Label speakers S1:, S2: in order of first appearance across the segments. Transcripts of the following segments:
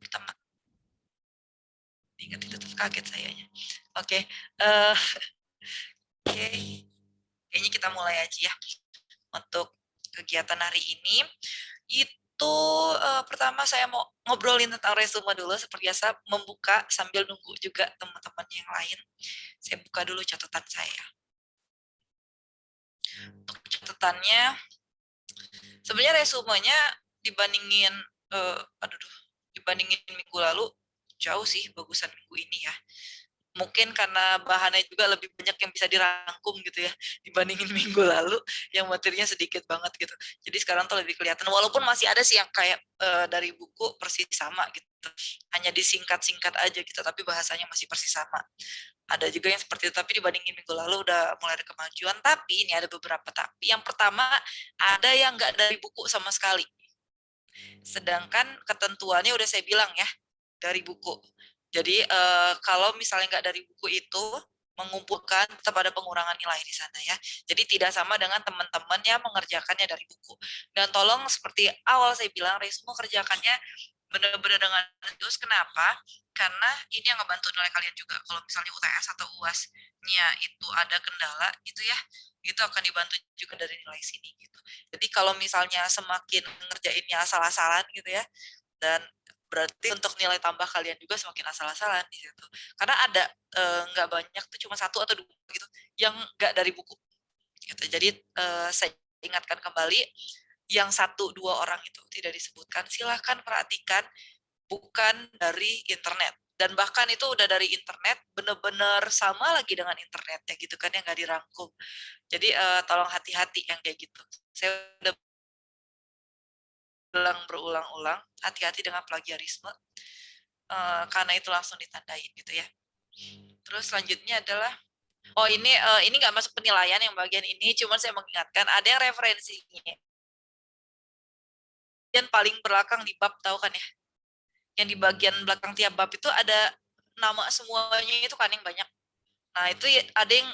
S1: pertama. Ingat itu tetap kaget sayanya. Oke, eh, oke. Kayaknya kita mulai aja ya untuk kegiatan hari ini. Itu pertama saya mau ngobrolin tentang resume dulu seperti biasa, membuka sambil nunggu juga teman-teman yang lain. Saya buka dulu catatan saya. Untuk catatannya, sebenarnya resumenya dibandingin dibandingin minggu lalu jauh sih bagusan minggu ini ya. Mungkin karena bahannya juga lebih banyak yang bisa dirangkum gitu ya dibandingin minggu lalu yang materinya sedikit banget gitu. Jadi sekarang tuh lebih kelihatan walaupun masih ada sih yang kayak dari buku persis sama gitu. Hanya disingkat-singkat aja gitu tapi bahasanya masih persis sama. Ada juga yang seperti itu tapi dibandingin minggu lalu udah mulai ada kemajuan. Tapi ini ada beberapa tapi. Yang pertama ada yang nggak dari buku sama sekali. Sedangkan ketentuannya udah saya bilang ya dari buku. Jadi kalau misalnya nggak dari buku itu mengumpulkan tetap ada pengurangan nilai di sana ya. Jadi tidak sama dengan teman-teman yang mengerjakannya dari buku. Dan tolong seperti awal saya bilang resume kerjakannya benar-benar dengan serius. Kenapa? Karena ini yang ngebantu nilai kalian juga. Kalau misalnya UTS atau UAS-nya itu ada kendala gitu ya, itu akan dibantu juga dari nilai sini gitu. Jadi kalau misalnya semakin ngerjainnya asal-asalan gitu ya, dan berarti untuk nilai tambah kalian juga semakin asal-asalan di situ. Karena ada nggak banyak tuh cuma satu atau dua gitu yang nggak dari buku. Gitu. Jadi saya ingatkan kembali yang satu dua orang itu tidak disebutkan. Silahkan perhatikan bukan dari internet. Dan bahkan itu udah dari internet bener-bener sama lagi dengan internet ya gitu kan yang nggak dirangkum. Jadi tolong hati-hati yang kayak gitu. Saya udah bilang berulang-ulang, hati-hati dengan plagiarisme, karena itu langsung ditandain gitu ya. Terus selanjutnya adalah, oh ini nggak masuk penilaian yang bagian ini, cuman saya mengingatkan ada yang referensinya. Dan paling belakang di bab tahu kan ya, yang di bagian belakang tiap bab itu ada nama semuanya itu kan yang banyak. Nah itu ada yang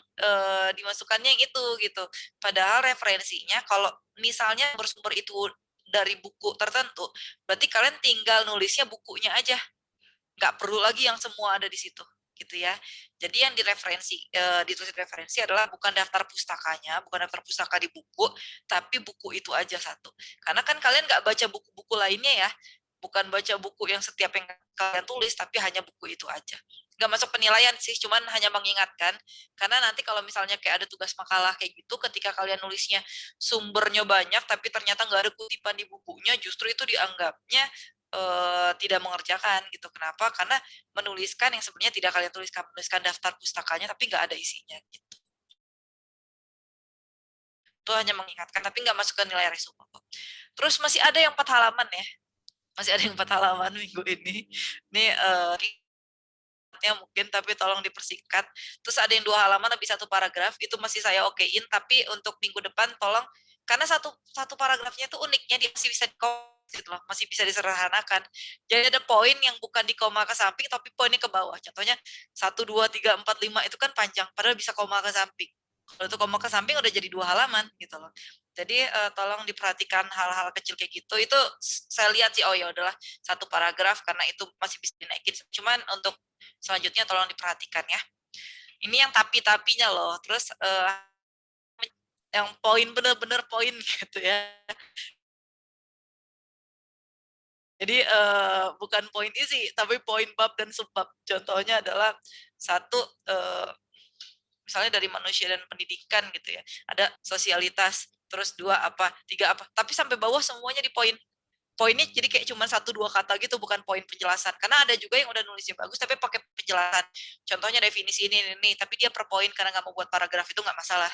S1: dimasukkannya yang itu gitu. Padahal referensinya kalau misalnya bersumber itu dari buku tertentu, berarti kalian tinggal nulisnya bukunya aja, nggak perlu lagi yang semua ada di situ gitu ya. Jadi yang direferensi ditulis referensi adalah bukan daftar pustakanya, bukan daftar pustaka di buku, tapi buku itu aja satu. Karena kan kalian nggak baca buku-buku lainnya ya, bukan baca buku yang setiap yang kalian tulis, tapi hanya buku itu aja. Nggak masuk penilaian sih, cuman hanya mengingatkan. Karena nanti kalau misalnya kayak ada tugas makalah kayak gitu, ketika kalian nulisnya sumbernya banyak, tapi ternyata nggak ada kutipan di bukunya, justru itu dianggapnya tidak mengerjakan gitu. Kenapa? Karena menuliskan yang sebenarnya tidak kalian tuliskan, menuliskan daftar pustakanya tapi nggak ada isinya gitu. Itu hanya mengingatkan tapi nggak masuk ke nilai resume. Terus masih ada yang 4 halaman ya. Masih ada yang 4 halaman minggu ini. Ini mungkin tapi tolong dipersingkat. Terus ada yang 2 halaman tapi satu paragraf itu masih saya okein tapi untuk minggu depan tolong karena satu paragrafnya itu uniknya dia masih bisa gitu loh, masih bisa disederhanakan. Jadi ada poin yang bukan di koma ke samping tapi poinnya ke bawah. Contohnya 1 2 3 4 5 itu kan panjang padahal bisa koma ke samping. Kalau itu koma ke samping udah jadi 2 halaman gitu loh. Jadi tolong diperhatikan hal-hal kecil kayak gitu. Itu saya lihat sih oh ya udahlah satu paragraf karena itu masih bisa dinaikin. Cuman untuk selanjutnya tolong diperhatikan ya. Ini yang tapi-tapinya loh. Terus yang poin bener-bener poin gitu ya. Jadi bukan poin isi, tapi poin bab dan subbab. Contohnya adalah satu, misalnya dari manusia dan pendidikan gitu ya. Ada sosialitas, terus 2 apa, 3 apa. Tapi sampai bawah semuanya di poin. Poinnya jadi kayak cuma 1 2 kata gitu, bukan poin penjelasan. Karena ada juga yang udah nulisnya bagus, tapi pakai penjelasan. Contohnya definisi ini, tapi dia per poin karena nggak mau buat paragraf itu nggak masalah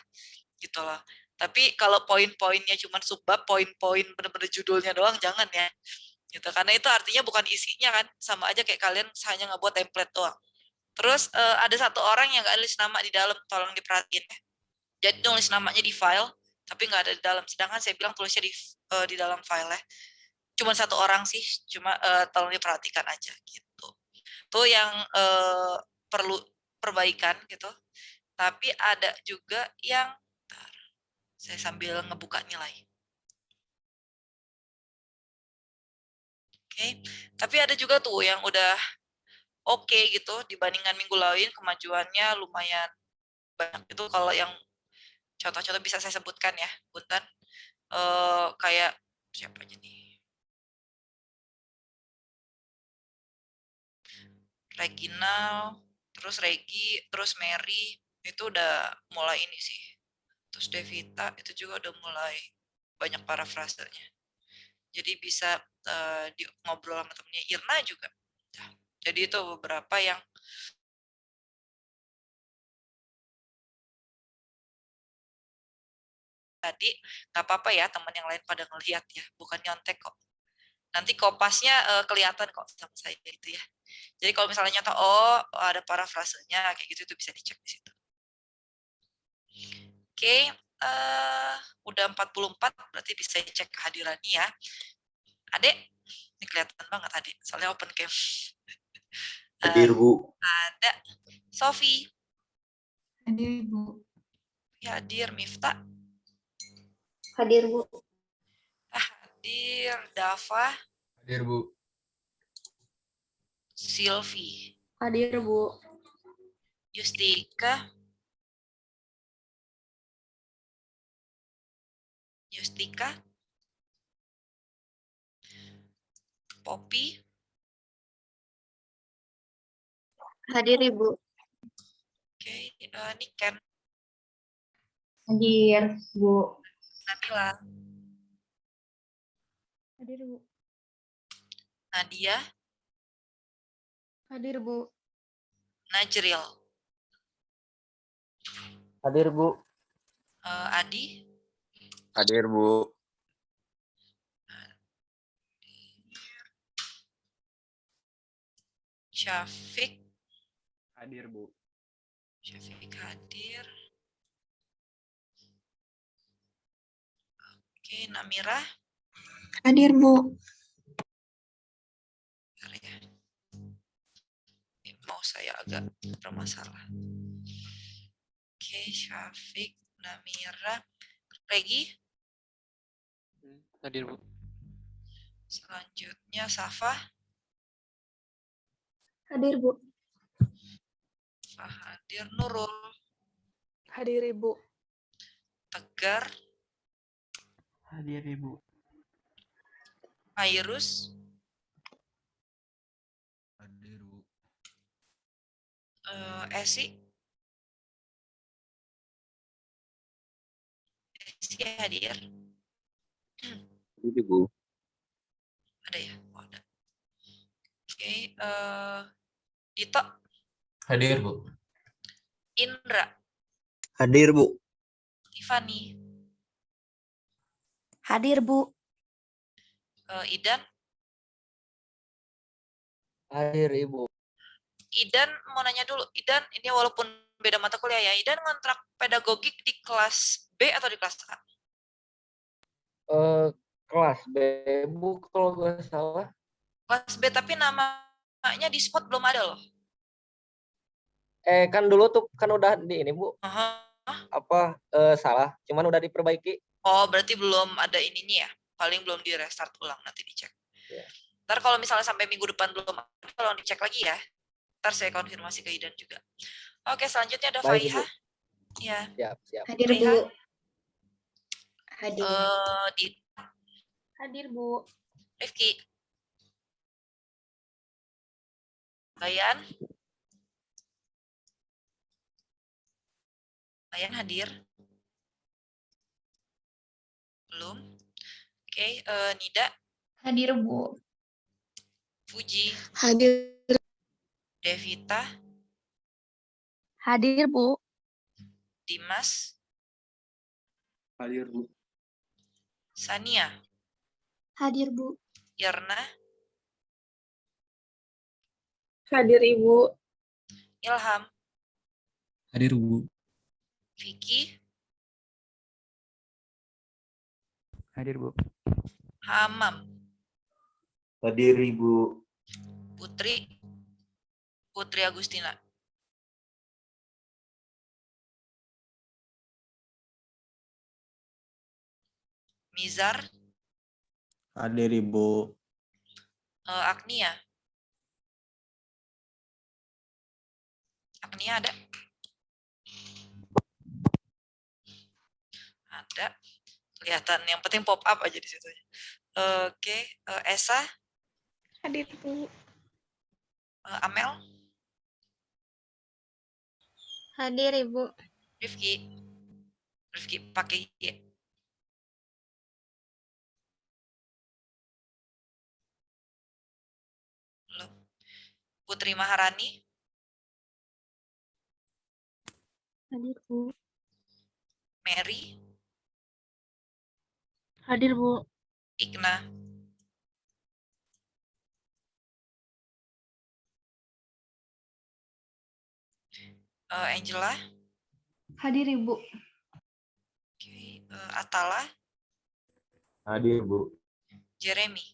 S1: gitu loh. Tapi kalau poin-poinnya cuma subbab, poin-poin bener-bener judulnya doang, jangan ya gitu karena itu artinya bukan isinya kan sama aja kayak kalian hanya ngebuat template doang. Terus ada satu orang yang nggak nulis nama di dalam, tolong diperhatiin ya. Jadi nulis namanya di file tapi nggak ada di dalam, sedangkan saya bilang tulisnya di dalam file ya. Cuma satu orang sih, cuma tolong diperhatikan aja gitu. Tuh yang perlu perbaikan gitu. Tapi ada juga yang saya sambil ngebuka nilai. Oke. Tapi ada juga tuh yang udah oke gitu dibandingkan minggu lalu, kemajuannya lumayan banyak. Itu kalau yang contoh-contoh bisa saya sebutkan ya, Punten. Kayak siapa aja nih? Reginal, terus Regi, terus Mary, itu udah mulai ini sih. Terus Devita itu juga udah mulai banyak parafrasenya. Jadi bisa ngobrol sama temennya. Irna juga. Nah, jadi itu beberapa yang tadi nggak apa-apa ya teman yang lain pada ngelihat ya, bukan nyontek kok. Nanti kopasnya kelihatan kok sama saya itu ya. Jadi kalau misalnya nyata oh ada parafrasenya kayak gitu itu bisa dicek di situ. Oke, udah 44 berarti bisa dicek kehadirannya ya. Adek, ini kelihatan banget Adek, soalnya open cam.
S2: Hadir, Bu.
S1: Ada Sofi.
S3: Hadir, Bu.
S1: Hadir. Miftah.
S4: Hadir, Bu.
S1: Hadir. Dava.
S5: Hadir, Bu.
S1: Silvi.
S4: Hadir, Bu.
S1: Justika. Justika. Poppy.
S4: Hadir, Ibu.
S1: Oke, Niken.
S4: Hadir, Bu.
S1: Nabila.
S4: Hadir, Bu.
S1: Nadia.
S4: Hadir, Bu.
S1: Najril.
S2: Hadir, Bu.
S1: Adi.
S5: Hadir, Bu.
S1: Syafiq.
S5: Hadir, Bu.
S1: Syafiq hadir. Oke, Namira.
S4: Hadir, Bu.
S1: Bentar ya. Mau saya agak bermasalah. Oke, Syafiq, Namira. Regi.
S5: Hadir, Bu.
S1: Selanjutnya Safa.
S4: Hadir, Bu.
S1: Hadir. Nurul.
S4: Hadir, Ibu.
S1: Tegar.
S5: Hadir, Ibu.
S1: Airus.
S5: Hadir, Bu.
S1: Esi. Esi hadir.
S5: Hadir, Bu.
S1: Ada ya? Oh, ada. Oke, Dito.
S5: Hadir, Bu.
S1: Indra.
S2: Hadir, Bu.
S1: Tiffany.
S4: Hadir, Bu.
S1: Idan.
S2: Hadir, Ibu.
S1: Idan mau nanya dulu. Idan ini walaupun beda mata kuliah ya. Idan ngontrak pedagogik di kelas B atau di kelas A?
S2: Kelas B, Bu, kalau nggak salah.
S1: Kelas B tapi namanya di spot belum ada loh.
S2: Kan dulu tuh kan udah di ini, Bu. Salah, cuman udah diperbaiki.
S1: Oh, berarti belum ada ininya ya. Paling belum di restart ulang, nanti dicek.
S2: Ya.
S1: Ntar kalau misalnya sampai minggu depan belum ada, tolong dicek lagi ya. Ntar saya konfirmasi ke Idan juga. Oke, selanjutnya ada
S2: Baik,
S1: Faiha.
S2: Ibu.
S1: Ya.
S2: Siap.
S4: Hadir,
S1: Faiha.
S4: Bu. Hadir.
S1: Di
S4: Hadir, Bu.
S1: Rifki. Bayan. Bayan hadir. Belum. Oke, Nida.
S4: Hadir, Bu.
S1: Fuji.
S4: Hadir.
S1: Devita.
S4: Hadir, Bu.
S1: Dimas.
S5: Hadir, Bu.
S1: Sania.
S4: Hadir, Bu.
S1: Irna.
S4: Hadir, Ibu.
S1: Ilham.
S5: Hadir, Bu.
S1: Vicky.
S5: Hadir, Bu.
S1: Hamam.
S2: Hadir, Ibu.
S1: Putri. Putri Agustina. Mizar.
S2: Hadir, Ibu.
S1: Agnia. Agnia ada? Ada. Kelihatan. Yang penting pop up aja di situ. Oke. Esa,
S4: Hadir Bu.
S1: Amel,
S4: Hadir Ibu.
S1: Rifki. Rifki pakai Y. Belum. Putri Maharani,
S4: Hadir Bu.
S1: Mary,
S4: Hadir Bu.
S1: Igna, Angela,
S4: Hadir Ibu.
S1: Atala,
S2: Hadir, Bu.
S1: Jeremy.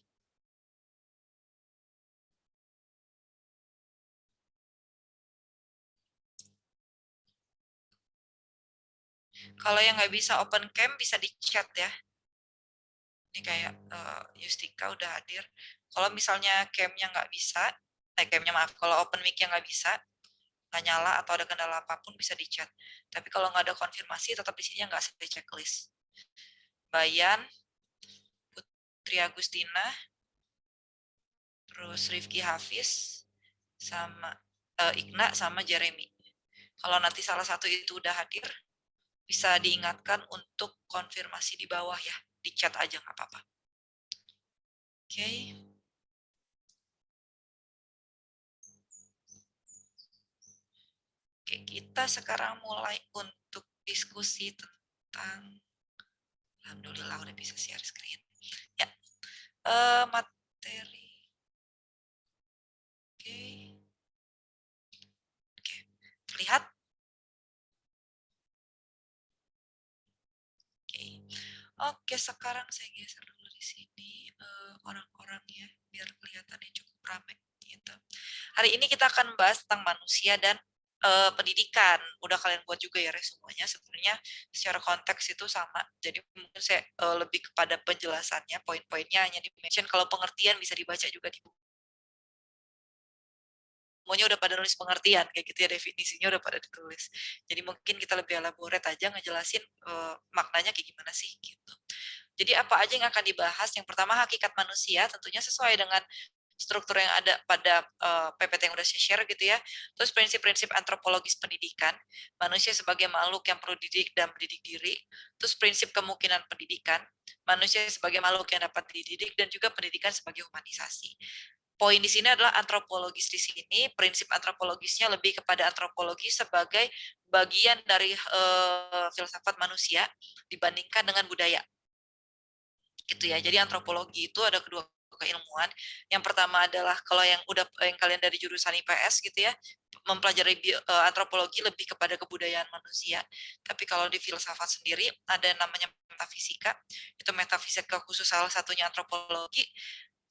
S1: Kalau yang nggak bisa open cam bisa di chat ya. Ini kayak Yustika udah hadir. Kalau misalnya camnya nggak bisa, camnya maaf, kalau open mic-nya nggak bisa, nggak nyala atau ada kendala apapun bisa di chat. Tapi kalau nggak ada konfirmasi, tetap di sini nggak ada checklist. Bayan, Putri Agustina, terus Rifki Hafiz, sama Igna sama Jeremy. Kalau nanti salah satu itu udah hadir, bisa diingatkan untuk konfirmasi di bawah ya. Di chat aja nggak apa-apa. Oke. Oke, kita sekarang mulai untuk diskusi tentang, alhamdulillah udah bisa share screen. Ya, materi. Oke. Oke, terlihat? Oke, sekarang saya geser dulu di sini orang-orangnya biar kelihatannya cukup ramai gitu. Hari ini kita akan bahas tentang manusia dan pendidikan. Udah kalian buat juga ya resumenya. Sebenarnya secara konteks itu sama. Jadi mungkin saya lebih kepada penjelasannya, poin-poinnya hanya di-mention. Kalau pengertian bisa dibaca juga di buku. Semuanya udah pada nulis pengertian kayak gitu ya, definisinya udah pada ditulis. Jadi mungkin kita lebih elaborate aja ngejelasin maknanya kayak gimana sih gitu. Jadi apa aja yang akan dibahas? Yang pertama hakikat manusia, tentunya sesuai dengan struktur yang ada pada PPT yang udah saya share gitu ya. Terus prinsip-prinsip antropologis pendidikan, manusia sebagai makhluk yang perlu dididik dan mendidik diri. Terus prinsip kemungkinan pendidikan, manusia sebagai makhluk yang dapat dididik dan juga pendidikan sebagai humanisasi. Poin di sini adalah antropologis di sini, prinsip antropologisnya lebih kepada antropologi sebagai bagian dari filsafat manusia dibandingkan dengan budaya. Gitu ya. Jadi antropologi itu ada kedua keilmuan. Yang pertama adalah kalau yang kalian dari jurusan IPS gitu ya, mempelajari antropologi lebih kepada kebudayaan manusia. Tapi kalau di filsafat sendiri ada yang namanya metafisika. Itu metafisika khusus salah satunya antropologi,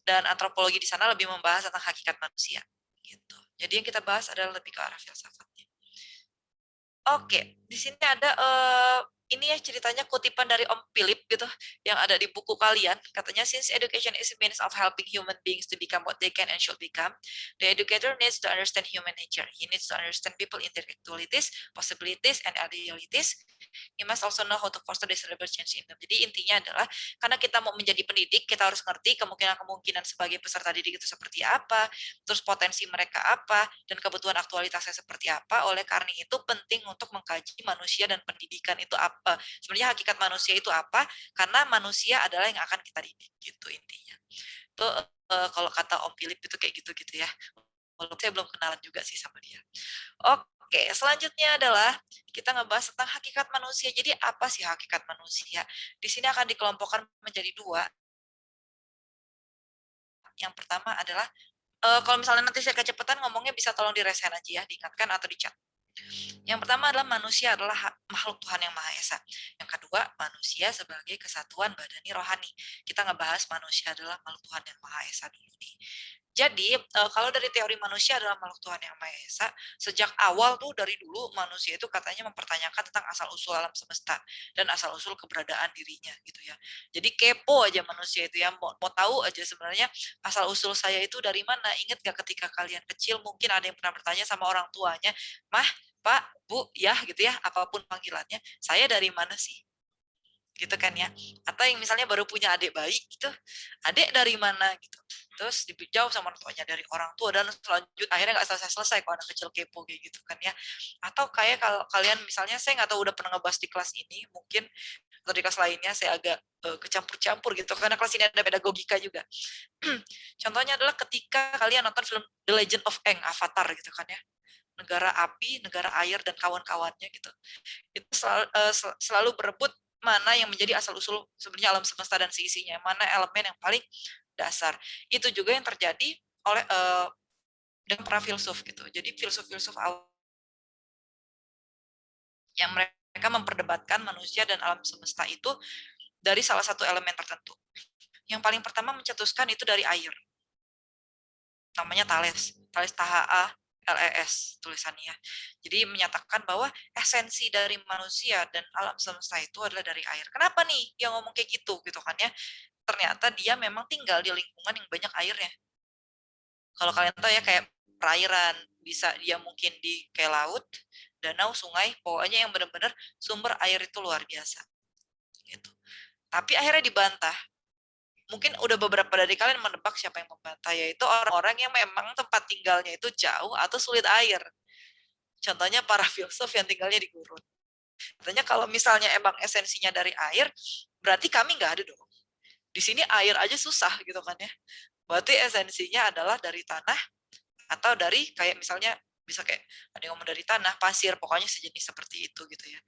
S1: dan antropologi di sana lebih membahas tentang hakikat manusia gitu. Jadi yang kita bahas adalah lebih ke arah filsafatnya. Oke, di sini ada ini ya ceritanya kutipan dari Om Philip gitu yang ada di buku kalian. Katanya since education is a means of helping human beings to become what they can and should become, the educator needs to understand human nature. He needs to understand people intellectualities, possibilities, and idealities. He must also know how to foster desirable change in them. Jadi intinya adalah karena kita mau menjadi pendidik, kita harus ngerti kemungkinan-kemungkinan sebagai peserta didik itu seperti apa, terus potensi mereka apa, dan kebutuhan aktualitasnya seperti apa. Oleh karena itu penting untuk mengkaji manusia dan pendidikan itu apa. Sebenarnya hakikat manusia itu apa? Karena manusia adalah yang akan kita didik gitu intinya. Itu kalau kata Om Philip itu kayak gitu-gitu ya. Walaupun saya belum kenalan juga sih sama dia. Oke, selanjutnya adalah kita ngebahas tentang hakikat manusia. Jadi apa sih hakikat manusia? Di sini akan dikelompokkan menjadi dua. Yang pertama adalah kalau misalnya nanti saya kecepatan ngomongnya bisa tolong diresain aja ya, diingatkan atau dicat. Yang pertama adalah manusia adalah makhluk Tuhan yang Maha Esa. Yang kedua, manusia sebagai kesatuan badani rohani. Kita ngebahas manusia adalah makhluk Tuhan yang Maha Esa dulu nih. Jadi kalau dari teori manusia adalah makhluk Tuhan yang Maha Esa, sejak awal tuh dari dulu manusia itu katanya mempertanyakan tentang asal-usul alam semesta dan asal-usul keberadaan dirinya gitu ya. Jadi kepo aja manusia itu ya, mau tahu aja sebenarnya asal-usul saya itu dari mana. Ingat gak ketika kalian kecil mungkin ada yang pernah bertanya sama orang tuanya, "Mah, Pak, Bu, ya," gitu ya, apapun panggilannya, "saya dari mana sih?" Gitu kan ya. Atau yang misalnya baru punya adik bayi gitu, "Adik dari mana?" gitu. Terus dijawab sama orang tuanya, "Dari orang tua," dan akhirnya nggak selesai-selesai kalau anak kecil kepo kayak gitu kan ya. Atau kayak kalau kalian misalnya, saya nggak tahu udah pernah ngebahas di kelas ini, mungkin atau di kelas lainnya saya agak kecampur-campur gitu, karena kelas ini ada pedagogika juga. Contohnya adalah ketika kalian nonton film The Legend of Aang, Avatar gitu kan ya. Negara api, negara air, dan kawan-kawannya gitu. Itu selalu berebut mana yang menjadi asal-usul sebenarnya alam semesta dan seisinya, mana elemen yang paling dasar. Itu juga yang terjadi oleh dengan para filsuf gitu. Jadi filsuf-filsuf awal yang mereka memperdebatkan manusia dan alam semesta itu dari salah satu elemen tertentu. Yang paling pertama mencetuskan itu dari air. Namanya Thales, Thales THALES tulisannya. Jadi menyatakan bahwa esensi dari manusia dan alam semesta itu adalah dari air. Kenapa nih yang ngomong kayak gitu kan ya? Ternyata dia memang tinggal di lingkungan yang banyak airnya. Kalau kalian tahu ya kayak perairan, bisa dia mungkin di kayak laut, danau, sungai, pokoknya yang benar-benar sumber air itu luar biasa. Gitu. Tapi akhirnya dibantah. Mungkin udah beberapa dari kalian menebak siapa yang membantah, yaitu orang-orang yang memang tempat tinggalnya itu jauh atau sulit air. Contohnya para filsuf yang tinggalnya di gurun. Katanya kalau misalnya emang esensinya dari air, berarti kami nggak ada dong. Di sini air aja susah gitu kan ya. Berarti esensinya adalah dari tanah atau dari kayak misalnya bisa kayak ada yang ngomong dari tanah, pasir, pokoknya sejenis seperti itu gitu ya.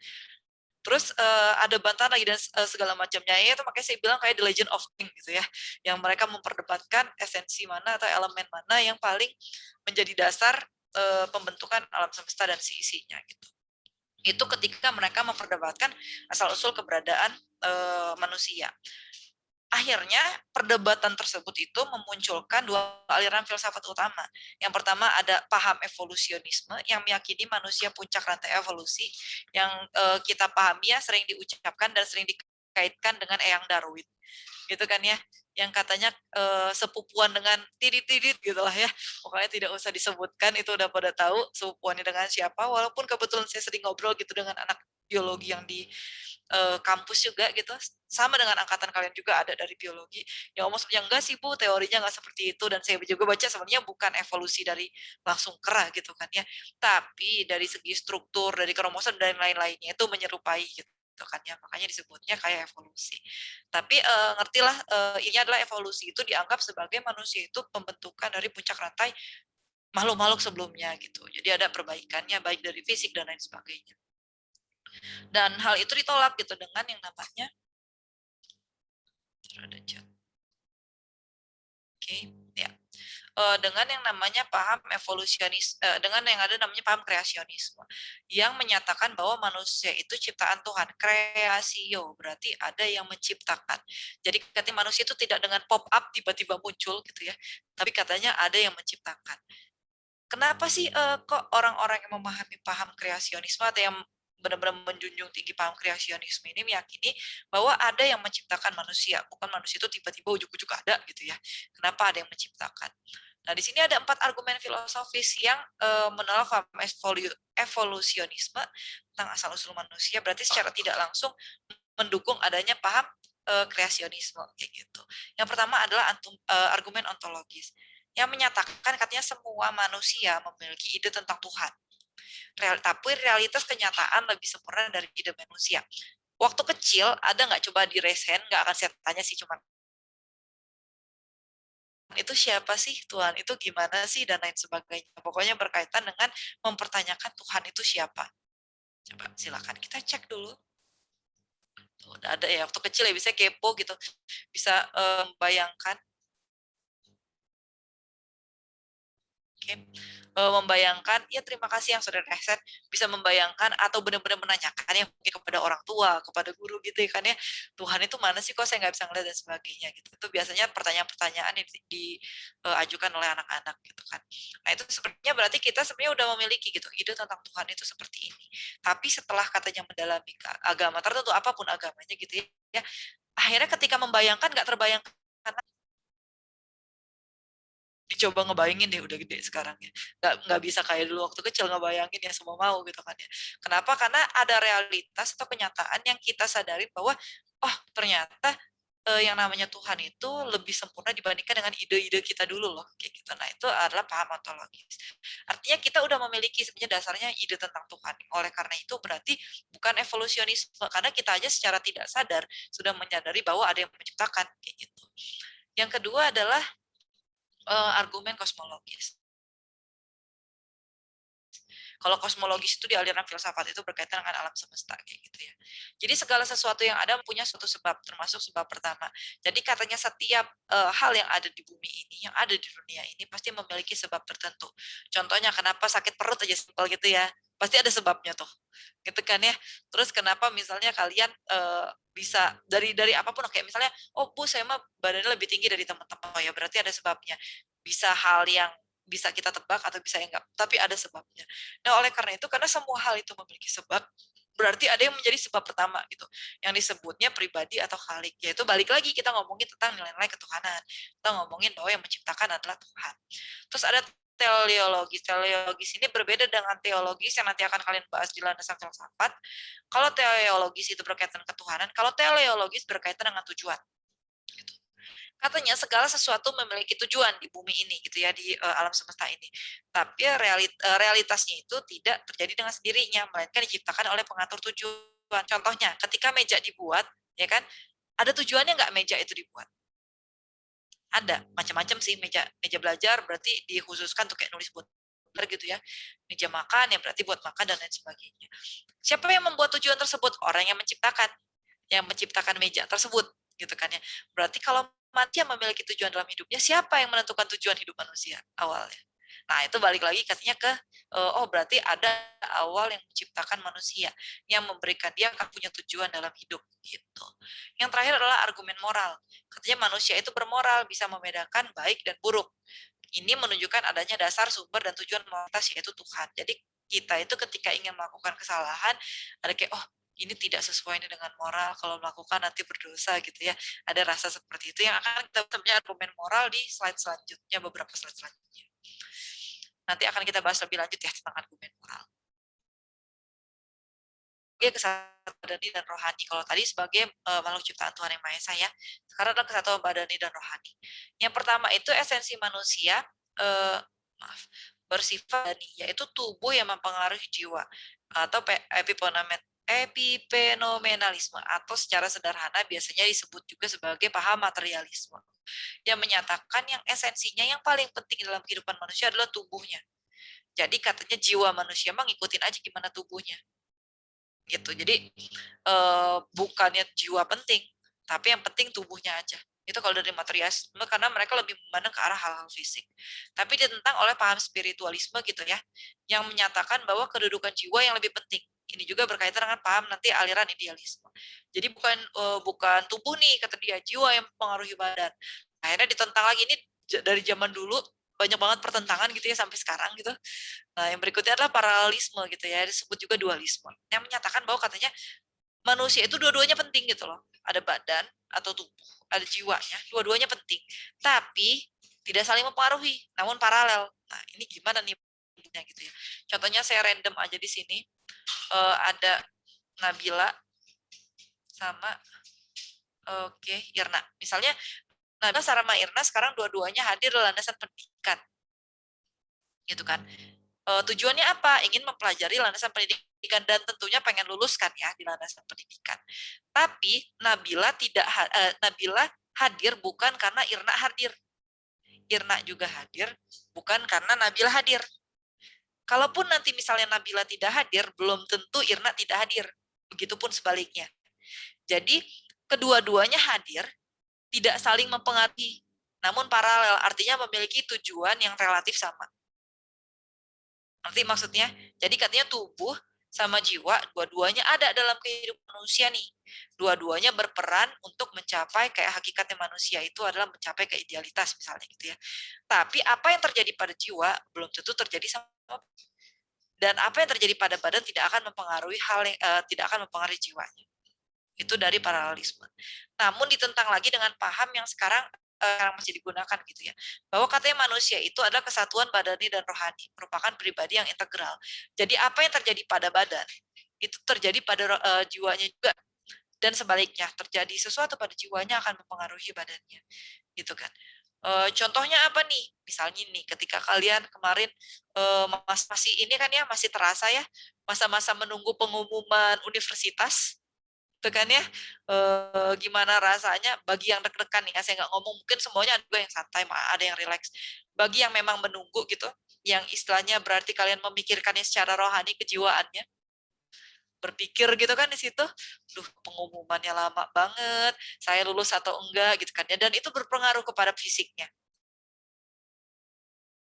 S1: Terus ada bantahan lagi dan segala macamnya, itu makanya saya bilang kayak The Legend of Aang gitu ya, yang mereka memperdebatkan esensi mana atau elemen mana yang paling menjadi dasar pembentukan alam semesta dan seisinya gitu. Itu ketika mereka memperdebatkan asal-usul keberadaan manusia. Akhirnya perdebatan tersebut itu memunculkan dua aliran filsafat utama. Yang pertama ada paham evolusionisme yang meyakini manusia puncak rantai evolusi, yang kita pahami ya sering diucapkan dan sering dikaitkan dengan Eyang Darwin. Gitu kan ya, yang katanya sepupuan dengan tidit-tidit gitulah ya. Pokoknya tidak usah disebutkan, itu udah pada tahu sepupuannya dengan siapa, walaupun kebetulan saya sering ngobrol gitu dengan anak biologi yang di kampus juga gitu, sama dengan angkatan kalian juga ada dari biologi yang ngomong sebenarnya enggak sih Bu, teorinya enggak seperti itu, dan saya juga baca sebenarnya bukan evolusi dari langsung kera gitu kan ya, tapi dari segi struktur, dari kromosom dan lain-lainnya itu menyerupai gitu kan ya, makanya disebutnya kayak evolusi. Tapi ngertilah ini adalah evolusi itu dianggap sebagai manusia itu pembentukan dari puncak rantai makhluk-makhluk sebelumnya gitu. Jadi ada perbaikannya baik dari fisik dan lain sebagainya. Dan hal itu ditolak gitu dengan yang namanya ada chat. Oke, ya. Dengan yang namanya paham evolusionis, dengan yang ada namanya paham kreasionisme, yang menyatakan bahwa manusia itu ciptaan Tuhan, kreasio, berarti ada yang menciptakan. Jadi katanya manusia itu tidak dengan pop up tiba-tiba muncul gitu ya, tapi katanya ada yang menciptakan. Kenapa sih kok orang-orang yang memahami paham kreasionisme atau yang benar-benar menjunjung tinggi paham kreasionisme ini meyakini bahwa ada yang menciptakan manusia, bukan manusia itu tiba-tiba ujuk-ujuk ada gitu ya. Kenapa ada yang menciptakan? Nah, di sini ada 4 argumen filosofis yang menolak paham evolusionisme tentang asal-usul manusia, berarti secara tidak langsung mendukung adanya paham kreasionisme kayak gitu. Yang pertama adalah argumen ontologis yang menyatakan katanya semua manusia memiliki ide tentang Tuhan. Tapi realitas kenyataan lebih sempurna dari ide manusia. Waktu kecil ada nggak coba di resen, nggak akan saya tanya sih, cuma itu siapa sih Tuhan, itu gimana sih, dan lain sebagainya. Pokoknya berkaitan dengan mempertanyakan Tuhan itu siapa. Coba silakan kita cek dulu. Tuh, ada ya waktu kecil ya, bisa kepo gitu, bisa bayangkan. Oke. membayangkan, ya terima kasih yang sudah reset, bisa membayangkan atau benar-benar menanyakan ya mungkin kepada orang tua, kepada guru gitu ya kan ya, Tuhan itu mana sih kok saya nggak bisa ngeliat dan sebagainya gitu. Itu biasanya pertanyaan-pertanyaan yang diajukan oleh anak-anak gitu kan. Nah itu sebenarnya berarti kita sebenarnya udah memiliki gitu ide tentang Tuhan itu seperti ini. Tapi setelah katanya mendalami agama tertentu apapun agamanya gitu ya, akhirnya ketika membayangkan nggak terbayangkan, dicoba ngebayangin deh udah gede sekarang ya, nggak bisa kayak dulu waktu kecil ngebayangin ya semua mau gitu kan ya. Kenapa? Karena ada realitas atau kenyataan yang kita sadari bahwa oh ternyata yang namanya Tuhan itu lebih sempurna dibandingkan dengan ide-ide kita dulu loh kayak gitu. Nah itu adalah paham ontologis. Artinya kita udah memiliki sebenarnya dasarnya ide tentang Tuhan. Oleh karena itu berarti bukan evolusionisme, karena kita aja secara tidak sadar sudah menyadari bahwa ada yang menciptakan kayak gitu. Yang kedua adalah argumen kosmologis. Kalau kosmologis itu di aliran filsafat itu berkaitan dengan alam semesta kayak gitu ya. Jadi segala sesuatu yang ada punya suatu sebab, termasuk sebab pertama. Jadi katanya setiap hal yang ada di bumi ini, yang ada di dunia ini pasti memiliki sebab tertentu. Contohnya kenapa sakit perut aja simpel gitu ya, pasti ada sebabnya tuh, gitu kan ya. Terus kenapa misalnya kalian bisa dari apapun, kayak misalnya, oh Bu saya mah badannya lebih tinggi dari teman-teman, oh ya berarti ada sebabnya. Bisa hal yang bisa kita tebak atau bisa enggak, tapi ada sebabnya. Nah, oleh karena itu, karena semua hal itu memiliki sebab, berarti ada yang menjadi sebab pertama gitu, yang disebutnya pribadi atau khalik, yaitu balik lagi kita ngomongin tentang nilai-nilai ketuhanan, kita ngomongin bahwa yang menciptakan adalah Tuhan. Terus ada teleologis. Teleologis ini berbeda dengan teologis yang nanti akan kalian bahas di landasan filsafat. Kalau teleologis itu berkaitan ketuhanan, kalau teleologis berkaitan dengan tujuan. Katanya segala sesuatu memiliki tujuan di bumi ini gitu ya, di alam semesta ini. Tapi realitasnya itu tidak terjadi dengan sendirinya, melainkan diciptakan oleh pengatur tujuan. Contohnya, ketika meja dibuat, ya kan, ada tujuannya nggak meja itu dibuat? Ada, macam-macam sih. Meja belajar berarti dikhususkan untuk kayak nulis buat gitu ya. Meja makan ya berarti buat makan dan lain sebagainya. Siapa yang membuat tujuan tersebut? Orang yang menciptakan meja tersebut gitu kan ya. Berarti kalau manusia memiliki tujuan dalam hidupnya, siapa yang menentukan tujuan hidup manusia awalnya? Nah, itu balik lagi katanya ke oh berarti ada awal yang menciptakan manusia, yang memberikan dia akan punya tujuan dalam hidup gitu. Yang terakhir adalah argumen moral. Katanya manusia itu bermoral, bisa membedakan baik dan buruk. Ini menunjukkan adanya dasar, sumber dan tujuan moralitas yaitu Tuhan. Jadi kita itu ketika ingin melakukan kesalahan, ada kayak oh ini tidak sesuai dengan moral, kalau melakukan nanti berdosa gitu ya. Ada rasa seperti itu yang akan kita temukan argumen moral di slide selanjutnya, beberapa slide selanjutnya. Nanti akan kita bahas lebih lanjut ya tentang argumen moral. Sebagai kesatuan badani dan rohani. Kalau tadi sebagai makhluk ciptaan Tuhan Yang Maha Esa ya. Sekarang adalah kesatuan badani dan rohani. Yang pertama itu esensi manusia bersifat badani, yaitu tubuh yang mempengaruhi jiwa atau epifenomenalisme atau secara sederhana biasanya disebut juga sebagai paham materialisme yang menyatakan yang esensinya yang paling penting dalam kehidupan manusia adalah tubuhnya. Jadi katanya jiwa manusia mah ngikutin aja gimana tubuhnya. Gitu. Jadi bukannya jiwa penting, tapi yang penting tubuhnya aja. Itu kalau dari materialisme karena mereka lebih memandang ke arah hal-hal fisik. Tapi ditentang oleh paham spiritualisme gitu ya, yang menyatakan bahwa kedudukan jiwa yang lebih penting. Ini juga berkaitan dengan paham nanti aliran idealisme. Jadi bukan tubuh nih kata dia, jiwa yang mempengaruhi badan. Akhirnya ditentang lagi, ini dari zaman dulu banyak banget pertentangan gitu ya sampai sekarang gitu. Nah, yang berikutnya adalah paralelisme gitu ya, disebut juga dualisme. Yang menyatakan bahwa katanya manusia itu dua-duanya penting gitu loh. Ada badan atau tubuh, ada jiwanya, dua-duanya penting. Tapi tidak saling mempengaruhi, namun paralel. Nah, ini gimana nih gitu ya. Contohnya saya random aja di sini. Ada Nabila sama Irna. Misalnya Nabila sama Irna sekarang dua-duanya hadir dalam landasan pendidikan. Gitu kan. Tujuannya apa? Ingin mempelajari landasan pendidikan dan tentunya pengen lulus kan ya di landasan pendidikan. Tapi Nabila hadir bukan karena Irna hadir. Irna juga hadir bukan karena Nabila hadir. Kalaupun nanti misalnya Nabila tidak hadir, belum tentu Irna tidak hadir. Begitupun sebaliknya. Jadi kedua-duanya hadir tidak saling mempengaruhi, namun paralel, artinya memiliki tujuan yang relatif sama. Nanti maksudnya, jadi katanya tubuh sama jiwa, dua-duanya ada dalam kehidupan manusia nih. Dua-duanya berperan untuk mencapai kayak hakikatnya manusia itu adalah mencapai keidealitas misalnya gitu ya. Tapi apa yang terjadi pada jiwa belum tentu terjadi sama, dan apa yang terjadi pada badan tidak akan mempengaruhi tidak akan mempengaruhi jiwanya. Itu dari paralelisme. Namun ditentang lagi dengan paham yang sekarang masih digunakan gitu ya, bahwa katanya manusia itu adalah kesatuan badani dan rohani, merupakan pribadi yang integral. Jadi apa yang terjadi pada badan itu terjadi pada jiwanya juga, dan sebaliknya, terjadi sesuatu pada jiwanya akan mempengaruhi badannya, gitu kan. Contohnya apa nih? Misalnya nih, ketika kalian kemarin masih ini kan ya, masih terasa ya masa-masa menunggu pengumuman universitas, itu kan ya, gimana rasanya bagi yang deg-degan nih, saya nggak ngomong, mungkin semuanya ada juga yang santai, ada yang rileks. Bagi yang memang menunggu gitu, yang istilahnya berarti kalian memikirkannya secara rohani, kejiwaannya, berpikir gitu kan di situ, duh pengumumannya lama banget, saya lulus atau enggak gitu kan ya, dan itu berpengaruh kepada fisiknya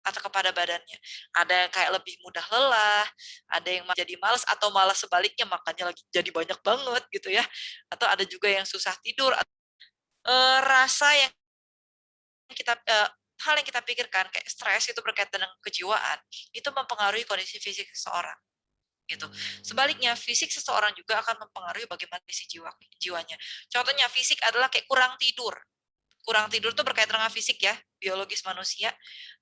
S1: atau kepada badannya. Ada yang kayak lebih mudah lelah, ada yang jadi malas, atau malah sebaliknya makannya lagi jadi banyak banget gitu ya. Atau ada juga yang susah tidur. Rasa yang hal yang kita pikirkan kayak stres itu berkaitan dengan kejiwaan, itu mempengaruhi kondisi fisik seseorang. Gitu. Sebaliknya, fisik seseorang juga akan mempengaruhi bagaimana kondisi jiwanya. Contohnya fisik adalah kayak kurang tidur. Kurang tidur itu berkaitan dengan fisik ya, biologis manusia,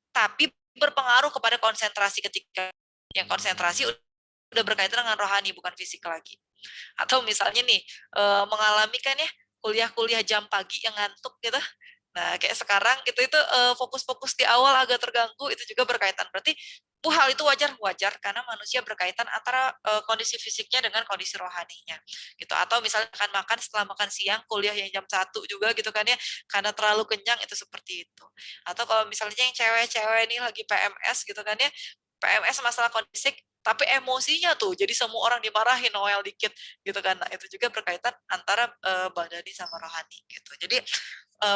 S1: tapi berpengaruh kepada konsentrasi ketika yang konsentrasi udah berkaitan dengan rohani, bukan fisik lagi. Atau misalnya nih, mengalami kan ya kuliah-kuliah jam pagi yang ngantuk gitu. Nah, kayak sekarang gitu itu fokus-fokus di awal agak terganggu, itu juga berkaitan. Berarti hal itu wajar karena manusia berkaitan antara kondisi fisiknya dengan kondisi rohaninya. Gitu. Atau misalnya makan setelah makan siang, kuliah yang jam 1 juga gitu kan ya, karena terlalu kenyang itu seperti itu. Atau kalau misalnya yang cewek-cewek nih lagi PMS gitu kan ya, PMS masalah kondisi tapi emosinya tuh jadi semua orang dimarahin Noel dikit gitu kan. Nah, itu juga berkaitan antara badani sama rohani gitu. Jadi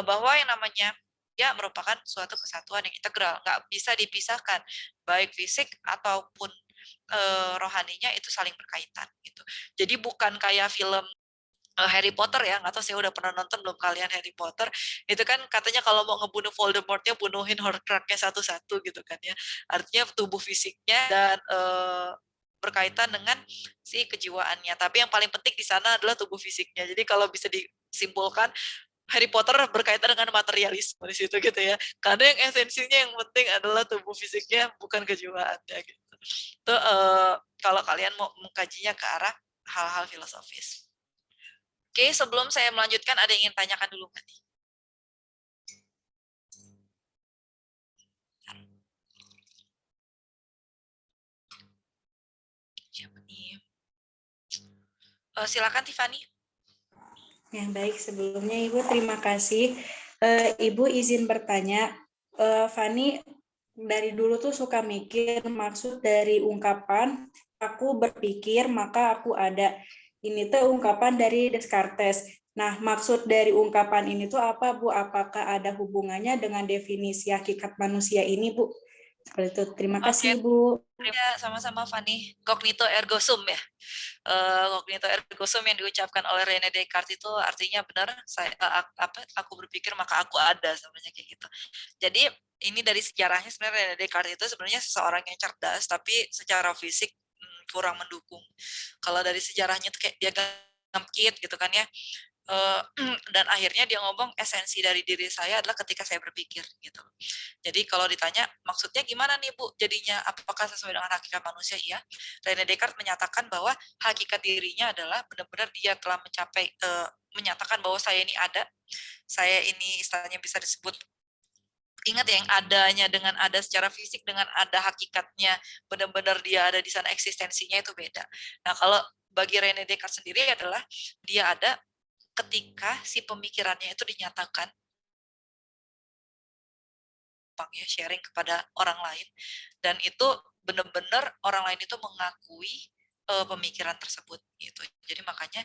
S1: bahwa yang namanya ya merupakan suatu kesatuan yang integral, nggak bisa dipisahkan, baik fisik ataupun rohaninya itu saling berkaitan gitu. Jadi bukan kayak film Harry Potter ya, nggak tahu saya udah pernah nonton belum kalian Harry Potter, itu kan katanya kalau mau ngebunuh Voldemortnya bunuhin Horcruxnya satu-satu gitu kan ya, artinya tubuh fisiknya dan berkaitan dengan si kejiwaannya, tapi yang paling penting di sana adalah tubuh fisiknya. Jadi kalau bisa disimpulkan, Harry Potter berkaitan dengan materialisme di situ gitu ya, karena yang esensinya yang penting adalah tubuh fisiknya bukan kejiwaannya gitu. Itu kalau kalian mau mengkajinya ke arah hal-hal filosofis. Oke, sebelum saya melanjutkan, ada yang ingin tanyakan dulu nggak nih? Siapa nih? Silakan Tiffany.
S6: Yang baik, sebelumnya Ibu terima kasih. Ibu izin bertanya, Fani dari dulu tuh suka mikir maksud dari ungkapan aku berpikir maka aku ada. Ini tuh ungkapan dari Descartes. Nah, maksud dari ungkapan ini tuh apa, Bu? Apakah ada hubungannya dengan definisi hakikat manusia ini, Bu? Seperti itu. Terima kasih, Bu.
S1: Ya, sama-sama Fani. Cognito ergo sum ya. Cognito ergo sum yang diucapkan oleh René Descartes itu artinya benar, aku berpikir maka aku ada, sebenarnya kayak gitu. Jadi ini dari sejarahnya sebenarnya René Descartes itu sebenarnya seseorang yang cerdas, tapi secara fisik kurang mendukung. Kalau dari sejarahnya tuh kayak dia gamkit gitu kan ya. Dan akhirnya dia ngomong esensi dari diri saya adalah ketika saya berpikir gitu. Jadi kalau ditanya maksudnya gimana nih Bu jadinya, apakah sesuai dengan hakikat manusia? Iya. René Descartes menyatakan bahwa hakikat dirinya adalah benar-benar dia telah mencapai menyatakan bahwa saya ini ada, saya ini istilahnya bisa disebut, ingat ya, yang adanya dengan ada secara fisik dengan ada hakikatnya, benar-benar dia ada di sana, eksistensinya itu beda. Nah kalau bagi René Descartes sendiri adalah dia ada ketika si pemikirannya itu dinyatakan, ya, sharing kepada orang lain, dan itu benar-benar orang lain itu mengakui pemikiran tersebut gitu. Jadi makanya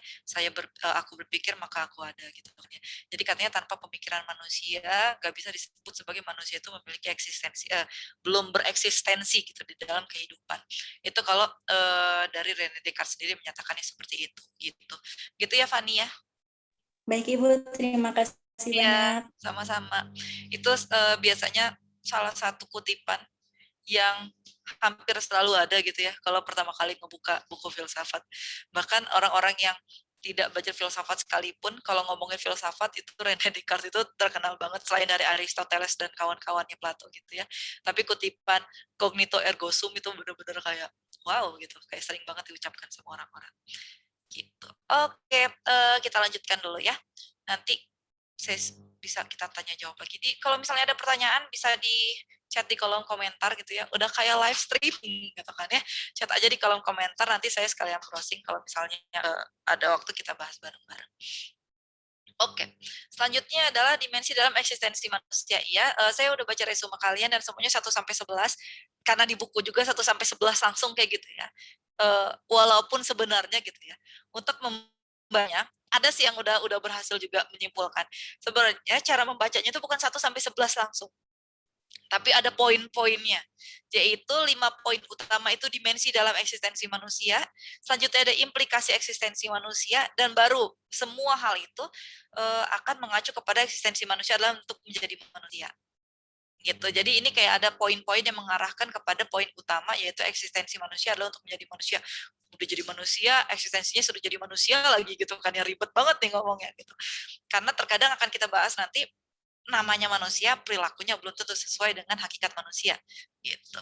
S1: aku berpikir maka aku ada gitu kan ya. Jadi katanya tanpa pemikiran manusia nggak bisa disebut sebagai manusia itu memiliki eksistensi, belum bereksistensi gitu di dalam kehidupan. Itu kalau dari René Descartes sendiri menyatakannya seperti itu gitu. Gitu ya Fani ya.
S6: Baik Ibu, terima kasih
S1: Iya,
S6: banyak.
S1: sama-sama. Itu biasanya salah satu kutipan yang hampir selalu ada gitu ya kalau pertama kali ngebuka buku filsafat. Bahkan orang-orang yang tidak baca filsafat sekalipun kalau ngomongin filsafat itu René Descartes itu terkenal banget selain dari Aristoteles dan kawan-kawannya Plato gitu ya. Tapi kutipan cognito ergo sum itu benar-benar kayak wow gitu, kayak sering banget diucapkan sama orang-orang. Gitu. Oke, kita lanjutkan dulu ya. Nanti bisa kita tanya jawab lagi. Kalau misalnya ada pertanyaan bisa di chat di kolom komentar gitu ya. Udah kayak live streaming gitu kan ya. Chat aja di kolom komentar, nanti saya sekalian browsing kalau misalnya ada waktu kita bahas bareng-bareng. Oke, selanjutnya adalah dimensi dalam eksistensi manusia. Ya, saya udah baca resume kalian dan semuanya 1-11, karena di buku juga 1-11 langsung kayak gitu ya. Walaupun sebenarnya gitu ya, untuk membacanya, ada sih yang udah berhasil juga menyimpulkan. Sebenarnya cara membacanya itu bukan 1-11 langsung, tapi ada poin-poinnya, yaitu 5 poin utama itu dimensi dalam eksistensi manusia, selanjutnya ada implikasi eksistensi manusia, dan baru semua hal itu akan mengacu kepada eksistensi manusia dalam untuk menjadi manusia. Gitu. Jadi ini kayak ada poin-poin yang mengarahkan kepada poin utama, yaitu eksistensi manusia adalah untuk menjadi manusia. Udah jadi manusia, eksistensinya sudah jadi manusia lagi gitu kan, ya ribet banget nih ngomongnya gitu. Karena terkadang akan kita bahas nanti namanya manusia, perilakunya belum tentu sesuai dengan hakikat manusia gitu.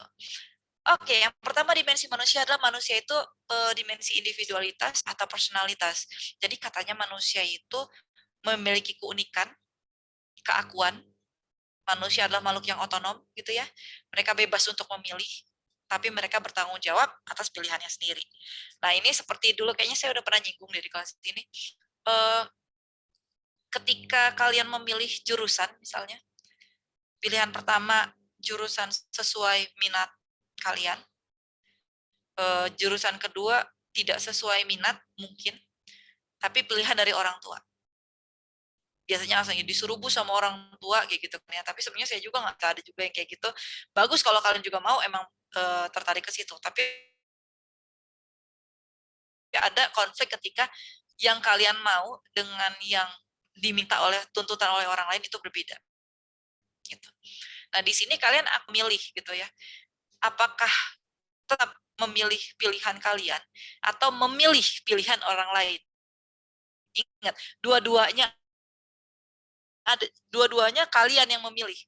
S1: Oke, yang pertama dimensi manusia adalah manusia itu dimensi individualitas atau personalitas. Jadi katanya manusia itu memiliki keunikan, keakuan. Manusia adalah makhluk yang otonom gitu ya. Mereka bebas untuk memilih, tapi mereka bertanggung jawab atas pilihannya sendiri. Nah, ini seperti dulu kayaknya saya udah pernah nyinggung dari kelas ini. Ketika kalian memilih jurusan misalnya, pilihan pertama jurusan sesuai minat kalian, jurusan kedua tidak sesuai minat mungkin, tapi pilihan dari orang tua. Biasanya langsung disuruh bu sama orang tua kayak gitu kan ya. Tapi sebenarnya saya juga nggak ada juga yang kayak gitu. Bagus kalau kalian juga mau emang tertarik ke situ. Tapi ada konflik ketika yang kalian mau dengan yang diminta oleh tuntutan oleh orang lain itu berbeda. Gitu. Nah di sini kalian milih gitu ya. Apakah tetap memilih pilihan kalian atau memilih pilihan orang lain? Ingat, dua-duanya kalian yang memilih.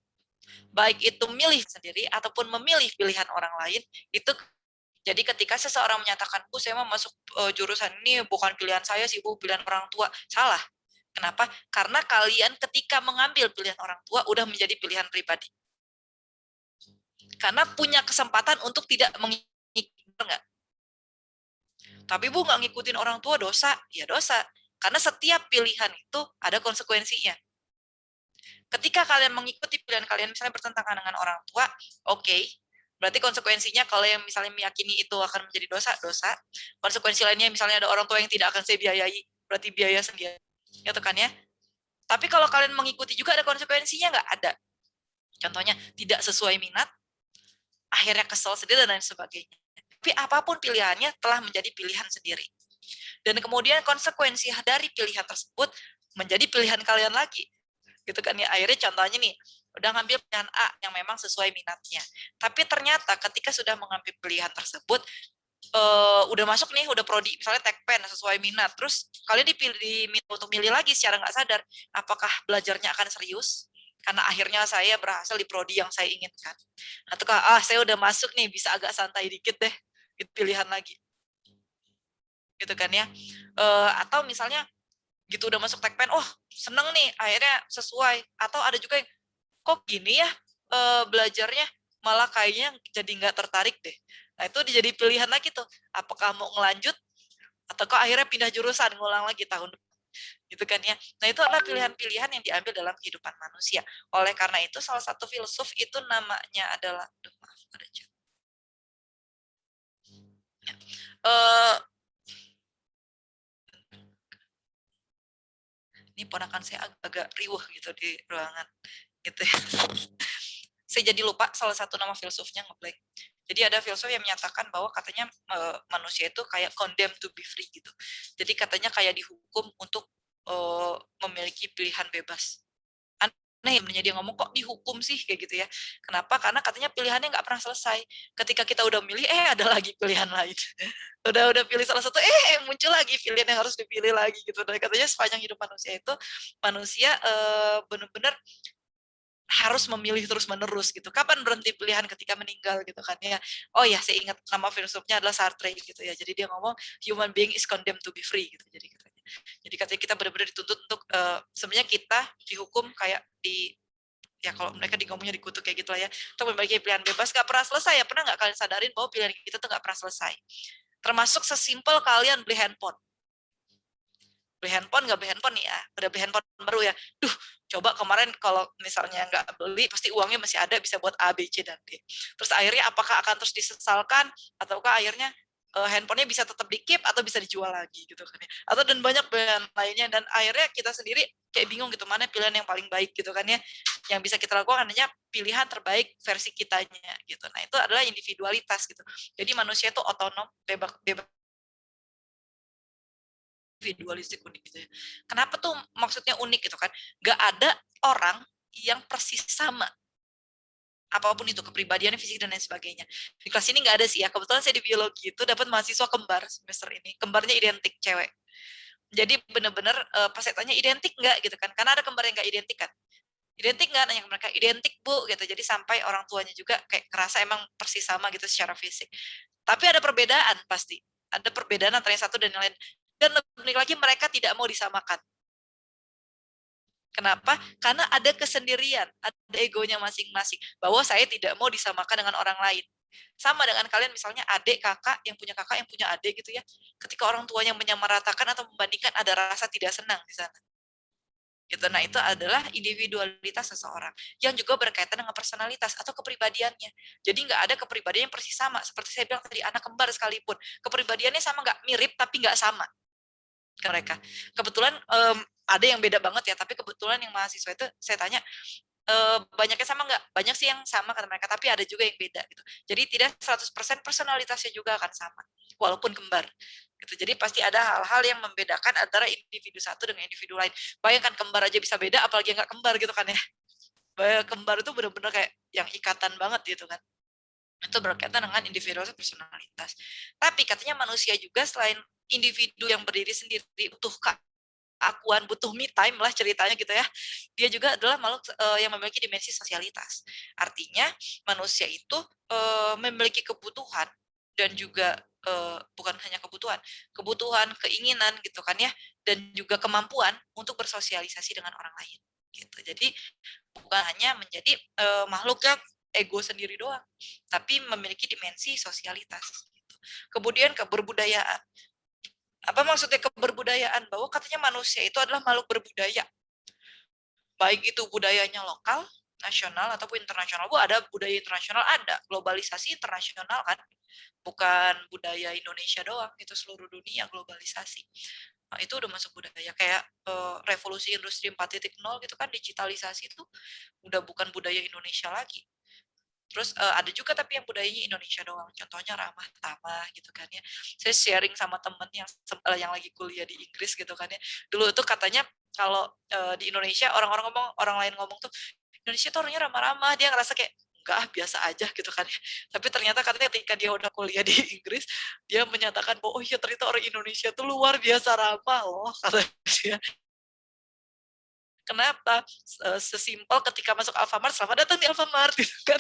S1: Baik itu memilih sendiri ataupun memilih pilihan orang lain, itu jadi ketika seseorang menyatakan, Bu, saya mau masuk jurusan ini bukan pilihan saya sih, Bu, pilihan orang tua. Salah. Kenapa? Karena kalian ketika mengambil pilihan orang tua udah menjadi pilihan pribadi. Karena punya kesempatan untuk tidak mengikuti, enggak? Tapi Bu, nggak ngikutin orang tua dosa. Ya dosa. Karena setiap pilihan itu ada konsekuensinya. Ketika kalian mengikuti pilihan kalian misalnya bertentangan dengan orang tua, oke. Berarti konsekuensinya kalau yang misalnya meyakini itu akan menjadi dosa. Konsekuensi lainnya misalnya ada orang tua yang tidak akan saya biayai, berarti biaya sendiri. Gitu kan ya. Tapi kalau kalian mengikuti juga ada konsekuensinya nggak? Ada. Contohnya tidak sesuai minat, akhirnya kesel sendiri dan lain sebagainya. Tapi apapun pilihannya telah menjadi pilihan sendiri. Dan kemudian konsekuensi dari pilihan tersebut menjadi pilihan kalian lagi. Gitu kan ya, akhirnya contohnya nih udah ngambil pilihan A yang memang sesuai minatnya, tapi ternyata ketika sudah mengambil pilihan tersebut udah masuk nih, udah prodi misalnya tekpen sesuai minat, terus kalian diminta untuk milih lagi secara nggak sadar, apakah belajarnya akan serius karena akhirnya saya berhasil di prodi yang saya inginkan, ataukah saya udah masuk nih bisa agak santai dikit deh, itu pilihan lagi, gitu kan ya. Atau misalnya gitu udah masuk tekpen, oh seneng nih akhirnya sesuai, atau ada juga yang kok gini ya belajarnya malah kayaknya jadi nggak tertarik deh. Nah itu jadi pilihan lagi tuh, apakah mau ngelanjut ataukah akhirnya pindah jurusan ngulang lagi tahun depan, gitu kan ya. Nah itu adalah pilihan-pilihan yang diambil dalam kehidupan manusia. Oleh karena itu salah satu filsuf itu namanya adalah eh ini ponakan saya agak riuh gitu di ruangan gitu ya. Saya jadi lupa salah satu nama filsufnya ngeblank. Jadi ada filsuf yang menyatakan bahwa katanya manusia itu kayak condemned to be free gitu. Jadi katanya kayak dihukum untuk memiliki pilihan bebas. Aneh ya, dia ngomong kok dihukum sih kayak gitu ya. Kenapa? Karena katanya pilihannya nggak pernah selesai. Ketika kita udah milih, ada lagi pilihan lain. udah pilih salah satu, muncul lagi pilihan yang harus dipilih lagi gitu. Dan katanya sepanjang hidup manusia itu, manusia benar-benar harus memilih terus-menerus gitu. Kapan berhenti pilihan ketika meninggal gitu kan ya. Oh ya, saya ingat nama filsufnya adalah Sartre gitu ya. Jadi dia ngomong human being is condemned to be free gitu. Jadi katanya kita benar-benar dituntut untuk sebenarnya kita dihukum kayak ya kalau mereka ngomongnya dikutuk kayak gitu lah ya. Untuk memiliki pilihan bebas gak pernah selesai ya. Pernah nggak kalian sadarin bahwa pilihan kita tuh gak pernah selesai. Termasuk sesimpel kalian beli handphone nggak beli handphone nih ya, udah beli handphone baru ya, coba kemarin kalau misalnya nggak beli pasti uangnya masih ada bisa buat A, B, C, dan D. Terus akhirnya apakah akan terus disesalkan ataukah akhirnya handphonenya bisa tetap di-keep atau bisa dijual lagi gitu kan ya, atau dan banyak pilihan lainnya, dan akhirnya kita sendiri kayak bingung gitu mana pilihan yang paling baik gitu kan ya. Yang bisa kita lakukan hanya pilihan terbaik versi kitanya gitu. Nah itu adalah individualitas gitu. Jadi manusia itu otonom, bebas individualistik, unik gitu ya. Kenapa tuh maksudnya unik gitu kan? Gak ada orang yang persis sama. Apapun itu, kepribadiannya, fisik, dan lain sebagainya. Di kelas ini nggak ada sih ya. Kebetulan saya di biologi itu dapat mahasiswa kembar semester ini. Kembarnya identik, cewek. Jadi benar-benar pas saya tanya identik nggak gitu kan. Karena ada kembar yang nggak identik kan. Identik nggak? Nanya ke mereka, identik Bu gitu. Jadi sampai orang tuanya juga kayak kerasa emang persis sama gitu secara fisik. Tapi ada perbedaan pasti. Ada perbedaan antara yang satu dan yang lain. Dan lebih lagi mereka tidak mau disamakan. Kenapa? Karena ada kesendirian, ada egonya masing-masing. Bahwa saya tidak mau disamakan dengan orang lain. Sama dengan kalian misalnya adik, kakak yang punya adik gitu ya. Ketika orang tuanya menyamaratakan atau membandingkan, ada rasa tidak senang di sana. Gitu. Nah itu adalah individualitas seseorang yang juga berkaitan dengan personalitas atau kepribadiannya. Jadi nggak ada kepribadian yang persis sama. Seperti saya bilang tadi, anak kembar sekalipun. Kepribadiannya sama nggak? Mirip tapi nggak sama ke mereka. Kebetulan ada yang beda banget ya, tapi kebetulan yang mahasiswa itu saya tanya, banyaknya sama nggak? Banyak sih yang sama kata mereka, tapi ada juga yang beda gitu. Jadi tidak 100% personalitasnya juga akan sama, walaupun kembar. Gitu. Jadi pasti ada hal-hal yang membedakan antara individu satu dengan individu lain. Bayangkan kembar aja bisa beda, apalagi yang nggak kembar gitu kan ya. Kembar itu benar-benar kayak yang ikatan banget gitu kan. Itu berkaitan dengan individualitas personalitas. Tapi katanya manusia juga selain individu yang berdiri sendiri, butuh keakuan, butuh me time lah ceritanya gitu ya. Dia juga adalah makhluk yang memiliki dimensi sosialitas. Artinya manusia itu memiliki kebutuhan dan juga bukan hanya kebutuhan, keinginan gitu kan ya, dan juga kemampuan untuk bersosialisasi dengan orang lain. Gitu. Jadi bukan hanya menjadi makhluk yang ego sendiri doang, tapi memiliki dimensi sosialitas. Gitu. Kemudian keberbudayaan. Apa maksudnya keberbudayaan? Bahwa katanya manusia itu adalah makhluk berbudaya. Baik itu budayanya lokal, nasional, ataupun internasional. Ada budaya internasional, ada. Globalisasi internasional kan. Bukan budaya Indonesia doang, itu seluruh dunia globalisasi. Nah, itu udah masuk budaya. Kayak revolusi industri 4.0 gitu kan, digitalisasi itu udah bukan budaya Indonesia lagi. Terus ada juga tapi yang budayanya Indonesia doang. Contohnya ramah tamah gitu kan ya. Saya sharing sama temen yang lagi kuliah di Inggris gitu kan ya. Dulu tuh katanya kalau di Indonesia orang lain ngomong tuh Indonesia tuh orangnya ramah-ramah. Dia ngerasa kayak enggak biasa aja gitu kan ya. Tapi ternyata katanya ketika dia udah kuliah di Inggris, dia menyatakan bahwa oh iya ternyata orang Indonesia tuh luar biasa ramah loh kata dia. Kenapa? Sesimpel ketika masuk Alfamart, selamat datang di Alfamart, gitu kan.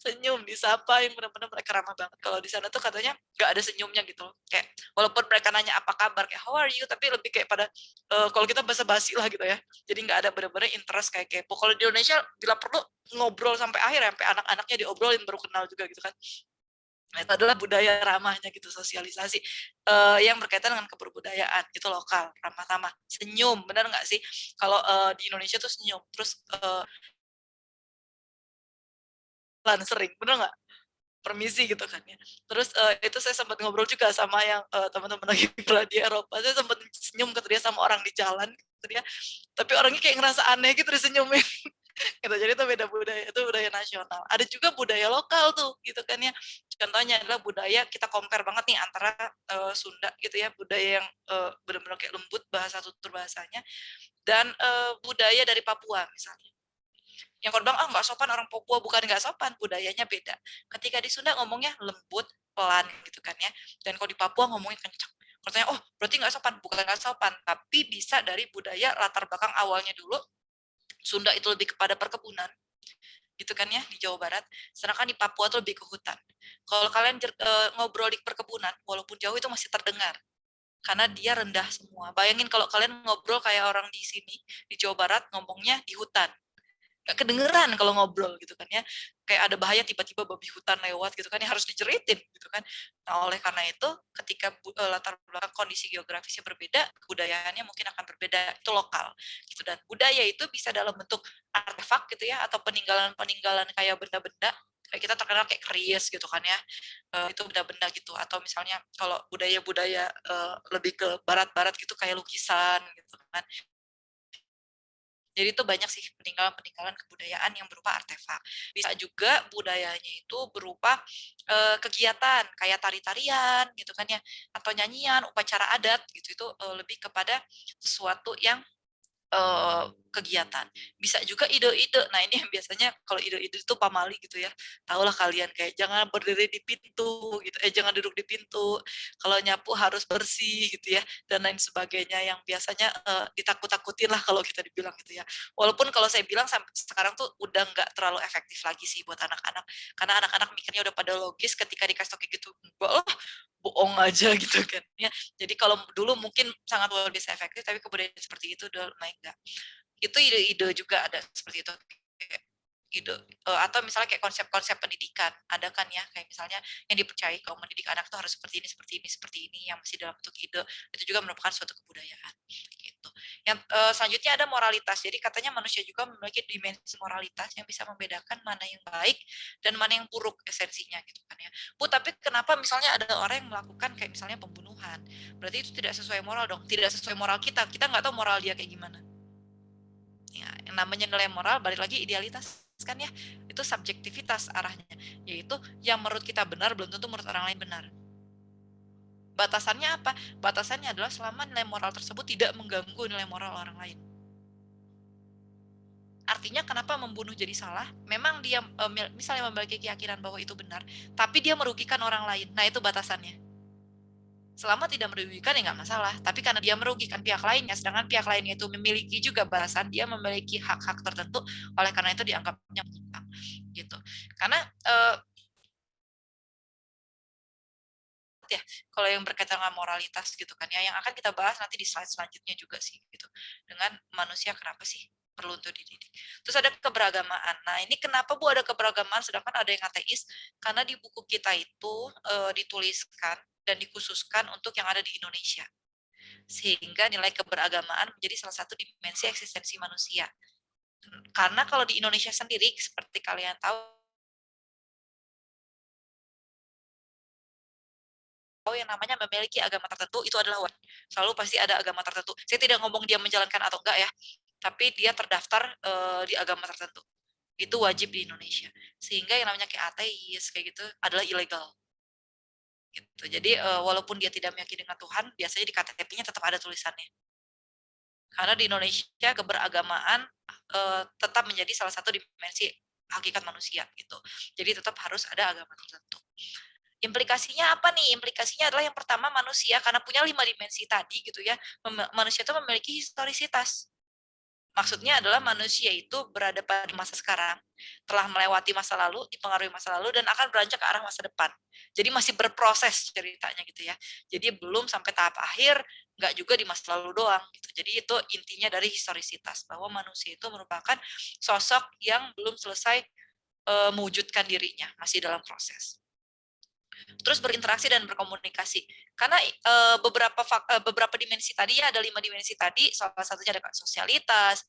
S1: Senyum, disapa, yang benar-benar mereka ramah banget. Kalau di sana tuh katanya nggak ada senyumnya gitu. Kayak, walaupun mereka nanya apa kabar, kayak how are you, tapi lebih kayak pada, kalau kita basa-basi lah gitu ya. Jadi nggak ada benar-benar interest kayak kepo. Kalau di Indonesia, bila perlu ngobrol sampai akhir, sampai anak-anaknya diobrolin, baru kenal juga gitu kan. Nah, itu adalah budaya ramahnya gitu, sosialisasi yang berkaitan dengan keberbudayaan, itu lokal, ramah tamah, senyum, benar nggak sih? Kalau di Indonesia tuh senyum, terus sering, benar nggak? permisi gitu kan ya. Terus itu saya sempat ngobrol juga sama yang teman-teman lagi di Eropa. Saya sempat senyum ke dia sama orang di jalan gitu ya. Tapi orangnya kayak ngerasa aneh gitu disenyumin. Gitu. Jadi itu beda budaya, itu budaya nasional. Ada juga budaya lokal tuh gitu kan ya. Contohnya adalah budaya kita compare banget nih antara Sunda gitu ya, budaya yang benar-benar kayak lembut bahasa tutur bahasanya dan budaya dari Papua misalnya. Yang kalau bilang, nggak sopan orang Papua, bukan nggak sopan, budayanya beda. Ketika di Sunda ngomongnya lembut, pelan gitu kan ya. Dan kalau di Papua ngomongnya kencang. Katanya, berarti nggak sopan, bukan nggak sopan. Tapi bisa dari budaya latar belakang awalnya dulu, Sunda itu lebih kepada perkebunan, gitu kan ya, di Jawa Barat. Sedangkan di Papua itu lebih ke hutan. Kalau kalian ngobrol di perkebunan, walaupun jauh itu masih terdengar. Karena dia rendah semua. Bayangin kalau kalian ngobrol kayak orang di sini, di Jawa Barat, ngomongnya di hutan. Gak kedengeran kalau ngobrol gitu kan ya, kayak ada bahaya tiba-tiba babi hutan lewat gitu kan ya, harus dijeritin gitu kan. Nah oleh karena itu ketika latar belakang kondisi geografisnya berbeda, kebudayaannya mungkin akan berbeda, itu lokal gitu. Dan budaya itu bisa dalam bentuk artefak gitu ya, atau peninggalan kayak benda-benda, kayak kita terkenal kayak keris gitu kan ya, itu benda-benda gitu. Atau misalnya kalau budaya-budaya lebih ke barat-barat gitu kayak lukisan gitu kan. Jadi itu banyak sih peninggalan-peninggalan kebudayaan yang berupa artefak. Bisa juga budayanya itu berupa kegiatan kayak tari-tarian gitu kan ya, atau nyanyian, upacara adat gitu. Itu lebih kepada sesuatu yang kegiatan. Bisa juga ide-ide. Nah, ini yang biasanya kalau ide-ide itu pamali gitu ya. Tahulah kalian kayak jangan berdiri di pintu gitu. Jangan duduk di pintu. Kalau nyapu harus bersih gitu ya, dan lain sebagainya yang biasanya ditakut-takutin lah kalau kita dibilang gitu ya. Walaupun kalau saya bilang sampai sekarang tuh udah nggak terlalu efektif lagi sih buat anak-anak. Karena anak-anak mikirnya udah pada logis ketika dikasih tau kayak gitu. Enggak lah, bohong aja gitu kan ya. Jadi kalau dulu mungkin sangat luar biasa efektif, tapi kebudayaan seperti itu udah naik enggak. Itu ide-ide juga ada seperti itu. Ide atau misalnya kayak konsep-konsep pendidikan ada kan ya, kayak misalnya yang dipercayai kalau mendidik anak itu harus seperti ini yang masih dalam bentuk ide, itu juga merupakan suatu kebudayaan gitu. Yang selanjutnya ada moralitas. Jadi katanya manusia juga memiliki dimensi moralitas yang bisa membedakan mana yang baik dan mana yang buruk esensinya gitu kan ya. Bu, tapi kenapa misalnya ada orang yang melakukan kayak misalnya pembunuhan? Berarti itu tidak sesuai moral dong. Tidak sesuai moral kita. Kita nggak tahu moral dia kayak gimana. Ya, yang namanya nilai moral balik lagi idealitas kan ya, itu subjektivitas arahnya, yaitu yang menurut kita benar belum tentu menurut orang lain benar. Batasannya apa? Batasannya adalah selama nilai moral tersebut tidak mengganggu nilai moral orang lain. Artinya kenapa membunuh jadi salah? Memang dia misalnya memiliki keyakinan bahwa itu benar, tapi dia merugikan orang lain. Nah, itu batasannya. Selama tidak merugikan ya nggak masalah, tapi karena dia merugikan pihak lainnya, sedangkan pihak lainnya itu memiliki juga balasan, dia memiliki hak-hak tertentu, oleh karena itu dianggapnya menyimpang gitu. Karena ya kalau yang berkaitan dengan moralitas gitu kan ya, yang akan kita bahas nanti di slide selanjutnya juga sih gitu, dengan manusia kenapa sih perlu untuk dididik. Terus ada keberagamaan. Nah, ini kenapa Bu ada keberagamaan sedangkan ada yang ateis? Karena di buku kita itu dituliskan dan dikhususkan untuk yang ada di Indonesia. Sehingga nilai keberagamaan menjadi salah satu dimensi eksistensi manusia. Karena kalau di Indonesia sendiri, seperti kalian tahu yang namanya memiliki agama tertentu, itu adalah wajar. Selalu pasti ada agama tertentu. Saya tidak ngomong dia menjalankan atau enggak ya, tapi dia terdaftar di agama tertentu. Itu wajib di Indonesia. Sehingga yang namanya kayak ateis, kayak gitu, adalah ilegal. Gitu. Jadi walaupun dia tidak meyakini dengan Tuhan, biasanya di KTP-nya tetap ada tulisannya. Karena di Indonesia keberagamaan tetap menjadi salah satu dimensi hakikat manusia gitu. Jadi tetap harus ada agama tertentu. Implikasinya apa nih? Implikasinya adalah yang pertama manusia karena punya 5 dimensi tadi gitu ya. Manusia itu memiliki historisitas. Maksudnya adalah manusia itu berada pada masa sekarang, telah melewati masa lalu, dipengaruhi masa lalu, dan akan beranjak ke arah masa depan. Jadi masih berproses ceritanya gitu ya. Jadi belum sampai tahap akhir, nggak juga di masa lalu doang. Gitu. Jadi itu intinya dari historisitas, bahwa manusia itu merupakan sosok yang belum selesai mewujudkan dirinya, masih dalam proses. Terus berinteraksi dan berkomunikasi. Karena beberapa dimensi tadi ya, ada 5 dimensi tadi, salah satunya ada sosialitas,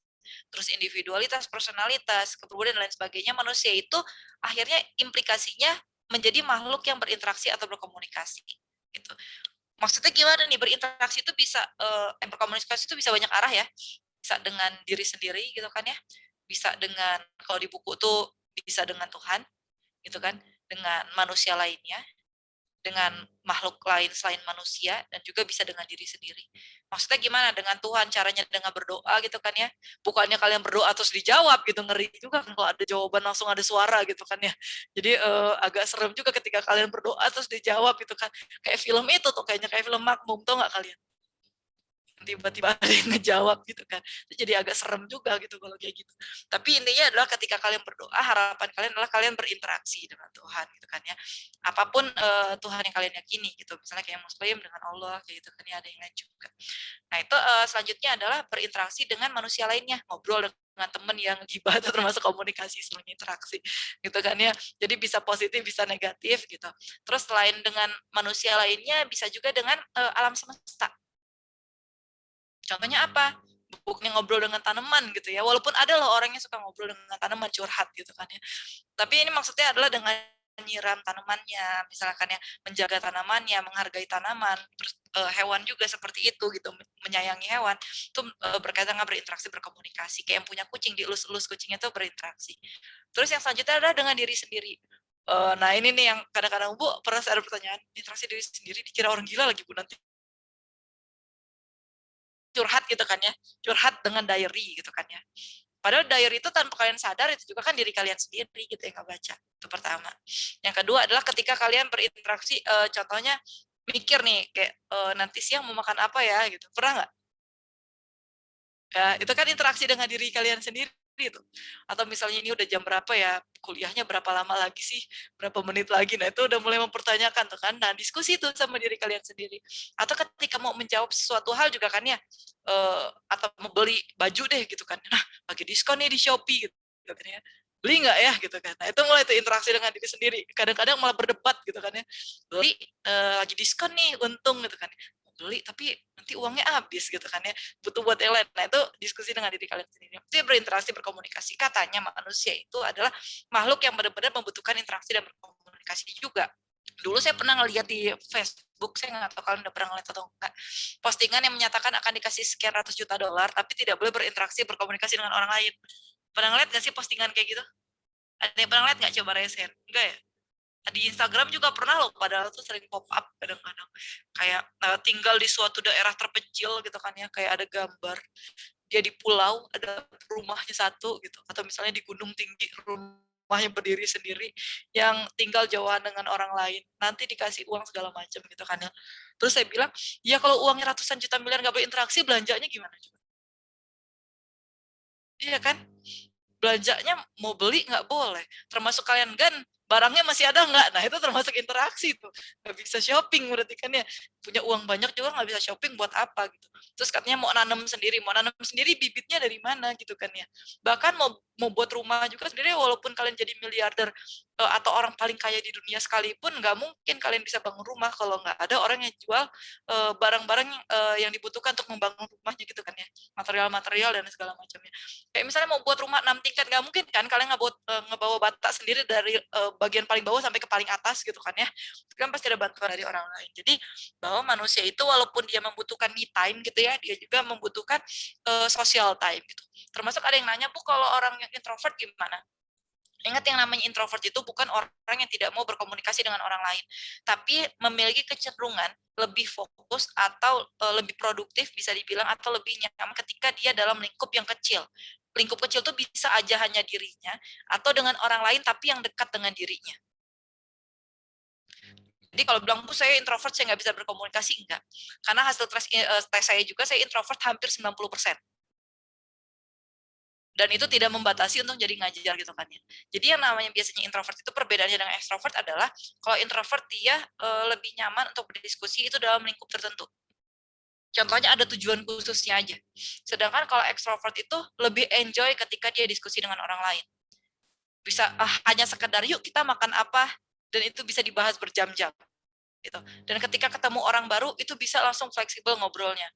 S1: terus individualitas, personalitas, kepribadian dan lain sebagainya. Manusia itu akhirnya implikasinya menjadi makhluk yang berinteraksi atau berkomunikasi gitu. Maksudnya gimana nih, berinteraksi itu bisa berkomunikasi itu bisa banyak arah ya, bisa dengan diri sendiri gitu kan ya, bisa dengan, kalau di buku tuh bisa dengan Tuhan gitu kan, dengan manusia lainnya, dengan makhluk lain selain manusia, dan juga bisa dengan diri sendiri. Maksudnya gimana dengan Tuhan, caranya dengan berdoa gitu kan ya, bukannya kalian berdoa terus dijawab gitu, ngeri juga kan kalau ada jawaban langsung ada suara gitu kan ya. Jadi agak serem juga ketika kalian berdoa terus dijawab gitu kan, kayak film itu tuh, kayaknya kayak film Makmum, tau nggak kalian? Tiba-tiba ada yang ngejawab gitu kan, itu jadi agak serem juga gitu kalau kayak gitu. Tapi intinya adalah ketika kalian berdoa, harapan kalian adalah kalian berinteraksi dengan Tuhan gitu kan ya, apapun Tuhan yang kalian yakini gitu, misalnya kayak Muslim dengan Allah kayak gitu kan ya, ada yang lain juga. Nah itu selanjutnya adalah berinteraksi dengan manusia lainnya, ngobrol dengan teman yang gibah, itu termasuk komunikasi selain interaksi gitu kan ya, jadi bisa positif bisa negatif gitu. Terus selain dengan manusia lainnya, bisa juga dengan alam semesta. Contohnya apa? Bukannya ngobrol dengan tanaman gitu ya, walaupun ada loh orang yang suka ngobrol dengan tanaman, curhat gitu kan ya. Tapi ini maksudnya adalah dengan menyiram tanamannya, misalkan ya, menjaga tanamannya, menghargai tanaman, terus hewan juga seperti itu gitu, menyayangi hewan, itu berkaitan dengan berinteraksi, berkomunikasi. Kayak yang punya kucing, dielus-elus kucingnya itu berinteraksi. Terus yang selanjutnya adalah dengan diri sendiri. Nah ini nih yang kadang-kadang Bu pernah ada pertanyaan, interaksi diri sendiri dikira orang gila lagi Bu nanti. Curhat gitu kan ya, curhat dengan diary gitu kan ya. Padahal diary itu tanpa kalian sadar itu juga kan diri kalian sendiri gitu yang ngebaca. Itu pertama. Yang kedua adalah ketika kalian berinteraksi, contohnya mikir nih kayak nanti siang mau makan apa ya gitu. Pernah nggak? Ya, itu kan interaksi dengan diri kalian sendiri itu. Atau misalnya ini udah jam berapa ya, kuliahnya berapa lama lagi sih, berapa menit lagi. Nah, itu udah mulai mempertanyakan tuh kan. Nah, diskusi itu sama diri kalian sendiri. Atau ketika mau menjawab sesuatu hal juga kan ya, atau mau beli baju deh gitu kan. Nah, lagi diskon nih di Shopee gitu kan ya. Beli nggak ya gitu kan. Nah, itu mulai tuh interaksi dengan diri sendiri. Kadang-kadang malah berdebat gitu kan ya. Beli lagi diskon nih, untung gitu kan. Beli tapi nanti uangnya habis gitu kan ya, butuh buat yang lain. Nah itu diskusi dengan diri kalian sendiri, itu berinteraksi, berkomunikasi. Katanya manusia itu adalah makhluk yang benar-benar membutuhkan interaksi dan berkomunikasi juga. Dulu saya pernah ngeliat di Facebook, saya nggak tahu kalian udah pernah ngeliat atau enggak, postingan yang menyatakan akan dikasih sekian ratus juta dolar tapi tidak boleh berinteraksi, berkomunikasi dengan orang lain. Pernah ngeliat nggak sih postingan kayak gitu? Ada yang pernah ngeliat nggak? Coba share. Enggak ya? Di Instagram juga pernah loh, padahal tuh sering pop up kadang-kadang kayak tinggal di suatu daerah terpencil gitu kan ya, kayak ada gambar dia di pulau, ada rumahnya satu gitu, atau misalnya di gunung tinggi rumahnya berdiri sendiri yang tinggal jauhan dengan orang lain, nanti dikasih uang segala macam gitu kan ya. Terus saya bilang, ya kalau uangnya ratusan juta miliar nggak berinteraksi, belanjanya gimana coba? Iya kan? Belanjanya mau beli nggak boleh, termasuk kalian kan barangnya masih ada nggak, nah itu termasuk interaksi tuh, nggak bisa shopping berarti kan ya, punya uang banyak juga nggak bisa shopping buat apa gitu. Terus katanya mau nanam sendiri bibitnya dari mana gitu kan ya, bahkan mau buat rumah juga sendiri, walaupun kalian jadi miliarder atau orang paling kaya di dunia sekalipun, nggak mungkin kalian bisa bangun rumah kalau nggak ada orang yang jual barang-barang yang dibutuhkan untuk membangun rumahnya gitu kan ya, material-material dan segala macamnya. Kayak misalnya mau buat rumah 6 tingkat, nggak mungkin kan kalian ngebawa bata sendiri dari bagian paling bawah sampai ke paling atas gitu kan ya. Itu kan pasti ada bantuan dari orang lain. Jadi bahwa manusia itu walaupun dia membutuhkan me time gitu ya, dia juga membutuhkan social time gitu. Termasuk ada yang nanya, Bu, kalau orang yang introvert gimana? Ingat, yang namanya introvert itu bukan orang yang tidak mau berkomunikasi dengan orang lain, tapi memiliki kecenderungan lebih fokus atau lebih produktif bisa dibilang, atau lebih nyaman ketika dia dalam lingkup yang kecil. Lingkup kecil itu bisa aja hanya dirinya atau dengan orang lain tapi yang dekat dengan dirinya. Jadi kalau bilang, Bu, saya introvert, saya nggak bisa berkomunikasi, enggak. Karena hasil tes saya juga, saya introvert hampir 90%. Dan itu tidak membatasi untuk jadi ngajar gitu kan ya. Jadi yang namanya biasanya introvert itu perbedaannya dengan extrovert adalah, kalau introvert dia lebih nyaman untuk berdiskusi itu dalam lingkup tertentu. Contohnya ada tujuan khususnya aja. Sedangkan kalau extrovert itu lebih enjoy ketika dia diskusi dengan orang lain. Bisa hanya sekedar yuk kita makan apa, dan itu bisa dibahas berjam-jam gitu. Dan ketika ketemu orang baru itu bisa langsung fleksibel ngobrolnya.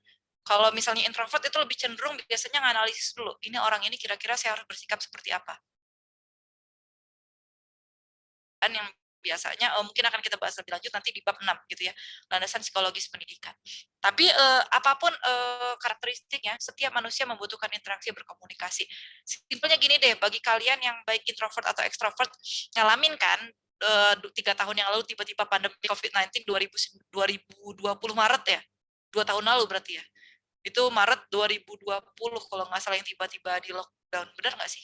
S1: Kalau misalnya introvert itu lebih cenderung biasanya nganalisis dulu, ini orang ini kira-kira saya harus bersikap seperti apa. Dan yang biasanya mungkin akan kita bahas lebih lanjut nanti di bab 6 gitu ya, landasan psikologis pendidikan. Tapi apapun karakteristiknya, setiap manusia membutuhkan interaksi berkomunikasi. Simpelnya gini deh, bagi kalian yang baik introvert atau ekstrovert, ngalamin kan 3 tahun yang lalu tiba-tiba pandemi COVID-19 2020 Maret ya, 2 tahun lalu berarti ya. Itu Maret 2020 kalau nggak salah yang tiba-tiba di lockdown, benar nggak sih?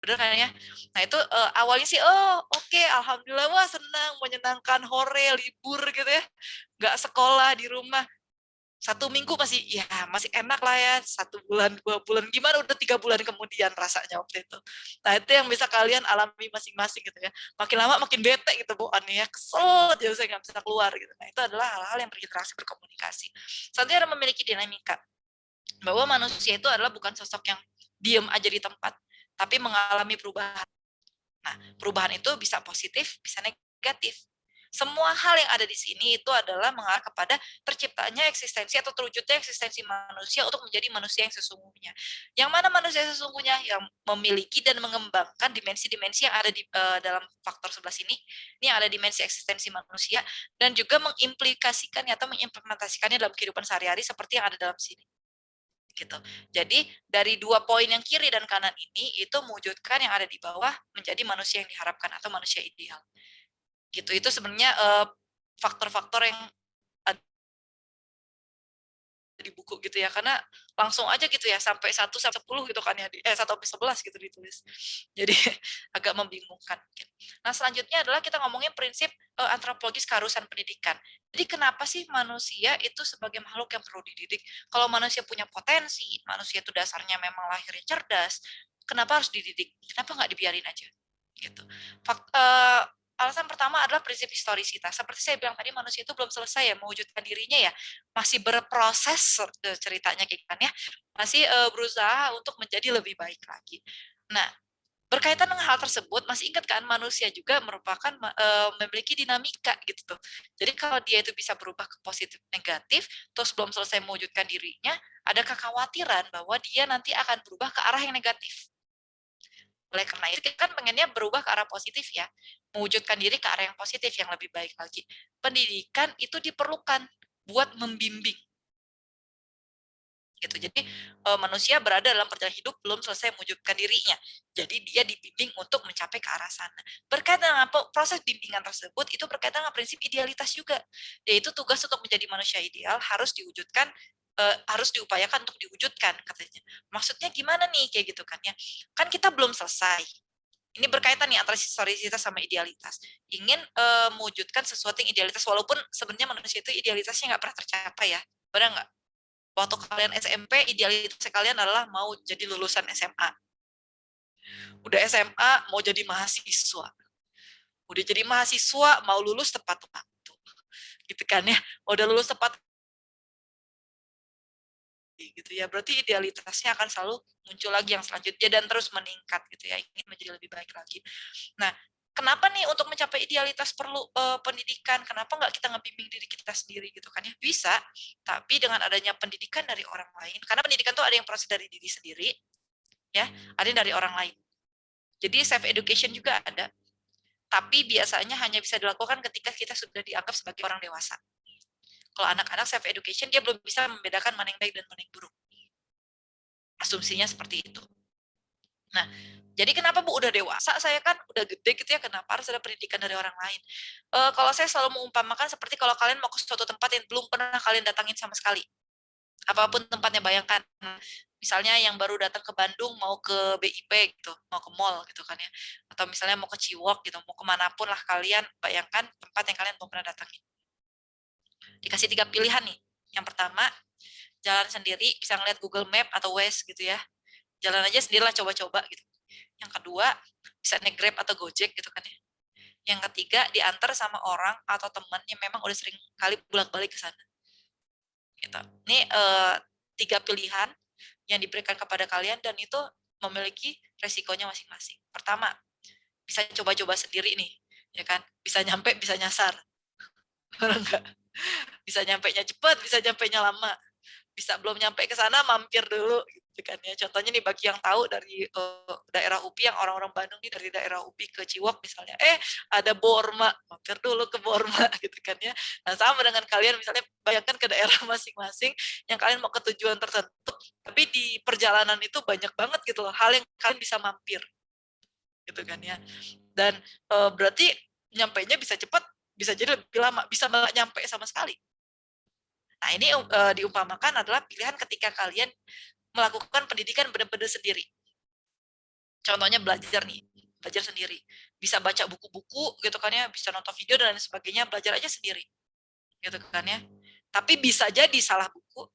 S1: Benar kan ya? Nah itu awalnya sih, oke, alhamdulillah, wah senang, menyenangkan, hore, libur gitu ya, nggak sekolah di rumah. 1 minggu masih enak lah ya, 1 bulan 2 bulan, gimana udah 3 bulan kemudian rasanya waktu itu. Nah itu yang bisa kalian alami masing-masing gitu ya, makin lama makin bete gitu bawaannya ya, kesel aja saya nggak bisa keluar gitu. Nah itu adalah hal-hal yang berinteraksi berkomunikasi. Satunya adalah memiliki dinamika, bahwa manusia itu adalah bukan sosok yang diem aja di tempat, tapi mengalami perubahan. Nah perubahan itu bisa positif, bisa negatif. Semua hal yang ada di sini itu adalah mengarah kepada terciptanya eksistensi atau terwujudnya eksistensi manusia untuk menjadi manusia yang sesungguhnya. Yang mana manusia sesungguhnya? Yang memiliki dan mengembangkan dimensi-dimensi yang ada di dalam faktor sebelah sini. Ini yang ada dimensi eksistensi manusia dan juga mengimplikasikannya atau mengimplementasikannya dalam kehidupan sehari-hari seperti yang ada dalam sini. Gitu. Jadi dari 2 poin yang kiri dan kanan ini itu mewujudkan yang ada di bawah menjadi manusia yang diharapkan atau manusia ideal. Gitu, itu sebenarnya faktor-faktor yang ada di buku gitu ya, karena langsung aja gitu ya sampai 1 sampai 10 gitu kan ya, 1 sampai 11 gitu ditulis. Jadi agak membingungkan. Nah selanjutnya adalah kita ngomongin prinsip antropologis keharusan pendidikan. Jadi kenapa sih manusia itu sebagai makhluk yang perlu dididik? Kalau manusia punya potensi, manusia itu dasarnya memang lahirnya cerdas, kenapa harus dididik? Kenapa nggak dibiarin aja? Gitu. Alasan pertama adalah prinsip historisitas. Seperti saya bilang tadi, manusia itu belum selesai ya mewujudkan dirinya ya, masih berproses ceritanya kayak kan ya, masih berusaha untuk menjadi lebih baik lagi. Nah, berkaitan dengan hal tersebut, masih ingat kan manusia juga merupakan memiliki dinamika gitu tuh. Jadi kalau dia itu bisa berubah ke positif negatif, terus belum selesai mewujudkan dirinya, ada kekhawatiran bahwa dia nanti akan berubah ke arah yang negatif. Oleh karena itu kita kan pengennya berubah ke arah positif ya, mewujudkan diri ke arah yang positif yang lebih baik lagi. Pendidikan itu diperlukan buat membimbing. Gitu. Jadi manusia berada dalam perjalanan hidup belum selesai mewujudkan dirinya. Jadi dia dibimbing untuk mencapai ke arah sana. Berkaitan dengan proses bimbingan tersebut itu berkaitan dengan prinsip idealitas juga. Yaitu tugas untuk menjadi manusia ideal harus diwujudkan, harus diupayakan untuk diwujudkan katanya. Maksudnya gimana nih kayak gitu kan ya? Kan kita belum selesai. Ini berkaitan nih antara historisitas sama idealitas. Ingin mewujudkan sesuatu yang idealitas walaupun sebenarnya manusia itu idealitasnya nggak pernah tercapai ya. Benar nggak? Waktu kalian SMP, idealitas kalian adalah mau jadi lulusan SMA. Udah SMA, mau jadi mahasiswa. Udah jadi mahasiswa, mau lulus tepat waktu. Gitu kan ya. Udah lulus tepat gitu ya. Berarti idealitasnya akan selalu muncul lagi yang selanjutnya dan terus meningkat gitu ya. Ingin menjadi lebih baik lagi. Nah, kenapa nih untuk mencapai idealitas perlu pendidikan? Kenapa nggak kita ngebimbing diri kita sendiri gitu kan ya? Bisa, tapi dengan adanya pendidikan dari orang lain. Karena pendidikan tuh ada yang proses dari diri sendiri, ya, ada yang dari orang lain. Jadi self education juga ada. Tapi biasanya hanya bisa dilakukan ketika kita sudah dianggap sebagai orang dewasa. Kalau anak-anak self education dia belum bisa membedakan mana yang baik dan mana yang buruk. Asumsinya seperti itu. Nah, jadi kenapa Bu udah dewasa, saya kan udah gede gitu ya, kenapa harus ada pendidikan dari orang lain? Kalau saya selalu mengumpamakan seperti kalau kalian mau ke suatu tempat yang belum pernah kalian datangin sama sekali. Apapun tempatnya, bayangkan. Misalnya yang baru datang ke Bandung mau ke BIP gitu, mau ke mall gitu kan ya. Atau misalnya mau ke Ciwok gitu, mau kemanapun lah kalian, bayangkan tempat yang kalian belum pernah datangin. Dikasih 3 pilihan nih. Yang pertama, jalan sendiri, bisa ngeliat Google Map atau Waze gitu ya. Jalan aja sendirilah, coba-coba gitu. Yang kedua, bisa naik Grab atau Gojek gitu kan ya. Yang ketiga, diantar sama orang atau teman yang memang udah sering kali bolak-balik ke sana. Gitu. Ini 3 pilihan yang diberikan kepada kalian dan itu memiliki resikonya masing-masing. Pertama, bisa coba-coba sendiri nih, ya kan? Bisa nyampe, bisa nyasar. Enggak. Bisa nyampenya cepat, bisa nyampenya lama. Bisa belum nyampe ke sana, mampir dulu. gitu kan ya. Contohnya nih bagi yang tahu dari daerah UPI, yang orang-orang Bandung nih dari daerah UPI ke Ciwok misalnya, ada Borma, mampir dulu ke Borma gitu kan ya. Nah sama dengan kalian misalnya bayangkan ke daerah masing-masing yang kalian mau ke tujuan tertentu, tapi di perjalanan itu banyak banget gitu loh hal yang kalian bisa mampir gitu kan ya. Dan berarti nyampainya bisa cepat, bisa jadi lebih lama, bisa nggak nyampe sama sekali. Nah ini diumpamakan adalah pilihan ketika kalian melakukan pendidikan benar-benar sendiri. Contohnya belajar nih, belajar sendiri. Bisa baca buku-buku gitu kan ya, bisa nonton video dan lain sebagainya, belajar aja sendiri. Gitu kan ya. Tapi bisa jadi salah buku,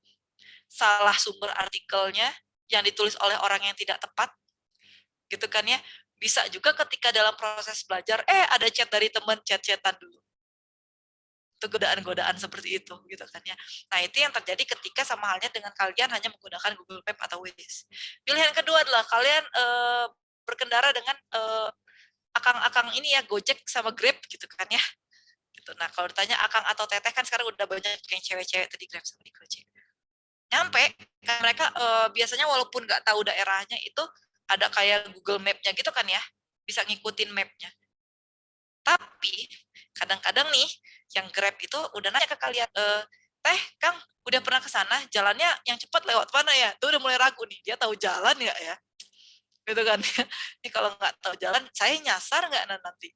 S1: salah sumber artikelnya yang ditulis oleh orang yang tidak tepat. Gitu kan ya. Bisa juga ketika dalam proses belajar, ada chat dari teman, chat-chatan dulu. Itu godaan-godaan seperti itu gitu kan ya. Nah itu yang terjadi ketika sama halnya dengan kalian hanya menggunakan Google Map atau Waze. Pilihan kedua adalah kalian berkendara dengan akang-akang ini ya, Gojek sama Grab gitu kan ya. Gitu. Nah kalau ditanya akang atau teteh kan sekarang udah banyak yang cewek-cewek tadi Grab sama di Gojek. Nyampe kan mereka biasanya walaupun nggak tahu daerahnya itu ada kayak Google Map-nya gitu kan ya, bisa ngikutin map-nya. Tapi kadang-kadang nih yang Grab itu udah nanya ke kalian, teh Kang udah pernah ke sana, jalannya yang cepat lewat mana ya? Tuh udah mulai ragu nih, dia tahu jalan nggak ya? Gitu kan. Ini kalau nggak tahu jalan, saya nyasar nggak nanti?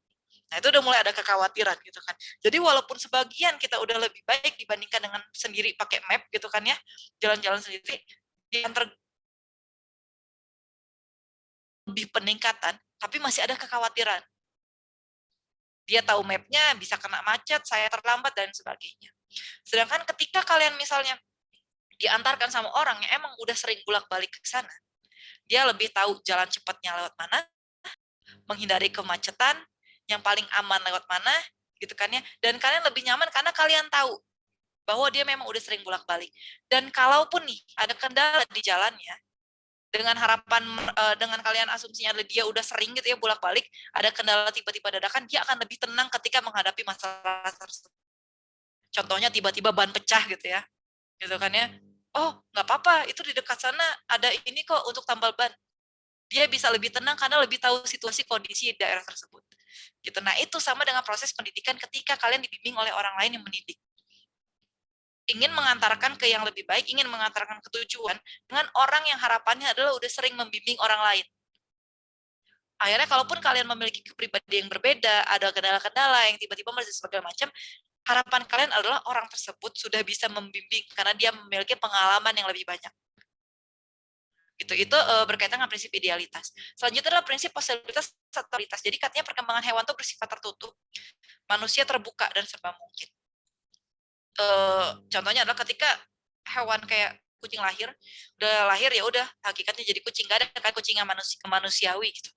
S1: Nah itu udah mulai ada kekhawatiran gitu kan. Jadi walaupun sebagian kita udah lebih baik dibandingkan dengan sendiri pakai map gitu kan ya, jalan-jalan sendiri, di antar lebih peningkatan, tapi masih ada kekhawatiran. Dia tahu map-nya, bisa kena macet, saya terlambat, dan sebagainya. Sedangkan ketika kalian misalnya diantarkan sama orang yang emang udah sering bolak-balik ke sana, dia lebih tahu jalan cepatnya lewat mana, menghindari kemacetan, yang paling aman lewat mana, gitu kan ya. Dan kalian lebih nyaman karena kalian tahu bahwa dia memang udah sering bolak-balik. Dan kalaupun nih ada kendala di jalannya, dengan harapan dengan kalian asumsinya dia udah sering gitu ya bolak-balik, ada kendala tiba-tiba dadakan, dia akan lebih tenang ketika menghadapi masalah tersebut. Contohnya tiba-tiba ban pecah gitu ya, gitu kan ya. Oh nggak apa-apa, itu di dekat sana ada ini kok untuk tambal ban. Dia bisa lebih tenang karena lebih tahu situasi kondisi daerah tersebut. Gitu. Nah itu sama dengan proses pendidikan ketika kalian dibimbing oleh orang lain yang mendidik. Ingin mengantarkan ke yang lebih baik, ingin mengantarkan ke tujuan dengan orang yang harapannya adalah udah sering membimbing orang lain. Akhirnya kalaupun kalian memiliki kepribadian yang berbeda, ada kendala-kendala yang tiba-tiba masih segala macam, harapan kalian adalah orang tersebut sudah bisa membimbing karena dia memiliki pengalaman yang lebih banyak. Itu berkaitan dengan prinsip idealitas. Selanjutnya adalah prinsip posibilitas stabilitas. Jadi katanya perkembangan hewan itu bersifat tertutup, manusia terbuka dan serba mungkin. Contohnya adalah ketika hewan kayak kucing lahir, udah lahir ya udah hakikatnya jadi kucing, nggak ada kan kucing yang manusiawi gitu.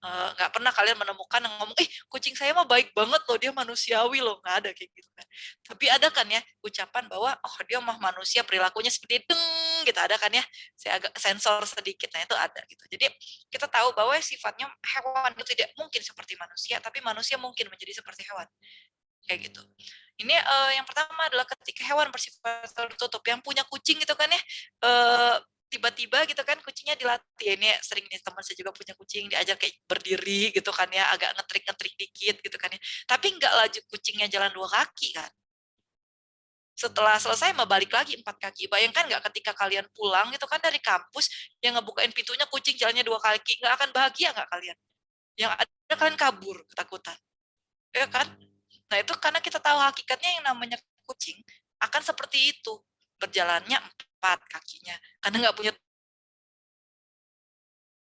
S1: Nggak pernah kalian menemukan yang ngomong, kucing saya mah baik banget loh, dia manusiawi loh, nggak ada kayak gitu kan. Tapi ada kan ya ucapan bahwa dia mah manusia, perilakunya seperti deng gitu, ada kan ya. Saya agak sensor sedikit, nah itu ada gitu. Jadi kita tahu bahwa sifatnya hewan itu tidak mungkin seperti manusia, tapi manusia mungkin menjadi seperti hewan. Kayak gitu. Ini yang pertama adalah ketika hewan bersifat tertutup, yang punya kucing gitu kan ya, tiba-tiba gitu kan kucingnya dilatih. Ini sering nih teman saya juga punya kucing, diajar kayak berdiri gitu kan ya, agak ngetrik-ngetrik dikit gitu kan ya. Tapi nggak laju kucingnya jalan 2 kaki kan. Setelah selesai mau balik lagi 4 kaki. Bayangkan nggak ketika kalian pulang gitu kan dari kampus, yang ngebukain pintunya kucing jalannya 2 kaki, nggak akan bahagia nggak kalian? Yang ada kalian kabur ketakutan. Ya kan? Nah itu karena kita tahu hakikatnya yang namanya kucing akan seperti itu. Berjalannya 4 kakinya. Karena nggak punya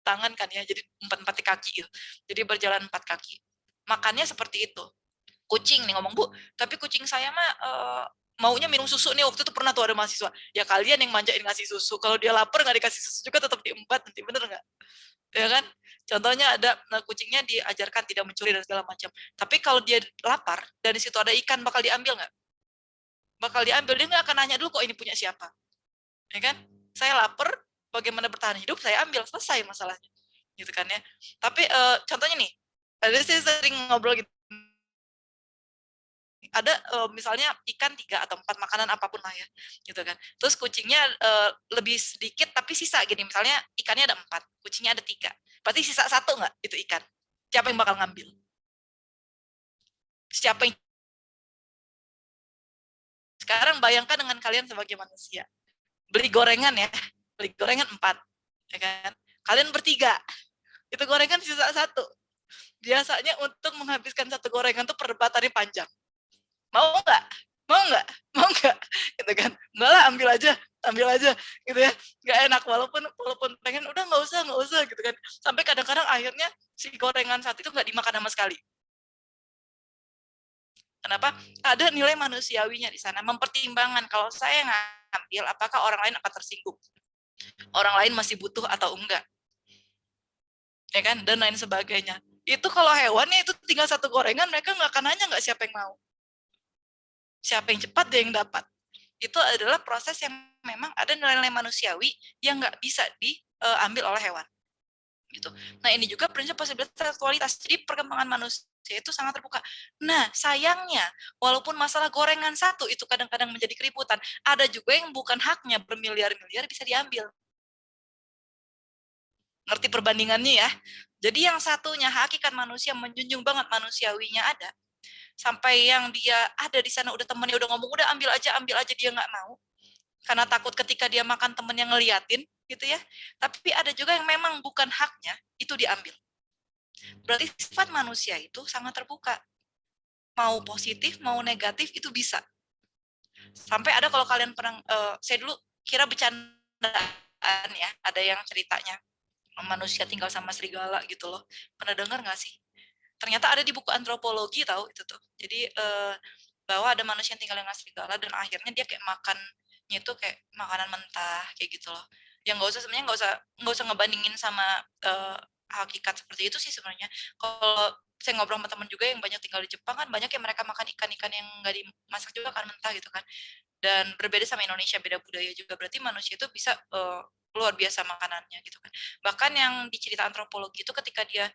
S1: tangan kan ya, jadi 4 kaki gitu. Jadi berjalan 4 kaki. Makannya seperti itu. Kucing nih ngomong, Bu, tapi kucing saya mah maunya minum susu nih. Waktu itu pernah tuh ada mahasiswa. Ya kalian yang manjain ngasih susu. Kalau dia lapar nggak dikasih susu juga tetap diembat nanti, bener nggak? Ya kan? Contohnya ada kucingnya diajarkan tidak mencuri dan segala macam. Tapi kalau dia lapar dan di situ ada ikan, bakal diambil nggak? Bakal diambil, dia nggak akan nanya dulu kok ini punya siapa. Ya kan? Saya lapar, bagaimana bertahan hidup, saya ambil, selesai masalahnya. Gitu kan ya. Tapi contohnya nih, ada saya sering ngobrol gitu ada misalnya ikan 3 atau 4 makanan apapun lah ya, gitu kan. Terus kucingnya lebih sedikit tapi sisa gini, misalnya ikannya ada 4, kucingnya ada 3. Berarti sisa 1 nggak itu ikan? Siapa yang bakal ngambil? Siapa yang Sekarang bayangkan dengan kalian sebagai manusia. Beli gorengan ya, beli gorengan 4, ya kan? Kalian bertiga, itu gorengan sisa 1. Biasanya untuk menghabiskan 1 gorengan tuh perdebatannya panjang. Mau nggak? Mau nggak? Mau nggak? Gitu kan? Enggak lah, ambil aja, gitu ya. Nggak enak, walaupun pengen, udah nggak usah, gitu kan. Sampai kadang-kadang akhirnya si gorengan 1 itu nggak dimakan sama sekali. Kenapa? Ada nilai manusiawinya di sana, mempertimbangkan kalau saya ngambil, apakah orang lain akan tersinggung? Orang lain masih butuh atau enggak? Ya kan? Dan lain sebagainya. Itu kalau hewannya itu tinggal 1 gorengan, mereka nggak akan nanya nggak siapa yang mau. Siapa yang cepat dia yang dapat. Itu adalah proses yang memang ada nilai-nilai manusiawi yang nggak bisa diambil oleh hewan. Gitu. Nah, ini juga prinsip posibilitas aktualitas. Jadi perkembangan manusia itu sangat terbuka. Nah, sayangnya, walaupun masalah gorengan 1 itu kadang-kadang menjadi keributan, ada juga yang bukan haknya bermiliar-miliar bisa diambil. Ngerti perbandingannya ya? Jadi yang satunya hakikat manusia menjunjung banget manusiawinya ada. Sampai yang dia ada di sana udah temennya udah ngomong, udah ambil aja dia nggak mau. Karena takut ketika dia makan temennya ngeliatin, gitu ya. Tapi ada juga yang memang bukan haknya, itu diambil. Berarti sifat manusia itu sangat terbuka. Mau positif, mau negatif, itu bisa. Sampai ada kalau kalian pernah, saya dulu kira bercandaan ya, ada yang ceritanya, manusia tinggal sama serigala gitu loh. Pernah dengar nggak sih? Ternyata ada di buku antropologi tahu itu tuh. Jadi bahwa ada manusia yang tinggal dengan serigala dan akhirnya dia kayak makannya itu kayak makanan mentah kayak gitu loh. Yang sebenarnya nggak usah ngebandingin sama hakikat seperti itu sih sebenarnya. Kalau saya ngobrol sama teman juga yang banyak tinggal di Jepang kan banyak yang mereka makan ikan-ikan yang nggak dimasak juga kan mentah gitu kan. Dan berbeda sama Indonesia, beda budaya juga. Berarti manusia itu bisa luar biasa makanannya gitu kan. Bahkan yang di cerita antropologi itu ketika dia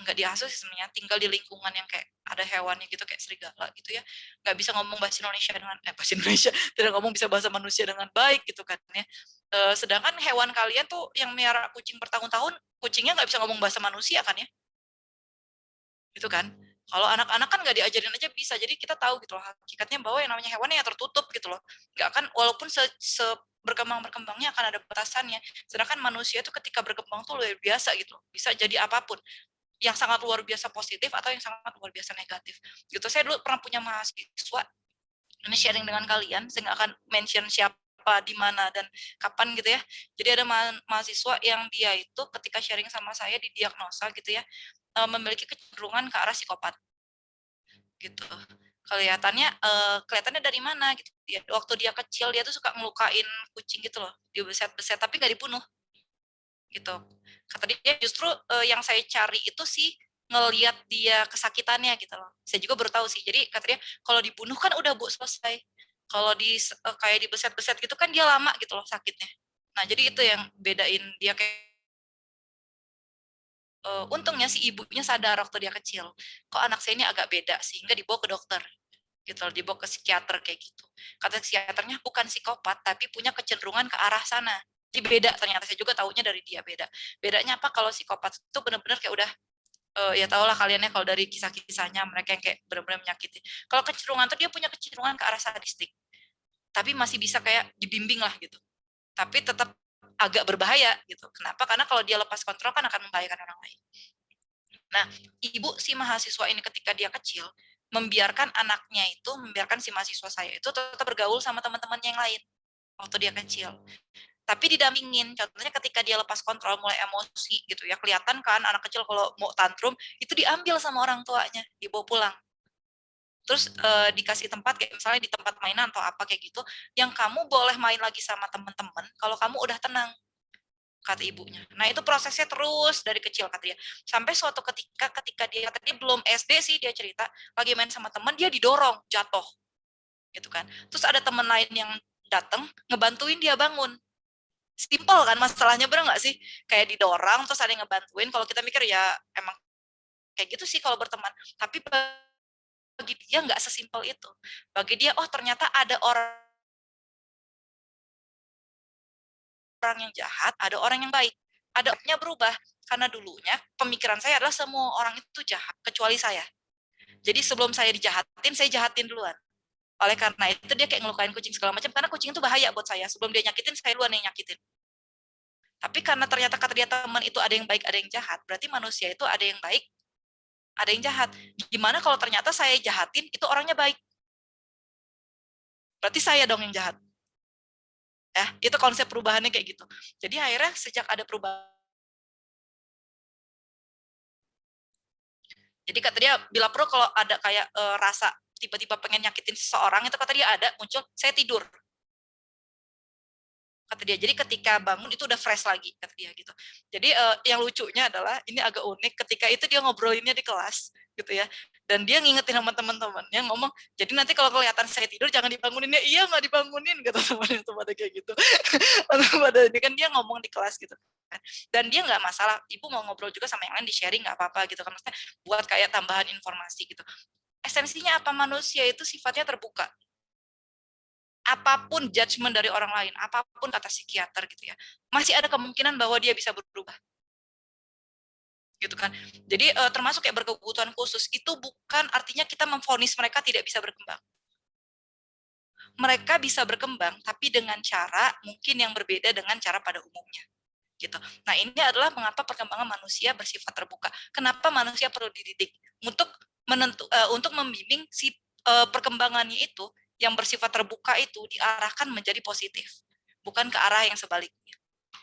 S1: nggak diasuh sih sebenarnya, tinggal di lingkungan yang kayak ada hewannya gitu kayak serigala gitu ya, nggak bisa ngomong bahasa Indonesia tidak ngomong bisa bahasa manusia dengan baik gitu kan ya. Sedangkan hewan kalian tuh yang miara kucing bertahun-tahun, kucingnya nggak bisa ngomong bahasa manusia kan ya, gitu kan. Kalau anak-anak kan nggak diajarin aja bisa, jadi kita tahu gitu loh hakikatnya bahwa yang namanya hewan ya tertutup gitu loh, nggak akan, walaupun berkembangnya akan ada batasannya. Sedangkan manusia itu ketika berkembang tuh luar biasa gitu, bisa jadi apapun, yang sangat luar biasa positif atau yang sangat luar biasa negatif. Gitu. Saya dulu pernah punya mahasiswa, ini sharing dengan kalian, saya nggak akan mention siapa, di mana dan kapan gitu ya. Jadi ada mahasiswa yang dia itu ketika sharing sama saya didiagnosa gitu ya, memiliki kecenderungan ke arah psikopat gitu. Kelihatannya dari mana gitu ya, waktu dia kecil dia tuh suka ngelukain kucing gitu loh, dibeset-beset tapi nggak dibunuh gitu. Kata dia justru yang saya cari itu sih ngelihat dia kesakitannya gitu loh. Saya juga baru tahu sih. Jadi kata dia kalau dibunuh kan udah Bu selesai. Kalau kayak dibeset-beset gitu kan dia lama gitu loh sakitnya. Nah, jadi itu yang bedain dia kayak untungnya si ibunya sadar waktu dia kecil, kok anak saya ini agak beda, sehingga dibawa ke dokter, gitu, dibawa ke psikiater kayak gitu. Kata psikiaternya bukan psikopat, tapi punya kecenderungan ke arah sana. Jadi beda, ternyata saya juga tahunya dari dia beda. Bedanya apa? Kalau psikopat itu benar-benar kayak udah, ya tau lah kalian ya kalau dari kisah-kisahnya mereka yang kayak benar-benar menyakiti. Kalau kecenderungan itu dia punya kecenderungan ke arah sadistik, tapi masih bisa kayak dibimbing lah gitu. Tapi tetap agak berbahaya gitu. Kenapa? Karena kalau dia lepas kontrol kan akan membahayakan orang lain. Nah, ibu si mahasiswa ini ketika dia kecil, membiarkan si mahasiswa saya itu tetap bergaul sama teman-temannya yang lain waktu dia kecil. Tapi didampingin, contohnya ketika dia lepas kontrol, mulai emosi gitu ya, kelihatan kan anak kecil kalau mau tantrum, itu diambil sama orang tuanya, dibawa pulang. Terus dikasih tempat, kayak misalnya di tempat mainan atau apa kayak gitu, yang kamu boleh main lagi sama teman-teman kalau kamu udah tenang, kata ibunya. Nah, itu prosesnya terus dari kecil kata dia. Sampai suatu ketika dia tadi belum SD sih dia cerita, lagi main sama teman dia didorong, jatuh. Gitu kan. Terus ada teman lain yang datang ngebantuin dia bangun. Simpel kan masalahnya, bener nggak sih? Kayak didorong terus ada yang ngebantuin. Kalau kita mikir ya emang kayak gitu sih kalau berteman. Tapi bagi dia nggak sesimpel itu. Bagi dia, oh ternyata ada orang yang jahat, ada orang yang baik. Adanya berubah, karena dulunya pemikiran saya adalah semua orang itu jahat, kecuali saya. Jadi sebelum saya dijahatin, saya jahatin duluan. Oleh karena itu dia kayak ngelukain kucing segala macam, karena kucing itu bahaya buat saya. Sebelum dia nyakitin, saya duluan yang nyakitin. Tapi karena ternyata kata dia teman itu ada yang baik, ada yang jahat, berarti manusia itu ada yang baik, ada yang jahat. Gimana kalau ternyata saya jahatin, itu orangnya baik? Berarti saya dong yang jahat. Ya, itu konsep perubahannya kayak gitu. Jadi akhirnya sejak ada perubahan, jadi kata dia, bila perlu kalau ada kayak rasa tiba-tiba pengen nyakitin seseorang, itu kata dia ada, muncul, saya tidur. Kata dia, jadi ketika bangun itu udah fresh lagi, kata dia gitu. Jadi yang lucunya adalah, ini agak unik, ketika itu dia ngobrolinnya di kelas, gitu ya. Dan dia ngingetin sama teman-temannya, ngomong, jadi nanti kalau kelihatan saya tidur, jangan dibangunin. Ya iya, nggak dibangunin, kata temannya, pada kayak gitu. Pada ini kan dia ngomong di kelas gitu. Dan dia nggak masalah, ibu mau ngobrol juga sama yang lain, di-sharing nggak apa-apa gitu kan. Maksudnya buat kayak tambahan informasi gitu. Esensinya apa? Manusia itu sifatnya terbuka. Apapun judgement dari orang lain, apapun kata psikiater gitu ya, masih ada kemungkinan bahwa dia bisa berubah. Gitu kan. Jadi termasuk kayak berkebutuhan khusus, itu bukan artinya kita memvonis mereka tidak bisa berkembang. Mereka bisa berkembang, tapi dengan cara mungkin yang berbeda dengan cara pada umumnya. Gitu. Nah, ini adalah mengapa perkembangan manusia bersifat terbuka. Kenapa manusia perlu dididik untuk untuk membimbing si perkembangannya itu yang bersifat terbuka itu diarahkan menjadi positif, bukan ke arah yang sebaliknya.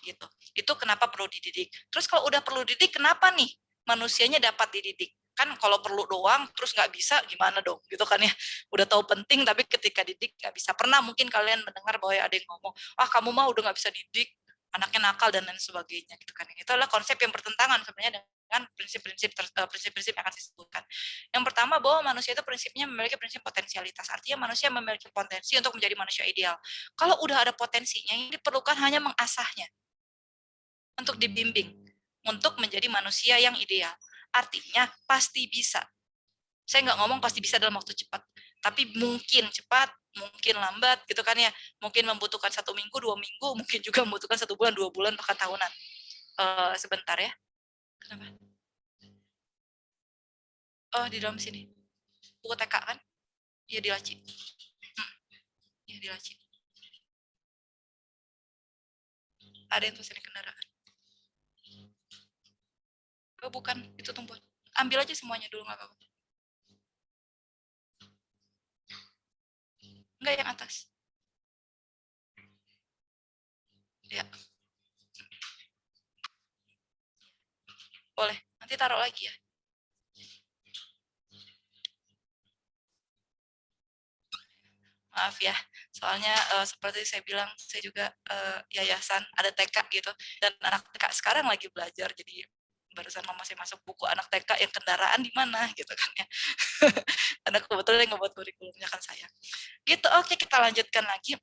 S1: Gitu. Itu kenapa perlu dididik. Terus kalau udah perlu dididik, kenapa nih manusianya dapat dididik? Kan kalau perlu doang terus nggak bisa, gimana dong, gitu kan ya. Udah tahu penting tapi ketika didik nggak bisa. Pernah mungkin kalian mendengar bahwa ada yang ngomong, kamu mah udah nggak bisa didik, anaknya nakal dan lain sebagainya, gitu kan. Itu adalah konsep yang bertentangan sebenarnya dengan prinsip-prinsip yang akan disebutkan. Yang pertama, bahwa manusia itu prinsipnya memiliki prinsip potensialitas. Artinya manusia memiliki potensi untuk menjadi manusia ideal. Kalau udah ada potensinya, yang diperlukan hanya mengasahnya untuk dibimbing untuk menjadi manusia yang ideal. Artinya pasti bisa. Saya nggak ngomong pasti bisa dalam waktu cepat, tapi mungkin cepat, mungkin lambat, gitu kan ya. Mungkin membutuhkan 1 minggu, 2 minggu, mungkin juga membutuhkan 1 bulan, 2 bulan, bahkan tahunan. Sebentar ya. Kenapa? Oh, di dalam sini. Buku TK kan? Iya, di laci. Iya, di laci. Ada yang tulisan di kendaraan. Oh, bukan, itu tumbuhan. Ambil aja semuanya dulu, nggak apa-apa. Enggak, yang atas. Ya. Boleh, nanti taruh lagi ya. Maaf ya, soalnya seperti saya bilang, saya juga yayasan, ada TK gitu, dan anak TK sekarang lagi belajar, jadi barusan mama saya masuk buku anak TK yang kendaraan di mana gitu kan ya. Karena kebetulan yang ngebuat kurikulumnya kan saya. Gitu, oke, kita lanjutkan lagi.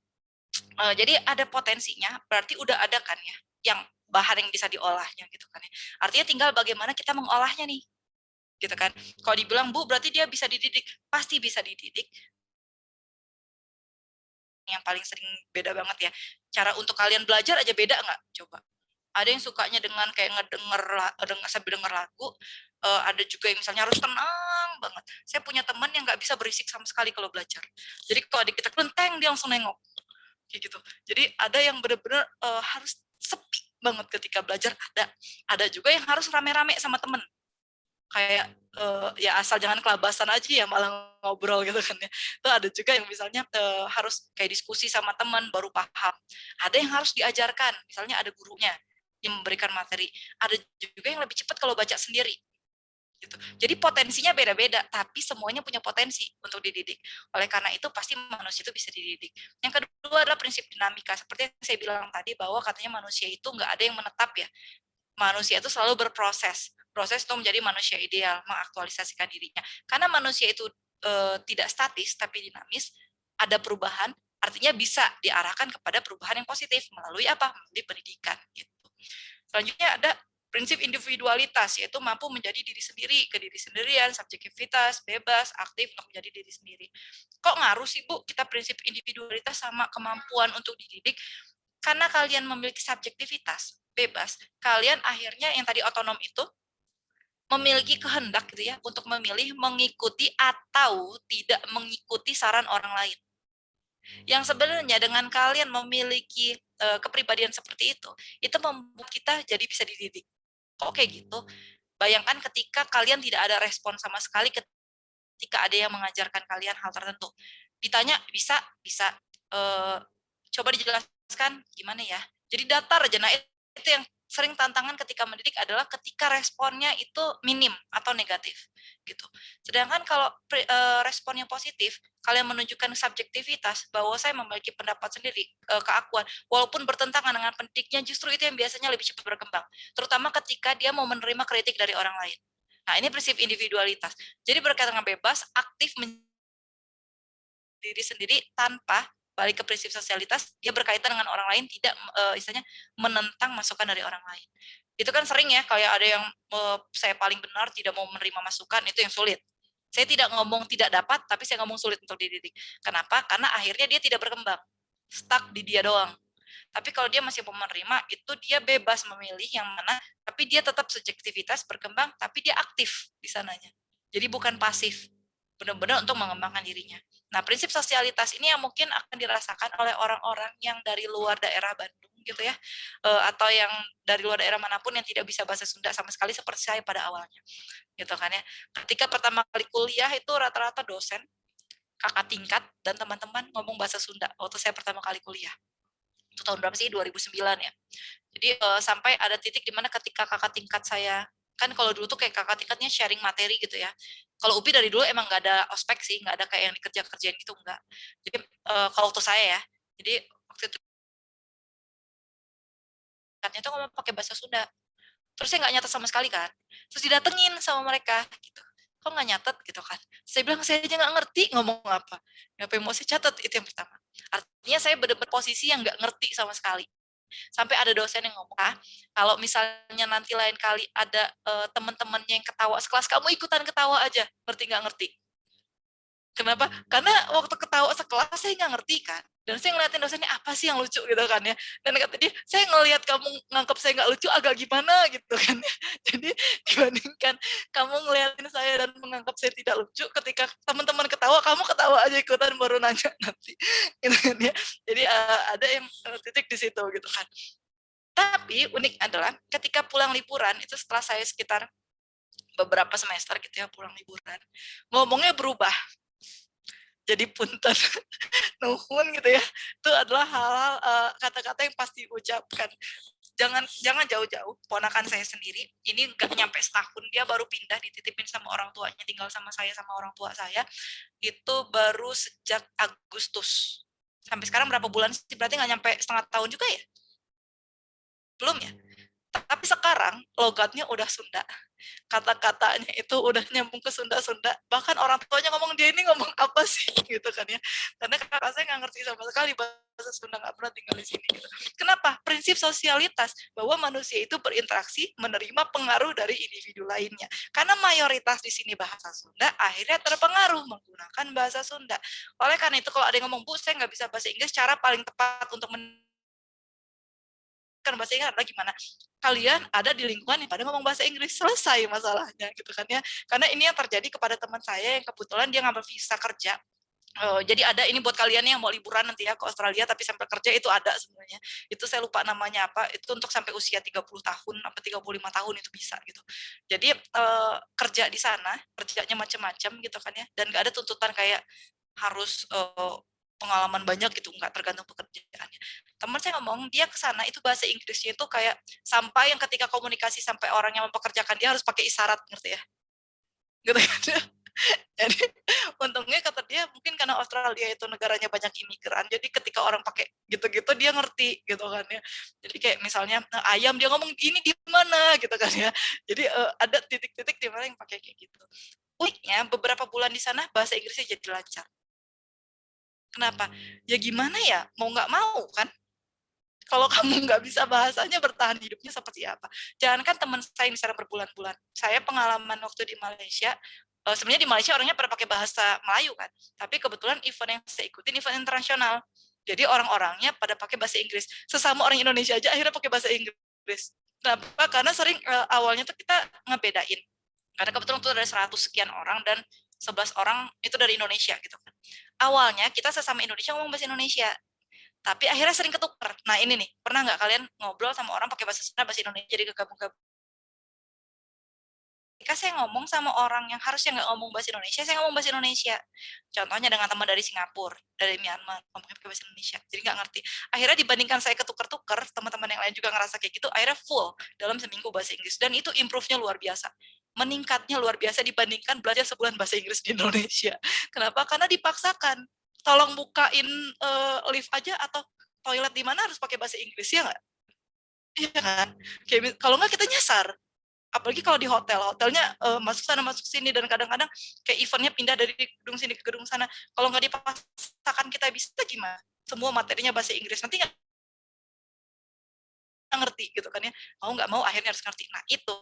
S1: Jadi ada potensinya, berarti udah ada kan ya, yang bahan yang bisa diolahnya gitu kan ya. Artinya tinggal bagaimana kita mengolahnya nih, gitu kan. Kalau dibilang, Bu, berarti dia bisa dididik, pasti bisa dididik. Yang paling sering beda banget ya, cara untuk kalian belajar aja beda nggak? Coba. Ada yang sukanya dengan kayak sambil denger lagu, ada juga yang misalnya harus tenang banget. Saya punya teman yang nggak bisa berisik sama sekali kalau belajar. Jadi kalau adik kita kelenteng, dia langsung nengok. Kayak gitu. Jadi ada yang benar-benar harus sepi banget ketika belajar, ada juga yang harus rame-rame sama temen, kayak ya asal jangan kelabasan aja ya, malah ngobrol gitu kan ya. Itu ada juga yang misalnya harus kayak diskusi sama teman baru paham. Ada yang harus diajarkan, misalnya ada gurunya yang memberikan materi. Ada juga yang lebih cepat kalau baca sendiri. Gitu. Jadi potensinya beda-beda, tapi semuanya punya potensi untuk dididik. Oleh karena itu pasti manusia itu bisa dididik. Yang kedua adalah prinsip dinamika. Seperti yang saya bilang tadi, bahwa katanya manusia itu nggak ada yang menetap ya. Manusia itu selalu berproses. Proses untuk menjadi manusia ideal, mengaktualisasikan dirinya. Karena manusia itu tidak statis, tapi dinamis, ada perubahan, artinya bisa diarahkan kepada perubahan yang positif. Melalui apa? Melalui pendidikan. Gitu. Selanjutnya ada Prinsip individualitas, yaitu mampu menjadi diri sendiri, kediri-sendirian, subjektivitas, bebas, aktif untuk menjadi diri sendiri. Kok ngaruh sih, Bu, kita prinsip individualitas sama kemampuan untuk dididik? Karena kalian memiliki subjektivitas, bebas, kalian akhirnya yang tadi otonom itu memiliki kehendak gitu ya untuk memilih mengikuti atau tidak mengikuti saran orang lain. Yang sebenarnya dengan kalian memiliki kepribadian seperti itu membuat kita jadi bisa dididik. Kok kayak gitu? Bayangkan ketika kalian tidak ada respon sama sekali ketika ada yang mengajarkan kalian hal tertentu. Ditanya bisa coba dijelaskan gimana ya. Jadi datar aja. Nah, itu yang sering tantangan ketika mendidik adalah ketika responnya itu minim atau negatif gitu. Sedangkan kalau responnya positif, kalian menunjukkan subjektivitas bahwa saya memiliki pendapat sendiri, keakuan, walaupun bertentangan dengan pendidiknya, justru itu yang biasanya lebih cepat berkembang, terutama ketika dia mau menerima kritik dari orang lain. Nah, ini prinsip individualitas. Jadi berkaitan dengan bebas, aktif diri sendiri tanpa balik ke prinsip sosialitas, dia berkaitan dengan orang lain, tidak istilahnya menentang masukan dari orang lain. Itu kan sering ya, kayak ada yang saya paling benar, tidak mau menerima masukan, itu yang sulit. Saya tidak ngomong tidak dapat, tapi saya ngomong sulit untuk dididik. Kenapa? Karena akhirnya dia tidak berkembang, stuck di dia doang. Tapi kalau dia masih mau menerima, itu dia bebas memilih yang mana, tapi dia tetap subjektivitas berkembang, tapi dia aktif di sananya. Jadi bukan pasif, benar-benar untuk mengembangkan dirinya. Nah, prinsip sosialitas ini yang mungkin akan dirasakan oleh orang-orang yang dari luar daerah Bandung gitu ya, atau yang dari luar daerah manapun yang tidak bisa bahasa Sunda sama sekali seperti saya pada awalnya, gitu kan ya. Ketika pertama kali kuliah itu rata-rata dosen, kakak tingkat dan teman-teman ngomong bahasa Sunda waktu saya pertama kali kuliah. Itu tahun berapa sih? 2009 ya. Jadi sampai ada titik di mana ketika kakak tingkat saya, kan kalau dulu tuh kayak kakak tingkatnya sharing materi gitu ya. Kalau UPI dari dulu emang nggak ada ospek sih, nggak ada kayak yang dikerja-kerjain gitu, enggak. Jadi kalau waktu saya ya, jadi waktu itu katanya tuh ngomong pakai bahasa Sunda. Terus saya nggak nyatet sama sekali kan. Terus didatengin sama mereka gitu. Kok nggak nyatet gitu kan. Saya bilang saya aja nggak ngerti ngomong apa. Ngapain mau saya catat, itu yang pertama. Artinya saya benar-benar posisi yang nggak ngerti sama sekali. Sampai ada dosen yang ngomong, kalau misalnya nanti lain kali ada teman-temannya yang ketawa sekelas, kamu ikutan ketawa aja, ngerti nggak ngerti. Kenapa? Karena waktu ketawa sekelas saya nggak ngerti kan, dan saya ngeliatin dosennya apa sih yang lucu gitu kan ya, dan kata dia, saya ngelihat kamu nganggap saya nggak lucu agak gimana gitu kan ya. Jadi dibandingkan kamu ngeliatin saya dan menganggap saya tidak lucu, ketika teman-teman ketawa, kamu ketawa aja ikutan baru nanya nanti, gitu kan ya. Jadi ada yang titik di situ gitu kan. Tapi unik adalah ketika pulang liburan itu setelah saya sekitar beberapa semester gitu ya pulang liburan, ngomongnya berubah. Jadi punten, nuhun gitu ya. Itu adalah hal-hal kata-kata yang pasti diucapkan. Jangan jauh-jauh. Ponakan saya sendiri, ini nggak nyampe setahun, dia baru pindah dititipin sama orang tuanya, tinggal sama saya sama orang tua saya. Itu baru sejak Agustus. Sampai sekarang berapa bulan sih? Berarti nggak nyampe setengah tahun juga ya? Belum ya? Tapi sekarang logatnya udah Sunda. Kata-katanya itu udah nyambung ke Sunda-Sunda. Bahkan orang tuanya ngomong, dia ini ngomong apa sih gitu kan ya. Karena kakak saya nggak ngerti sama sekali bahasa Sunda, nggak pernah tinggal di sini. Gitu. Kenapa? Prinsip sosialitas, bahwa manusia itu berinteraksi menerima pengaruh dari individu lainnya. Karena mayoritas di sini bahasa Sunda, akhirnya terpengaruh menggunakan bahasa Sunda. Oleh karena itu kalau ada yang ngomong, Bu, saya nggak bisa bahasa Inggris, cara paling tepat untuk bahasa Inggris adalah gimana? Kalian ada di lingkungan yang pada ngomong bahasa Inggris, selesai masalahnya gitu kan ya. Karena ini yang terjadi kepada teman saya yang kebetulan dia ngambil visa kerja. Jadi ada ini buat kalian yang mau liburan nanti ya ke Australia tapi sampai kerja, itu ada sebenarnya. Itu saya lupa namanya apa, itu untuk sampai usia 30 tahun apa 35 tahun itu bisa gitu. Jadi kerja di sana, kerjanya macam-macam gitu kan ya, dan nggak ada tuntutan kayak harus pengalaman banyak gitu, nggak tergantung pekerjaannya. Teman saya ngomong dia ke sana itu bahasa Inggrisnya itu kayak sampai yang ketika komunikasi sampai orang yang mempekerjakan dia harus pakai isyarat, ngerti ya? Gitu kan. Jadi untungnya kata dia mungkin karena Australia itu negaranya banyak imigran, jadi ketika orang pakai gitu-gitu dia ngerti gitu kan ya. Jadi kayak misalnya ayam, dia ngomong ini di mana gitu kan ya. Jadi ada titik-titik di mana yang pakai kayak gitu. Uniknya beberapa bulan di sana bahasa Inggrisnya jadi lancar. Kenapa? Ya gimana ya, mau nggak mau kan? Kalau kamu nggak bisa bahasanya, bertahan hidupnya seperti apa? Jangankan teman saya yang di sana berbulan-bulan. Saya pengalaman waktu di Malaysia, sebenarnya di Malaysia orangnya pada pakai bahasa Melayu kan, tapi kebetulan event yang saya ikutin event internasional. Jadi orang-orangnya pada pakai bahasa Inggris. Sesama orang Indonesia aja akhirnya pakai bahasa Inggris. Kenapa? Karena sering awalnya tuh kita ngebedain. Karena kebetulan itu ada 100 sekian orang dan 11 orang itu dari Indonesia gitu kan. Awalnya kita sesama Indonesia ngomong bahasa Indonesia, tapi akhirnya sering ketukar. Nah ini nih, pernah nggak kalian ngobrol sama orang pakai bahasa Sunda, bahasa Indonesia, jadi kegabung-gabung? Ketika saya ngomong sama orang yang harusnya nggak ngomong bahasa Indonesia, saya ngomong bahasa Indonesia. Contohnya dengan teman dari Singapura, dari Myanmar, ngomongnya pakai bahasa Indonesia, jadi nggak ngerti. Akhirnya dibandingkan saya ketukar-tukar, teman-teman yang lain juga ngerasa kayak gitu, akhirnya full dalam seminggu bahasa Inggris. Dan itu improve-nya luar biasa. Meningkatnya luar biasa dibandingkan belajar sebulan bahasa Inggris di Indonesia. Kenapa? Karena dipaksakan. Tolong bukain lift aja atau toilet di mana harus pakai bahasa Inggris, ya nggak? Iya kan? Kayak, kalau nggak kita nyasar. Apalagi kalau di hotel, hotelnya masuk sana masuk sini, dan kadang-kadang kayak eventnya pindah dari gedung sini ke gedung sana. Kalau nggak dipaksakan kita bisa gimana? Semua materinya bahasa Inggris, nanti nggak ngerti gitu kan ya. Mau nggak mau akhirnya harus ngerti. Nah itu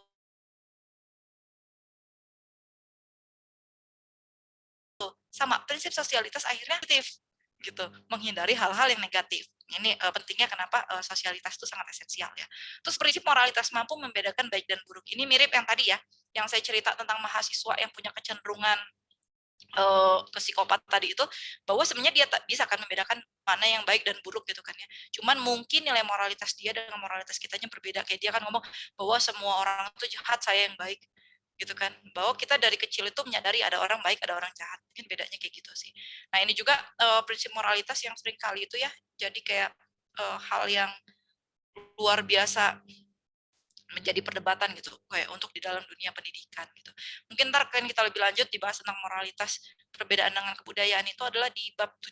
S1: sama prinsip sosialitas akhirnya aktif gitu, menghindari hal-hal yang negatif. Ini pentingnya kenapa sosialitas itu sangat esensial ya. Terus prinsip moralitas mampu membedakan baik dan buruk. Ini mirip yang tadi ya, yang saya cerita tentang mahasiswa yang punya kecenderungan ke psikopat tadi itu, bahwa sebenarnya dia bisa kan membedakan mana yang baik dan buruk gitu kan ya. Cuman mungkin nilai moralitas dia dengan moralitas kitanya berbeda. Kayak dia kan ngomong bahwa semua orang itu jahat, saya yang baik gitu kan. Bahwa kita dari kecil itu menyadari ada orang baik, ada orang jahat. Mungkin bedanya kayak gitu sih. Nah, ini juga prinsip moralitas yang sering kali itu ya jadi kayak hal yang luar biasa menjadi perdebatan gitu, kayak untuk di dalam dunia pendidikan gitu. Mungkin ntar kan kita lebih lanjut dibahas tentang moralitas perbedaan dengan kebudayaan, itu adalah di bab 7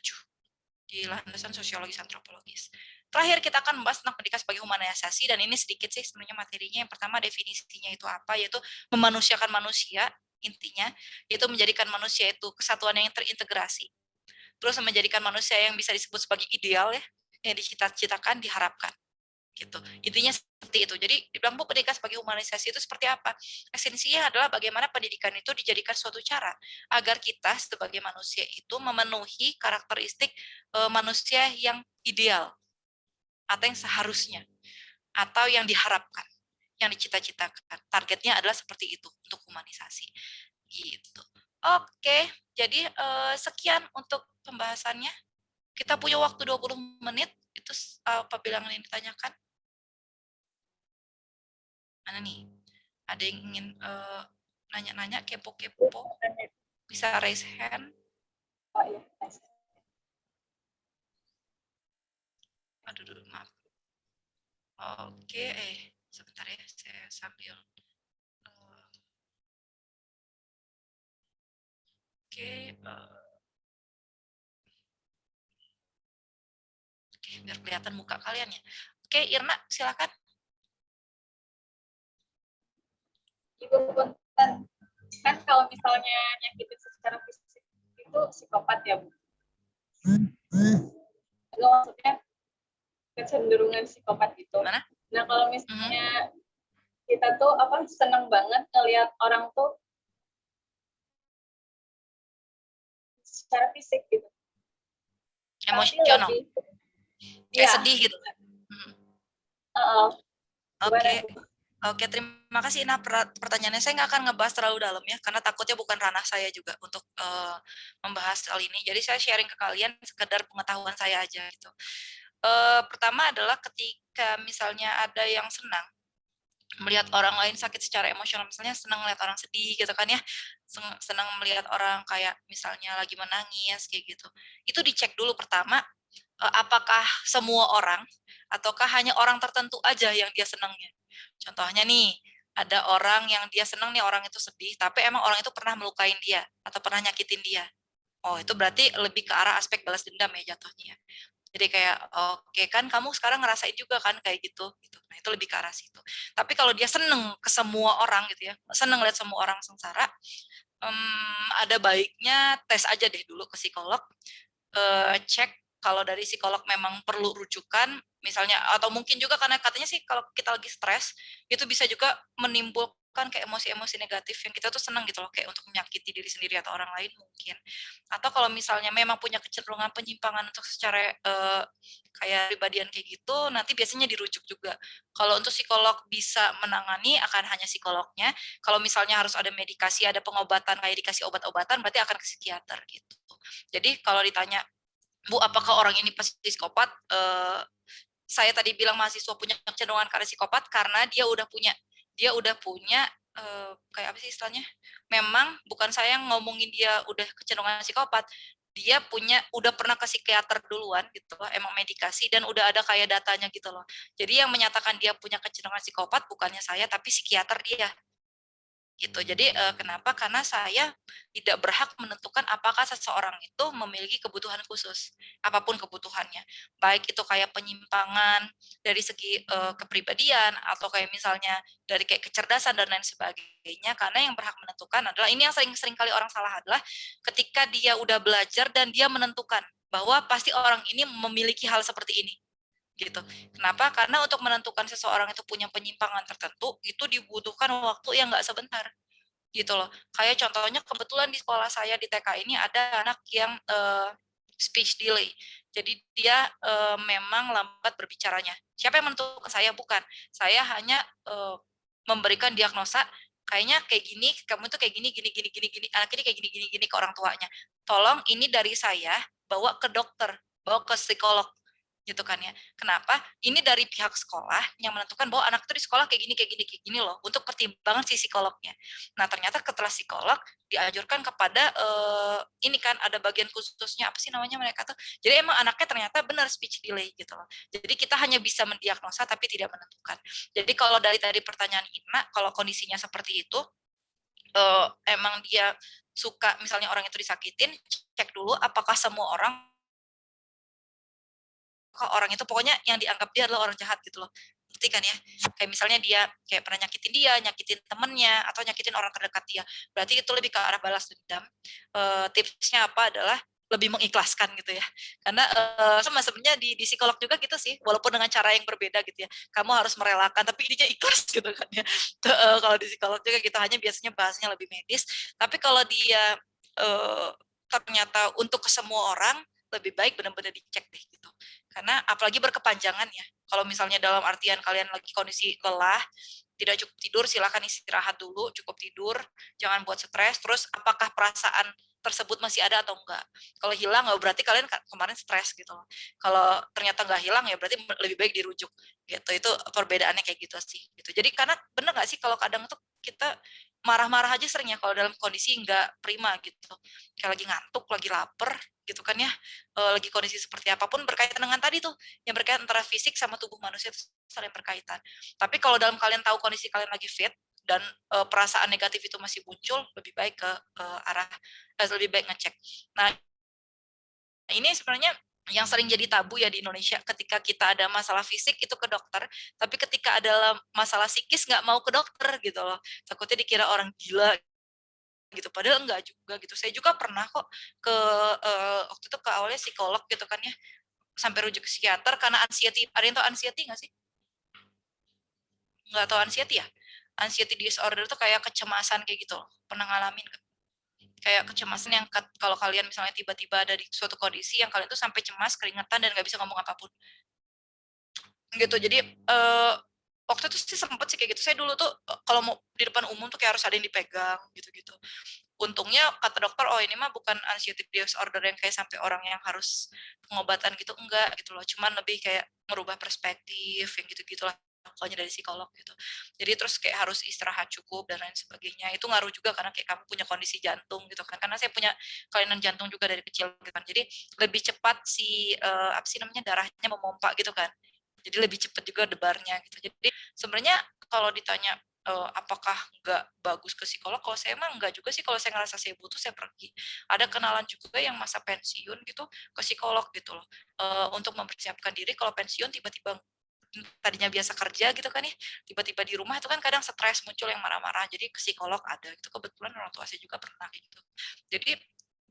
S1: di landasan sosiologis antropologis. Terakhir kita akan membahas tentang pendidikan sebagai humanisasi, dan ini sedikit sih sebenarnya materinya. Yang pertama definisinya itu apa, yaitu memanusiakan manusia, intinya yaitu menjadikan manusia itu kesatuan yang terintegrasi, terus menjadikan manusia yang bisa disebut sebagai ideal ya, yang dicita-citakan, diharapkan gitu. Intinya seperti itu. Jadi dibilang Bu, pendidikan sebagai humanisasi itu seperti apa? Esensinya adalah bagaimana pendidikan itu dijadikan suatu cara agar kita sebagai manusia itu memenuhi karakteristik manusia yang ideal atau yang seharusnya atau yang diharapkan, yang dicita-citakan. Targetnya adalah seperti itu untuk humanisasi. Gitu. Oke, jadi sekian untuk pembahasannya. Kita punya waktu 20 menit. Itu apabila yang ditanyakan. Mana nih? Ada yang ingin nanya-nanya, kepo-kepo? Bisa raise hand. Aduh, maaf. Oke, sebentar ya, saya sambil. Oke, biar kelihatan muka kalian ya. Oke, Irna, silakan.
S7: Ibu punten, kan kalau misalnya nyakitin secara fisik itu psikopat ya Bu? Kalau maksudnya kecenderungan psikopat gitu.
S1: Mana?
S7: Nah kalau misalnya kita tuh seneng banget ngelihat orang tuh secara fisik gitu.
S1: Emosional. Kayak
S7: ya,
S1: sedih gitu. Oke. Oke, terima kasih Ina pertanyaannya. Saya nggak akan ngebahas terlalu dalam ya, karena takutnya bukan ranah saya juga untuk membahas hal ini. Jadi saya sharing ke kalian sekedar pengetahuan saya aja gitu. Pertama adalah ketika misalnya ada yang senang melihat orang lain sakit secara emosional, misalnya senang melihat orang sedih gitu kan ya, senang melihat orang kayak misalnya lagi menangis kayak gitu. Itu dicek dulu pertama, apakah semua orang ataukah hanya orang tertentu aja yang dia senangnya. Contohnya nih, ada orang yang dia senang nih orang itu sedih, tapi emang orang itu pernah melukain dia atau pernah nyakitin dia. Oh, itu berarti lebih ke arah aspek balas dendam ya jatuhnya. Jadi kayak, oke kan kamu sekarang ngerasain juga kan kayak gitu. Nah, itu lebih ke arah situ. Tapi kalau dia seneng ke semua orang gitu ya, seneng lihat semua orang sengsara, ada baiknya tes aja deh dulu ke psikolog, cek kalau dari psikolog memang perlu rujukan, misalnya, atau mungkin juga karena katanya sih kalau kita lagi stres, itu bisa juga menimbulkan kayak emosi-emosi negatif yang kita tuh senang gitu loh, kayak untuk menyakiti diri sendiri atau orang lain mungkin. Atau kalau misalnya memang punya kecenderungan penyimpangan untuk secara kayak pribadian kayak gitu, nanti biasanya dirujuk juga. Kalau untuk psikolog bisa menangani, akan hanya psikolognya. Kalau misalnya harus ada medikasi, ada pengobatan, kayak dikasih obat-obatan, berarti akan ke psikiater gitu. Jadi kalau ditanya, Bu, apakah orang ini pasti psikopat? Saya tadi bilang mahasiswa punya kecenderungan ke psikopat karena dia udah punya kayak apa sih istilahnya? Memang bukan saya yang ngomongin dia udah kecenderungan psikopat. Dia udah pernah ke psikiater duluan gitu loh, emang medikasi dan udah ada kayak datanya gitu loh. Jadi yang menyatakan dia punya kecenderungan psikopat bukannya saya tapi psikiater dia. Gitu. Jadi kenapa? Karena saya tidak berhak menentukan apakah seseorang itu memiliki kebutuhan khusus, apapun kebutuhannya. Baik itu kayak penyimpangan dari segi kepribadian atau kayak misalnya dari kayak kecerdasan dan lain sebagainya. Karena yang berhak menentukan adalah ini yang sering kali orang salah adalah ketika dia udah belajar dan dia menentukan bahwa pasti orang ini memiliki hal seperti ini. Gitu. Kenapa? Karena untuk menentukan seseorang itu punya penyimpangan tertentu, itu dibutuhkan waktu yang nggak sebentar. Gitu loh. Kayak contohnya kebetulan di sekolah saya di TK ini ada anak yang speech delay. Jadi dia memang lambat berbicaranya. Siapa yang menentukan? Saya bukan. Saya hanya memberikan diagnosa, kayaknya kayak gini, kamu tuh kayak gini, anak ini kayak gini ke orang tuanya. Tolong ini dari saya, bawa ke dokter, bawa ke psikolog. Gitu kan ya. Kenapa? Ini dari pihak sekolah yang menentukan bahwa anak itu di sekolah kayak gini loh, untuk pertimbangan si psikolognya. Nah, ternyata setelah psikolog dianjurkan kepada ini kan ada bagian khususnya apa sih namanya mereka tuh. Jadi emang anaknya ternyata benar speech delay gitu loh. Jadi kita hanya bisa mendiagnosa tapi tidak menentukan. Jadi kalau dari tadi pertanyaan Ina, kalau kondisinya seperti itu, emang dia suka misalnya orang itu disakitin, cek dulu apakah semua orang itu pokoknya yang dianggap dia adalah orang jahat gitu loh. Ngerti kan ya? Kayak misalnya dia kayak pernah nyakitin temennya atau nyakitin orang terdekat dia. Berarti itu lebih ke arah balas dendam. Tipsnya apa adalah lebih mengikhlaskan gitu ya. Karena sama sebenarnya di psikolog juga gitu sih, walaupun dengan cara yang berbeda gitu ya. Kamu harus merelakan tapi intinya ikhlas gitu kan ya. Kalau di psikolog juga kita hanya biasanya bahasnya lebih medis, tapi kalau dia ternyata untuk ke semua orang lebih baik benar-benar dicek deh gitu. Karena apalagi berkepanjangan ya. Kalau misalnya dalam artian kalian lagi kondisi lelah, tidak cukup tidur, silakan istirahat dulu, cukup tidur, jangan buat stres. Terus apakah perasaan tersebut masih ada atau enggak? Kalau hilang, berarti kalian kemarin stres gitu. Kalau ternyata enggak hilang, ya berarti lebih baik dirujuk. Gitu. Itu perbedaannya kayak gitu sih. Gitu. Jadi karena bener nggak sih kalau kadang tuh kita marah-marah aja seringnya kalau dalam kondisi nggak prima gitu. Kayak lagi ngantuk, lagi lapar, gitu kan ya, lagi kondisi seperti apapun berkaitan dengan tadi tuh, yang berkaitan antara fisik sama tubuh manusia itu saling berkaitan. Tapi kalau dalam kalian tahu kondisi kalian lagi fit dan perasaan negatif itu masih muncul, lebih baik ke lebih baik ngecek. Nah, ini sebenarnya yang sering jadi tabu ya di Indonesia, ketika kita ada masalah fisik itu ke dokter, tapi ketika ada masalah psikis nggak mau ke dokter gitu loh, takutnya dikira orang gila gitu, padahal enggak juga gitu. Saya juga pernah kok ke waktu itu ke awalnya psikolog gitu kan ya, sampai rujuk ke psikiater karena anxiety. Ada yang tahu anxiety nggak sih? Nggak tahu anxiety ya? Anxiety disorder itu kayak kecemasan kayak gitu loh. Pernah ngalamin nggak? Kayak kecemasan yang kalau kalian misalnya tiba-tiba ada di suatu kondisi yang kalian tuh sampai cemas, keringetan, dan nggak bisa ngomong apapun. Gitu, jadi waktu itu sih sempet sih kayak gitu. Saya dulu tuh kalau mau di depan umum tuh kayak harus ada yang dipegang gitu-gitu. Untungnya kata dokter, oh ini mah bukan anxiety disorder yang kayak sampai orang yang harus pengobatan gitu, enggak gitu loh. Cuman lebih kayak merubah perspektif yang gitu-gitu lah pokoknya dari psikolog gitu. Jadi terus kayak harus istirahat cukup dan lain sebagainya. Itu ngaruh juga karena kayak kamu punya kondisi jantung gitu kan. Karena saya punya kelainan jantung juga dari kecil gitu kan. Jadi lebih cepat si apa sih namanya darahnya memompa gitu kan. Jadi lebih cepat juga debarnya gitu. Jadi sebenarnya kalau ditanya apakah nggak bagus ke psikolog, kalau saya emang nggak juga sih. Kalau saya ngerasa saya butuh, saya pergi. Ada kenalan juga yang masa pensiun gitu ke psikolog gitu loh, untuk mempersiapkan diri kalau pensiun tiba-tiba tadinya biasa kerja gitu kan ya, tiba-tiba di rumah itu kan kadang stres, muncul yang marah-marah, jadi ke psikolog ada gitu. Kebetulan orang tua saya juga pernah gitu. Jadi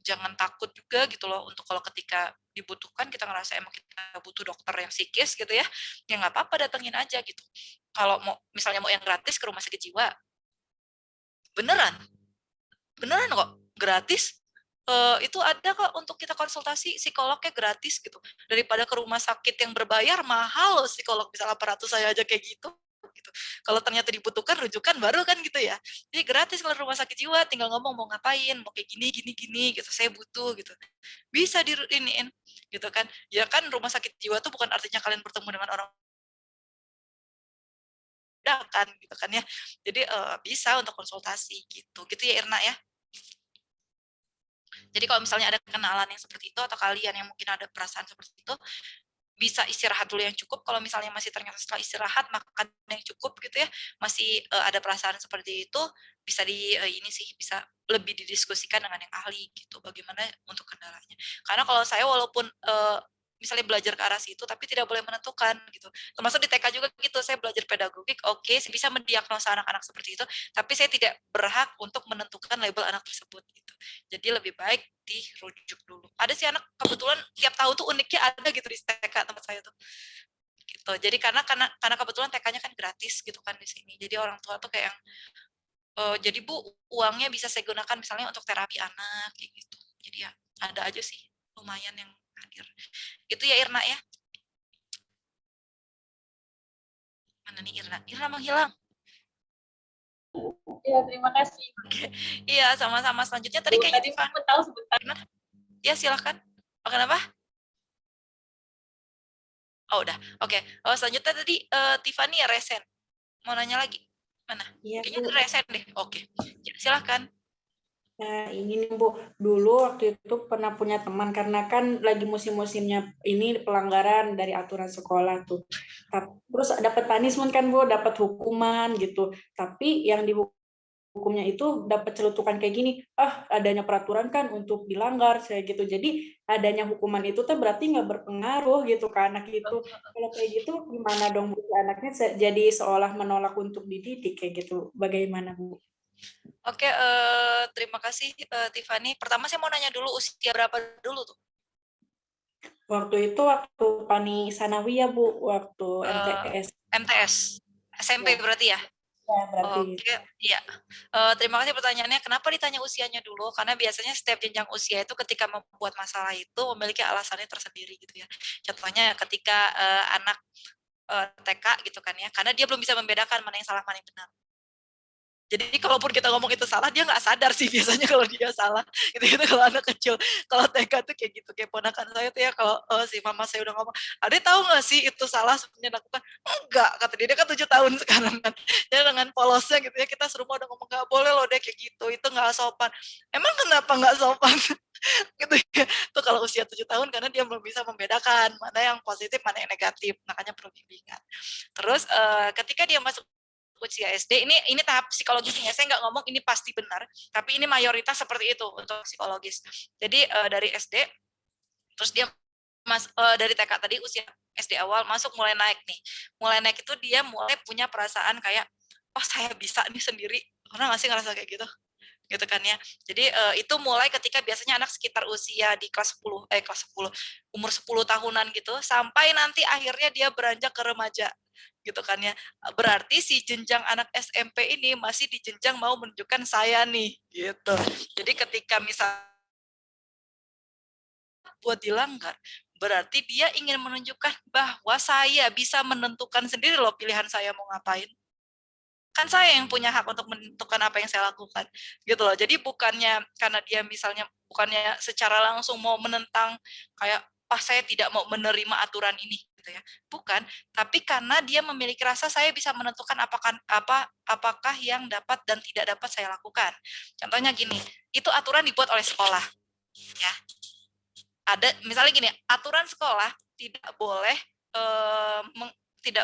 S1: jangan takut juga gitu loh untuk kalau ketika dibutuhkan kita ngerasa emang kita butuh dokter yang psikis gitu ya nggak apa-apa datengin aja gitu. Kalau mau misalnya mau yang gratis ke rumah sakit jiwa, beneran kok gratis. Itu ada kok untuk kita konsultasi psikolognya gratis gitu. Daripada ke rumah sakit yang berbayar mahal loh psikolog, misalnya aparatus saya aja kayak gitu. Kalau ternyata dibutuhkan rujukan baru kan gitu ya. Jadi gratis kalau rumah sakit jiwa, tinggal ngomong mau ngapain, mau kayak gini gitu, saya butuh gitu. Bisa di iniin gitu kan. Ya kan rumah sakit jiwa tuh bukan artinya kalian bertemu dengan orang kan gitu kan ya. Jadi bisa untuk konsultasi gitu. Gitu ya Irna ya. Jadi kalau misalnya ada kenalan yang seperti itu atau kalian yang mungkin ada perasaan seperti itu, bisa istirahat dulu yang cukup. Kalau misalnya masih ternyata setelah istirahat makan yang cukup gitu ya, masih ada perasaan seperti itu, bisa ini sih bisa lebih didiskusikan dengan yang ahli gitu. Bagaimana untuk kendalanya. Karena kalau saya walaupun misalnya belajar ke arah situ, tapi tidak boleh menentukan gitu. Termasuk di TK juga gitu, saya belajar pedagogik, oke, saya bisa mendiagnosa anak-anak seperti itu, tapi saya tidak berhak untuk menentukan label anak tersebut gitu. Jadi lebih baik dirujuk dulu. Ada sih anak kebetulan tiap tahun tuh uniknya ada gitu di TK tempat saya tuh. Gitu. Jadi karena kebetulan TK-nya kan gratis gitu kan di sini. Jadi orang tua tuh kayak yang jadi Bu, uangnya bisa saya gunakan misalnya untuk terapi anak kayak gitu. Jadi ya ada aja sih lumayan yang hadir. Itu ya Irna ya. Mana nih Irna? Irna menghilang.
S7: Ya, terima kasih.
S1: Oke. Iya, sama-sama. Selanjutnya tadi kayaknya Tiffany.
S7: Aku tahu sebentar.
S1: Ya, silakan. Oh, kenapa? Oh, udah. Oke. Oh, selanjutnya tadi Tiffany ya resen. Mau nanya lagi? Mana?
S6: Iya,
S1: Kayaknya
S6: Bu.
S1: resen deh. Oke. Ya, silakan.
S6: Nah, ini nih Bu, dulu waktu itu pernah punya teman karena kan lagi musim-musimnya ini pelanggaran dari aturan sekolah tuh. Terus dapat punishment kan Bu, dapat hukuman gitu. Tapi yang dihukumnya itu dapat celutukan kayak gini, adanya peraturan kan untuk dilanggar saya gitu. Jadi adanya hukuman itu tuh berarti nggak berpengaruh gitu ke anak itu. Kalau kayak gitu gimana dong Bu? Anaknya jadi seolah menolak untuk dididik kayak gitu. Bagaimana Bu?
S1: Oke, terima kasih Tiffany. Pertama saya mau nanya dulu usia berapa dulu tuh?
S6: Waktu Pani Sanawiyah Bu, waktu MTS.
S1: MTS, SMP
S6: Ya.
S1: berarti ya?
S6: Ya, berarti.
S1: Oke, iya. Terima kasih pertanyaannya. Kenapa ditanya usianya dulu? Karena biasanya setiap jenjang usia itu ketika membuat masalah itu memiliki alasannya tersendiri gitu ya. Contohnya ketika anak TK gitu kan ya, karena dia belum bisa membedakan mana yang salah mana yang benar. Jadi kalaupun kita ngomong itu salah, dia nggak sadar sih biasanya kalau dia salah. Gitu kalau anak kecil. Kalau TK tuh kayak gitu. Kayak ponakan saya tuh ya, kalau si mama saya udah ngomong, Ade tahu nggak sih itu salah sebenarnya lakukan? Enggak, kata dia kan 7 tahun sekarang kan. Dia dengan polosnya gitu ya, kita seru udah ngomong, nggak boleh loh deh kayak gitu, itu nggak sopan. Emang kenapa nggak sopan? Gitu ya. Tuh kalau usia 7 tahun, karena dia belum bisa membedakan mana yang positif, mana yang negatif. Makanya perlu bimbingan. Terus ketika dia masuk usia SD, ini tahap psikologisnya, saya nggak ngomong ini pasti benar, tapi ini mayoritas seperti itu untuk psikologis. Jadi dari SD, terus dia dari TK tadi usia SD awal masuk mulai naik nih, mulai naik itu dia mulai punya perasaan kayak, oh saya bisa nih sendiri, orang nggak sih ngerasa kayak gitu kan ya. Jadi itu mulai ketika biasanya anak sekitar usia di kelas 10, umur 10 tahunan gitu, sampai nanti akhirnya dia beranjak ke remaja gitu kan ya. Berarti si jenjang anak SMP ini masih di jenjang mau menunjukkan saya nih gitu. Jadi ketika misal buat dilanggar, berarti dia ingin menunjukkan bahwa saya bisa menentukan sendiri loh pilihan saya mau ngapain. Kan saya yang punya hak untuk menentukan apa yang saya lakukan gitu loh. Jadi bukannya karena dia misalnya bukannya secara langsung mau menentang kayak saya tidak mau menerima aturan ini gitu ya. Bukan, tapi karena dia memiliki rasa saya bisa menentukan apakah yang dapat dan tidak dapat saya lakukan. Contohnya gini, itu aturan dibuat oleh sekolah ya. Ada misalnya gini, aturan sekolah tidak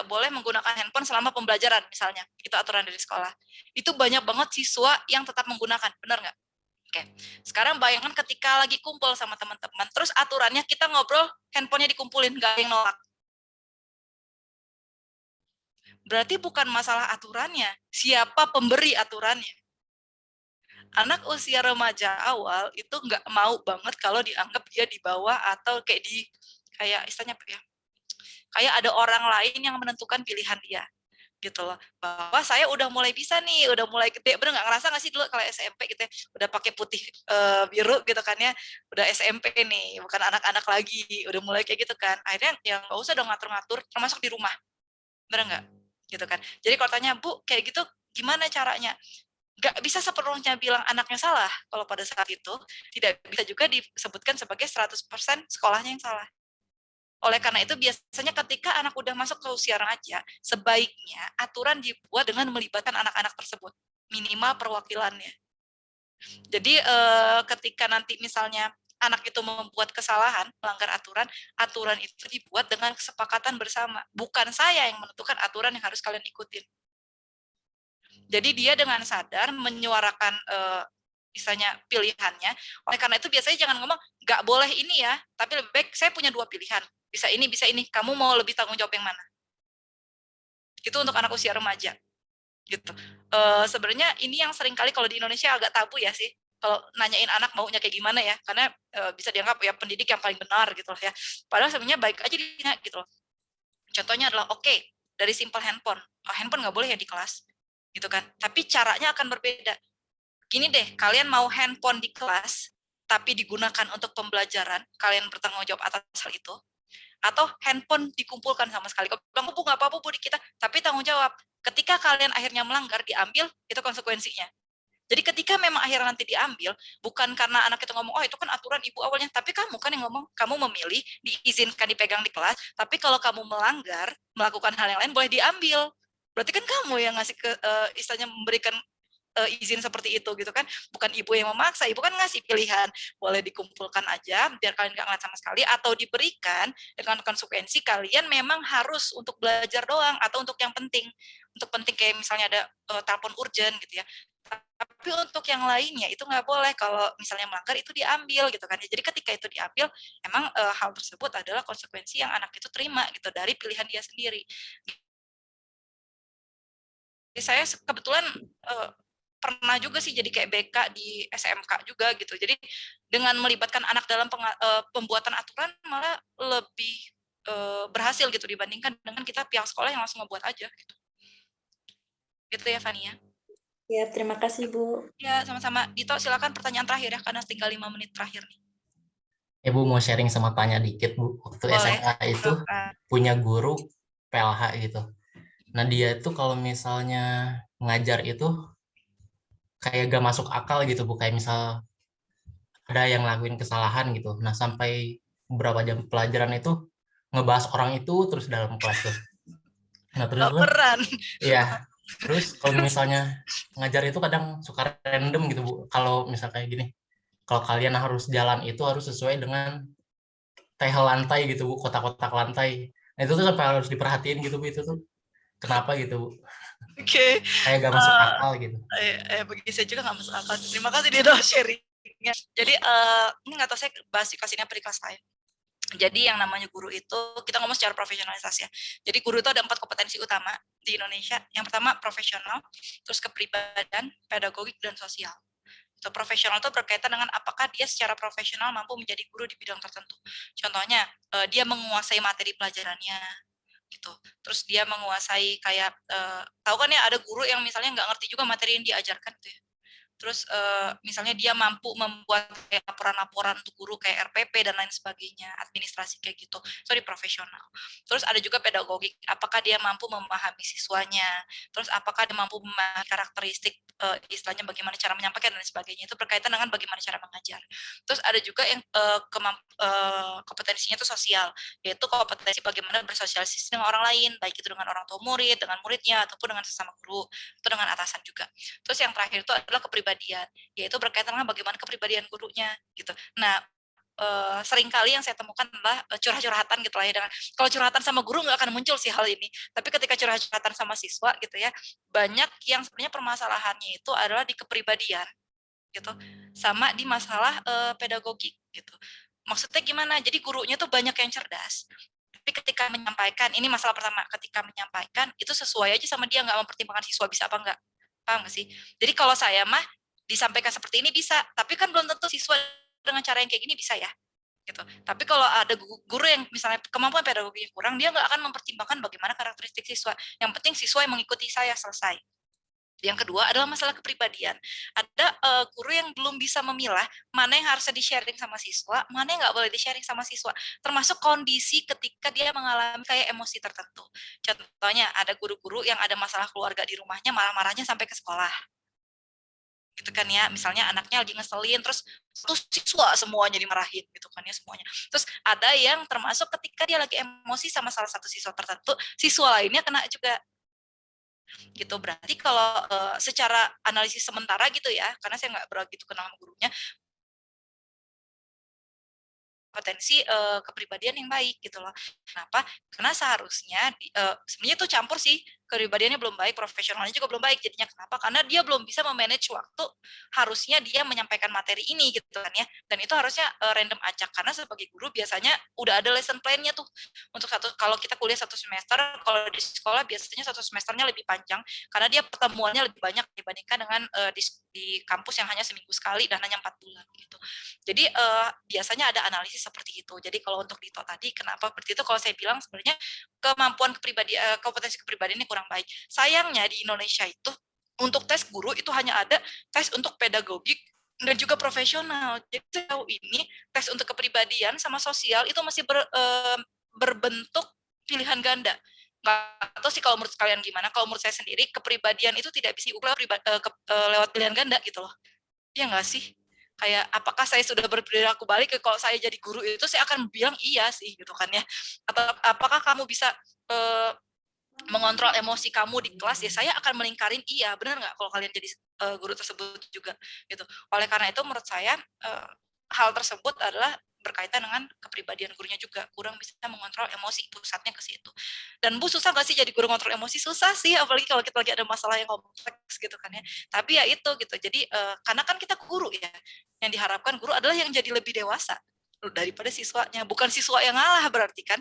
S1: boleh menggunakan handphone selama pembelajaran misalnya, itu aturan dari sekolah. Itu banyak banget siswa yang tetap menggunakan, benar nggak? Oke, sekarang bayangkan ketika lagi kumpul sama teman-teman, terus aturannya kita ngobrol, handphonenya dikumpulin, nggak yang nolak. Berarti bukan masalah aturannya, siapa pemberi aturannya. Anak usia remaja awal itu nggak mau banget kalau dianggap dia di bawah atau kayak istilahnya apa ya? Kayak ada orang lain yang menentukan pilihan dia gitu loh, bahwa saya udah mulai bisa nih, udah mulai gede, bener nggak ngerasa nggak sih dulu kalau SMP gitu ya, udah pakai putih biru gitu kan ya, udah SMP nih, bukan anak-anak lagi, udah mulai kayak gitu kan, akhirnya yang nggak usah dong ngatur-ngatur, termasuk di rumah, bener nggak? Gitu kan. Jadi kalau tanya, Bu, kayak gitu gimana caranya? Nggak bisa sepenuhnya bilang anaknya salah, kalau pada saat itu, tidak bisa juga disebutkan sebagai 100% sekolahnya yang salah. Oleh karena itu biasanya ketika anak udah masuk ke usia remaja, sebaiknya aturan dibuat dengan melibatkan anak-anak tersebut, minimal perwakilannya. Jadi ketika nanti misalnya anak itu membuat kesalahan, melanggar aturan, aturan itu dibuat dengan kesepakatan bersama. Bukan saya yang menentukan aturan yang harus kalian ikutin. Jadi dia dengan sadar menyuarakan misalnya pilihannya. Oleh karena itu biasanya jangan ngomong, nggak boleh ini ya, tapi lebih baik saya punya 2 pilihan. Bisa ini, kamu mau lebih tanggung jawab yang mana? Itu untuk anak usia remaja. Gitu. Sebenarnya ini yang sering kali kalau di Indonesia agak tabu ya sih. Kalau nanyain anak maunya kayak gimana ya, karena bisa dianggap ya pendidik yang paling benar gitu loh ya. Padahal sebenarnya baik aja ditanya gitu loh. Contohnya adalah oke, dari simple handphone. Handphone nggak boleh ya di kelas. Gitu kan. Tapi caranya akan berbeda. Gini deh, kalian mau handphone di kelas, tapi digunakan untuk pembelajaran, kalian bertanggung jawab atas hal itu, atau handphone dikumpulkan sama sekali. Kalau bilang, Bu, nggak apa-apa, Bu, di kita, tapi tanggung jawab. Ketika kalian akhirnya melanggar, diambil, itu konsekuensinya. Jadi ketika memang akhirnya nanti diambil, bukan karena anak itu ngomong, oh itu kan aturan ibu awalnya, tapi kamu kan yang ngomong, kamu memilih, diizinkan dipegang di kelas, tapi kalau kamu melanggar, melakukan hal yang lain, boleh diambil. Berarti kan kamu yang ngasih istilahnya memberikan izin seperti itu gitu kan, bukan ibu yang memaksa, ibu kan ngasih pilihan, boleh dikumpulkan aja biar kalian nggak ngeliat sama sekali, atau diberikan dengan konsekuensi kalian memang harus untuk belajar doang atau untuk yang penting kayak misalnya ada telepon urgent gitu ya, tapi untuk yang lainnya itu nggak boleh, kalau misalnya melanggar itu diambil gitu kan. Jadi ketika itu diambil, emang hal tersebut adalah konsekuensi yang anak itu terima gitu dari pilihan dia sendiri. Jadi saya kebetulan pernah juga sih jadi kayak BK di SMK juga gitu. Jadi dengan melibatkan anak dalam pembuatan aturan malah lebih berhasil gitu dibandingkan dengan kita pihak sekolah yang langsung ngebuat aja gitu. Gitu ya Fani ya.
S6: Ya, terima kasih Bu.
S1: Ya, sama-sama. Dito silakan pertanyaan terakhir ya karena tinggal 5 menit terakhir nih.
S5: Ya Bu, mau sharing sama tanya dikit Bu. Waktu
S1: Boleh.
S5: SMA itu punya guru PLH gitu. Nah dia itu kalau misalnya ngajar itu kayak gak masuk akal gitu Bu. Kayak misal ada yang ngelakuin kesalahan gitu. Nah sampai beberapa jam pelajaran itu ngebahas orang itu terus dalam kelas tuh. Nah terus
S1: Baperan.
S5: iya. Terus kalau misalnya ngajar itu kadang suka random gitu Bu. Kalau misal kayak gini, kalau kalian harus jalan itu harus sesuai dengan tehel lantai gitu Bu, kotak-kotak lantai. Nah itu tuh sampai harus diperhatiin gitu Bu, itu tuh kenapa gitu Bu.
S1: Oke.
S5: Kayak gak masuk akal gitu.
S1: Bagi saya juga nggak masuk akal. Terima kasih Dito sharingnya. Jadi ini nggak tahu saya bahas di kelas ini apa di kelas lain. Jadi yang namanya guru itu, kita ngomong secara profesionalisasi ya. Jadi guru itu ada 4 kompetensi utama di Indonesia. Yang pertama profesional, terus kepribadian, pedagogik, dan sosial. Itu profesional itu berkaitan dengan apakah dia secara profesional mampu menjadi guru di bidang tertentu. Contohnya, dia menguasai materi pelajarannya, gitu. Terus dia menguasai kayak, tahu kan ya ada guru yang misalnya nggak ngerti juga materi yang diajarkan gitu ya. Terus misalnya dia mampu membuat kayak laporan-laporan untuk guru kayak RPP dan lain sebagainya, administrasi kayak gitu. So di profesional. Terus ada juga pedagogik, apakah dia mampu memahami siswanya, terus apakah dia mampu memahami karakteristik istilahnya bagaimana cara menyampaikan dan sebagainya. Itu berkaitan dengan bagaimana cara mengajar. Terus ada juga yang kompetensinya itu sosial, yaitu kompetensi bagaimana bersosialisasi dengan orang lain, baik itu dengan orang tua murid, dengan muridnya, ataupun dengan sesama guru, atau dengan atasan juga. Terus yang terakhir itu adalah kepribadian, yaitu berkaitan dengan bagaimana kepribadian gurunya gitu. Nah, seringkali yang saya temukan adalah curhat-curhatan gitu lah ya. Dengan kalau curhatan sama guru nggak akan muncul sih hal ini, tapi ketika curhat-curhatan sama siswa gitu ya, banyak yang sebenarnya permasalahannya itu adalah di kepribadian gitu, sama di masalah pedagogik gitu. Maksudnya gimana? Jadi gurunya tuh banyak yang cerdas, tapi ketika menyampaikan, ini masalah pertama, ketika menyampaikan itu sesuai aja sama dia, nggak mempertimbangkan siswa bisa apa enggak. Paham nggak sih? Jadi kalau saya mah disampaikan seperti ini bisa, tapi kan belum tentu siswa dengan cara yang kayak gini bisa ya. Gitu. Tapi kalau ada guru yang misalnya kemampuan pedagoginya kurang, dia nggak akan mempertimbangkan bagaimana karakteristik siswa. Yang penting siswa yang mengikuti saya, selesai. Yang kedua adalah masalah kepribadian. Ada guru yang belum bisa memilah mana yang harusnya di-sharing sama siswa, mana yang nggak boleh di-sharing sama siswa. Termasuk kondisi ketika dia mengalami kayak emosi tertentu. Contohnya ada guru-guru yang ada masalah keluarga di rumahnya, marah-marahnya sampai ke sekolah. Gitu kan ya, misalnya anaknya lagi ngeselin, terus satu siswa semuanya dimarahin gitu kan ya semuanya. Terus ada yang termasuk ketika dia lagi emosi sama salah satu siswa tertentu, siswa lainnya kena juga. Gitu berarti kalau secara analisis sementara gitu ya, karena saya nggak begitu kenal sama gurunya, potensi kepribadian yang baik gitu loh. Kenapa? Karena seharusnya sebenarnya itu campur sih, kepribadiannya belum baik, profesionalnya juga belum baik. Jadinya kenapa? Karena dia belum bisa memanage waktu, harusnya dia menyampaikan materi ini gitu kan ya. Dan itu harusnya random acak, karena sebagai guru biasanya udah ada lesson plan-nya tuh. Untuk kalau kita kuliah 1 semester, kalau di sekolah biasanya 1 semesternya lebih panjang, karena dia pertemuannya lebih banyak dibandingkan dengan di kampus yang hanya seminggu sekali dan hanya 4 bulan gitu. Jadi biasanya ada analisis seperti itu. Jadi kalau untuk Dito tadi, kenapa seperti itu? Kalau saya bilang sebenarnya kemampuan kepribadian, kompetensi kepribadian ini kurang baik. Sayangnya di Indonesia itu untuk tes guru itu hanya ada tes untuk pedagogik dan juga profesional. Jadi sejauh ini tes untuk kepribadian sama sosial itu masih berbentuk pilihan ganda. Nggak tahu sih kalau menurut kalian gimana. Kalau menurut saya sendiri, kepribadian itu tidak bisa diukur lewat pilihan ganda gitu loh. Iya nggak sih? Kayak apakah saya sudah berperilaku balik, kalau saya jadi guru itu saya akan bilang iya sih gitu kan ya. Atau apakah kamu bisa mengontrol emosi kamu di kelas, ya saya akan melingkarin iya, benar nggak kalau kalian jadi guru tersebut juga gitu. Oleh karena itu menurut saya hal tersebut adalah berkaitan dengan kepribadian gurunya juga, kurang bisa mengontrol emosi, pusatnya ke situ. Dan Bu, susah nggak sih jadi guru ngontrol emosi? Susah sih, apalagi kalau kita lagi ada masalah yang kompleks gitu kan ya. Tapi ya itu gitu, jadi karena kan kita guru ya, yang diharapkan guru adalah yang jadi lebih dewasa daripada siswanya, bukan siswa yang ngalah berarti kan.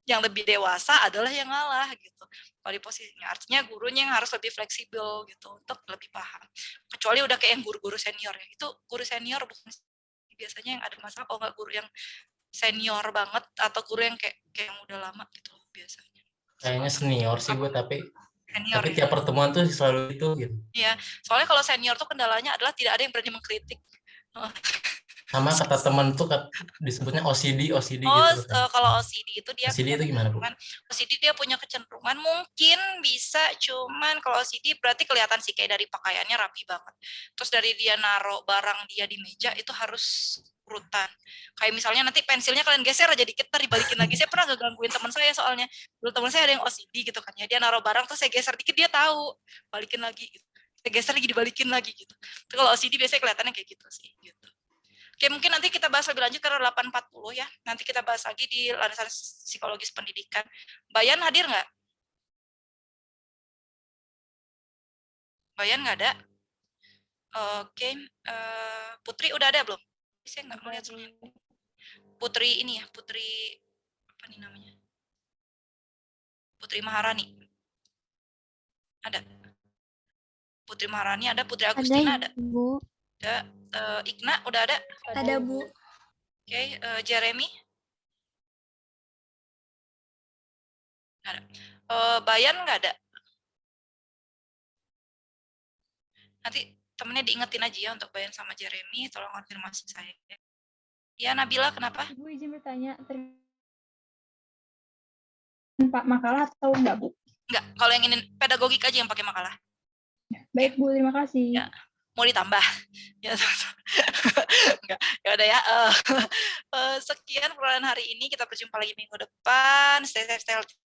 S1: Yang lebih dewasa adalah yang ngalah gitu. Kalau di posisinya, artinya gurunya yang harus lebih fleksibel gitu untuk lebih paham. Kecuali udah kayak yang guru-guru senior ya, itu guru senior bukan biasanya yang ada masalah, kalau nggak guru yang senior banget atau guru yang kayak yang udah lama gitu biasanya.
S5: Kayaknya senior sih Bu, tapi
S1: Senior ya.
S5: tiap pertemuan tuh selalu itu gitu.
S1: Iya, soalnya kalau senior tuh kendalanya adalah tidak ada yang berani mengkritik.
S5: Sama kata teman tuh disebutnya OCD
S1: Oh,
S5: gitu kan.
S1: kalau OCD itu dia
S5: OCD itu gimana Bu?
S1: OCD dia punya kecenderungan mungkin bisa, cuman kalau OCD berarti kelihatan sih kayak dari pakaiannya rapi banget. Terus dari dia naruh barang dia di meja itu harus urutan. Kayak misalnya nanti pensilnya kalian geser aja dikit, ntar dibalikin lagi. Saya pernah gangguin teman saya soalnya. Dulu teman saya ada yang OCD gitu kan ya. Dia naruh barang terus saya geser dikit dia tahu, balikin lagi gitu. Saya geser lagi dibalikin lagi gitu. Itu kalau OCD biasanya kelihatannya kayak gitu sih gitu. Oke, mungkin nanti kita bahas lebih lanjut karena 8.40 ya. Nanti kita bahas lagi di landasan psikologis pendidikan. Bayan hadir nggak? Bayan nggak ada? Oke, Putri udah ada belum? Saya nggak melihat soalnya. Putri ini ya, Putri apa nih namanya? Putri Maharani. Ada. Putri Maharani ada, Putri Agustina ada.
S4: Bu.
S1: Ada. Ikna udah ada?
S4: Ada, Bu.
S1: Oke, Jeremy? Ada. Bayan nggak ada? Nanti temennya diingetin aja ya untuk Bayan sama Jeremy, tolong konfirmasi saya. Ya, Nabila kenapa?
S8: Ibu izin bertanya, Pak makalah atau enggak, Bu?
S1: Enggak, kalau yang ini pedagogik aja yang pakai makalah.
S8: Baik, Bu, terima kasih.
S1: Ya. Mau ditambah? Ya, enggak. Ya udah ya. Sekian perkenalan hari ini, kita berjumpa lagi minggu depan.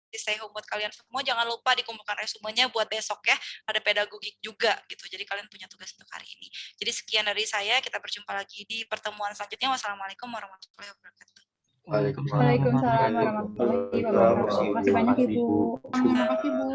S1: Stay home buat kalian semua. Jangan lupa dikumpulkan resumenya buat besok ya. Ada pedagogik juga gitu. Jadi kalian punya tugas untuk hari ini. Jadi sekian dari saya. Kita berjumpa lagi di pertemuan selanjutnya. Wassalamualaikum warahmatullahi wabarakatuh.
S8: Waalaikumsalam warahmatullahi wabarakatuh. Terima kasih banyak, Ibu.
S3: Terima kasih, Bu.